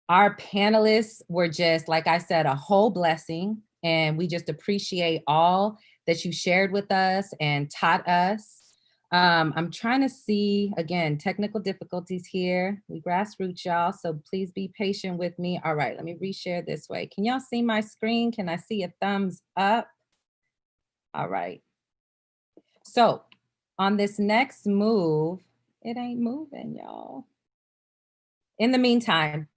Our panelists were just, like I said, a whole blessing. And we just appreciate all that you shared with us and taught us. I'm trying to see, again, technical difficulties here. We grassroots, y'all, so please be patient with me. All right, let me reshare this way. Can y'all see my screen? Can I see a thumbs up? All right. So on this next move, it ain't moving, y'all. In the meantime,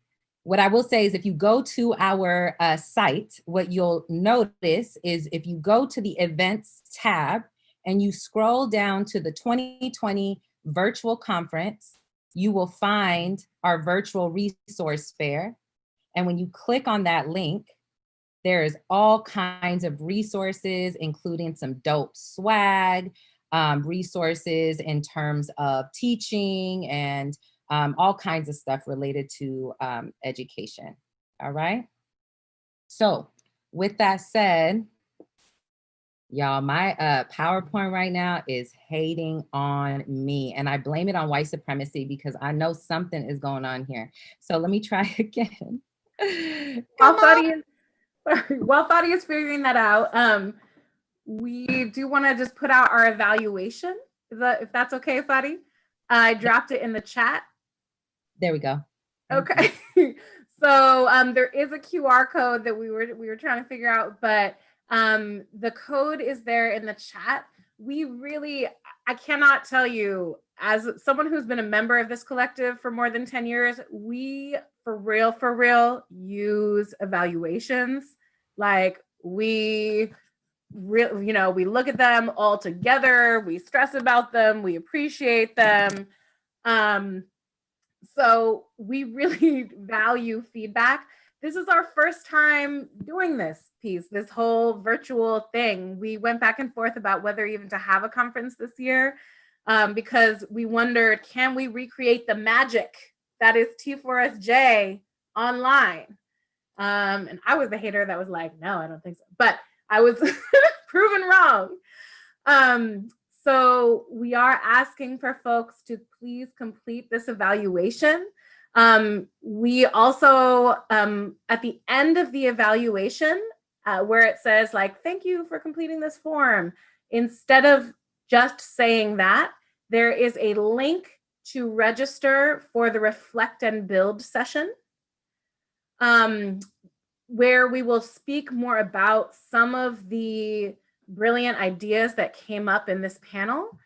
what I will say is if you go to our site, what you'll notice is if you go to the events tab and you scroll down to the 2020 virtual conference, you will find our virtual resource fair. And when you click on that link, there is all kinds of resources, including some dope swag, resources in terms of teaching and all kinds of stuff related to education, all right? So with that said, y'all, my PowerPoint right now is hating on me, and I blame it on white supremacy because I know something is going on here. So let me try again. While Fadi is figuring that out, we do want to just put out our evaluation, if that's okay, Fadi. I dropped it in the chat. There we go. Okay. So there is a QR code that we were trying to figure out, but the code is there in the chat. I cannot tell you, as someone who's been a member of this collective for more than 10 years, we for real use evaluations. Like we look at them all together, we stress about them, we appreciate them. So we really value feedback. This is our first time doing this piece, this whole virtual thing. We went back and forth about whether even to have a conference this year because we wondered, can we recreate the magic that is T4SJ online? And I was the hater that was like, no, I don't think so. But I was proven wrong. So we are asking for folks to please complete this evaluation. We also, at the end of the evaluation, where it says like, thank you for completing this form, instead of just saying that, there is a link to register for the Reflect and Build session, where we will speak more about some of the brilliant ideas that came up in this panel.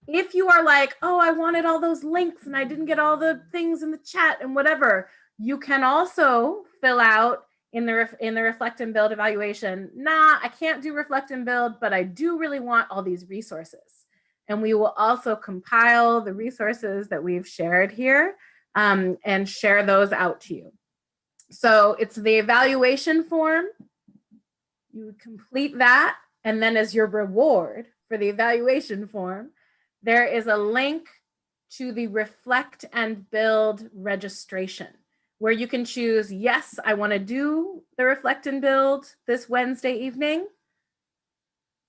If you are like, oh, I wanted all those links and I didn't get all the things in the chat and whatever, you can also fill out in the Reflect and Build evaluation, nah, I can't do Reflect and Build, but I do really want all these resources. And we will also compile the resources that we've shared here and share those out to you. So it's the evaluation form. You would complete that, and then as your reward for the evaluation form, there is a link to the Reflect and Build registration, where you can choose, yes, I want to do the Reflect and Build this Wednesday evening.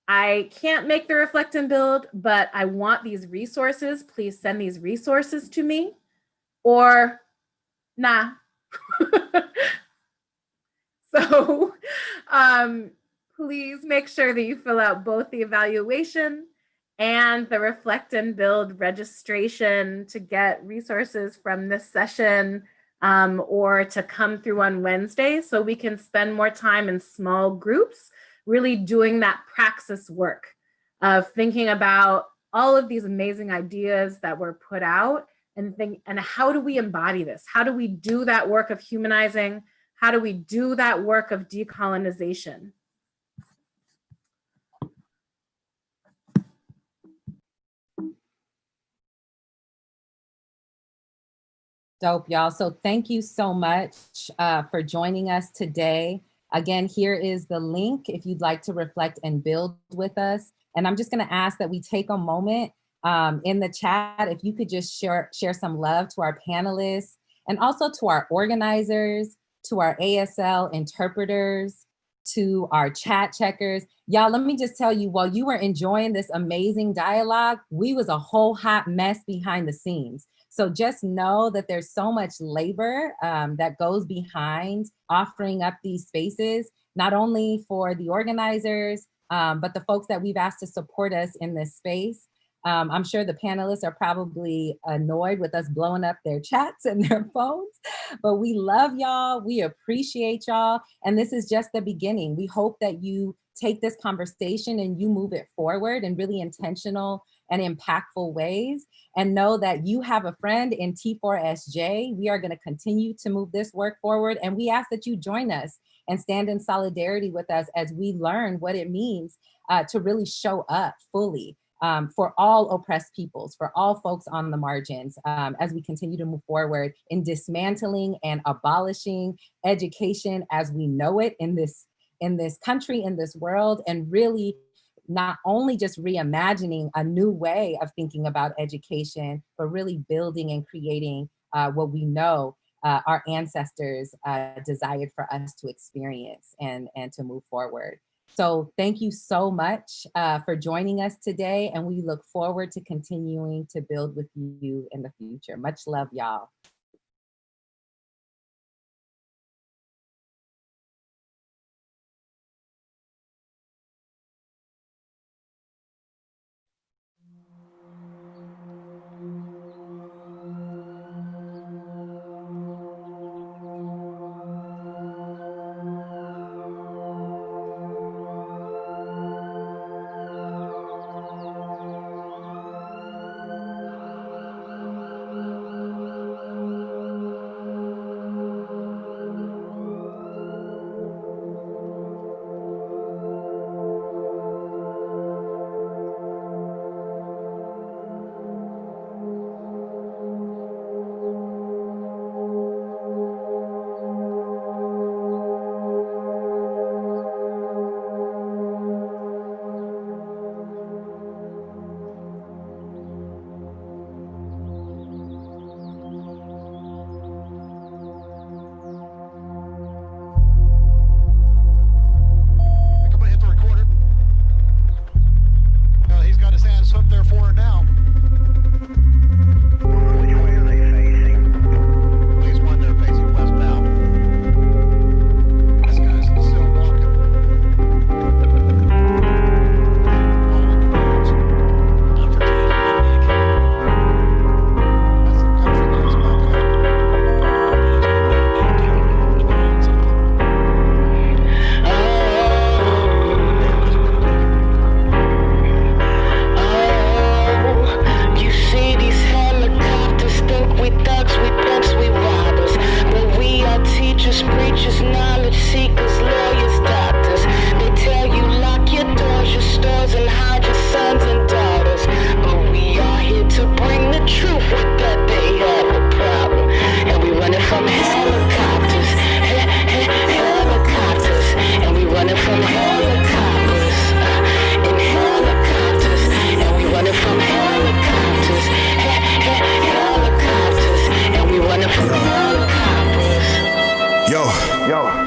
I can't make the Reflect and Build, but I want these resources. Please send these resources to me. Or, nah. So please make sure that you fill out both the evaluation and the Reflect and Build registration to get resources from this session or to come through on Wednesday, so we can spend more time in small groups really doing that praxis work of thinking about all of these amazing ideas that were put out and how do we embody this? How do we do that work of humanizing? How do we do that work of decolonization? Dope, y'all. So thank you so much for joining us today. Again, here is the link if you'd like to reflect and build with us. And I'm just going to ask that we take a moment In the chat, if you could just share some love to our panelists and also to our organizers, to our ASL interpreters, to our chat checkers. Y'all, let me just tell you, while you were enjoying this amazing dialogue, we was a whole hot mess behind the scenes. So just know that there's so much labor that goes behind offering up these spaces, not only for the organizers, but the folks that we've asked to support us in this space. I'm sure the panelists are probably annoyed with us blowing up their chats and their phones, but we love y'all, we appreciate y'all, and this is just the beginning. We hope that you take this conversation and you move it forward in really intentional and impactful ways, and know that you have a friend in T4SJ. We are gonna continue to move this work forward, and we ask that you join us and stand in solidarity with us as we learn what it means to really show up fully for all oppressed peoples, for all folks on the margins, as we continue to move forward in dismantling and abolishing education as we know it in this country, in this world, and really not only just reimagining a new way of thinking about education, but really building and creating what we know our ancestors desired for us to experience and to move forward. So thank you so much for joining us today, and we look forward to continuing to build with you in the future. Much love, y'all.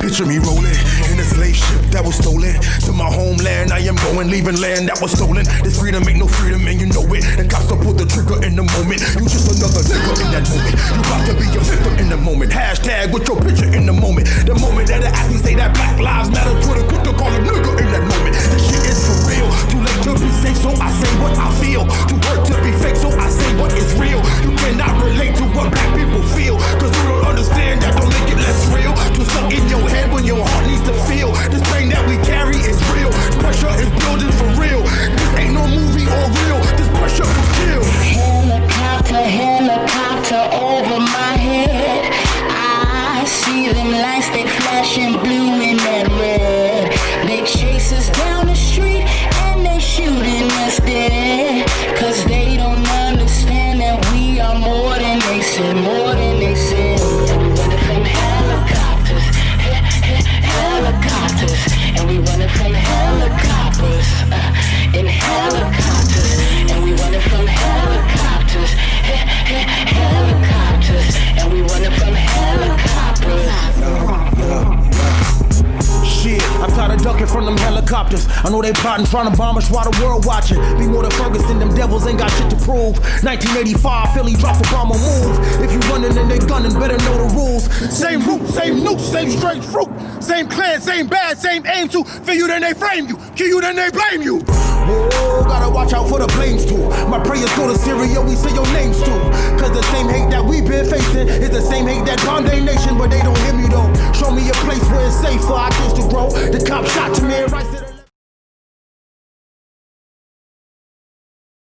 Picture me rolling in a slave ship that was stolen to my homeland. I am going, leaving land that was stolen. This freedom ain't no freedom, and you know it. The cops will pull the trigger in the moment. You just another nigga in that moment. You about to be a victim in the moment. Hashtag with your picture in the moment. The moment that the athletes say that Black Lives Matter, Twitter quick to call a nigga in that moment. This shit is for real. Too late to be safe, so I say what I feel. Too hurt to be fake, so I say what is real. You cannot relate to what black people feel, cause you don't understand that don't make it less real. Too stuck in your head when your heart needs to feel. This pain that we carry is real. Pressure is building for real. This ain't no movie or real. This pressure will kill. Helicopter, helicopter over my head. I see them lights, they flashing blue and that red. They chase us down the street and they shooting us dead. Cause they don't understand that we are more than they said, more than they said. And we running from helicopters, helicopters. And we running from helicopters, in helicopters. And we running from helicopters. lurking from them helicopters. I know they plotting, trying to bomb us while the world watching. Be more than Ferguson, them devils ain't got shit to prove. 1985, Philly drops a bomb or move. If you running and they gunning, better know the rules. Same root, same noose, same strange fruit. Same clan, same bad, same aim to. Feel you, then they frame you. Kill you, then they blame you. Whoa, gotta watch out for the planes too. My prayers go to Syria, we say your names too. Cause the same hate that we've been facing is the same hate that bombed their nation, but they don't hear me though. Show me a place where it's safe for our kids to grow. The cop shot to me and right to the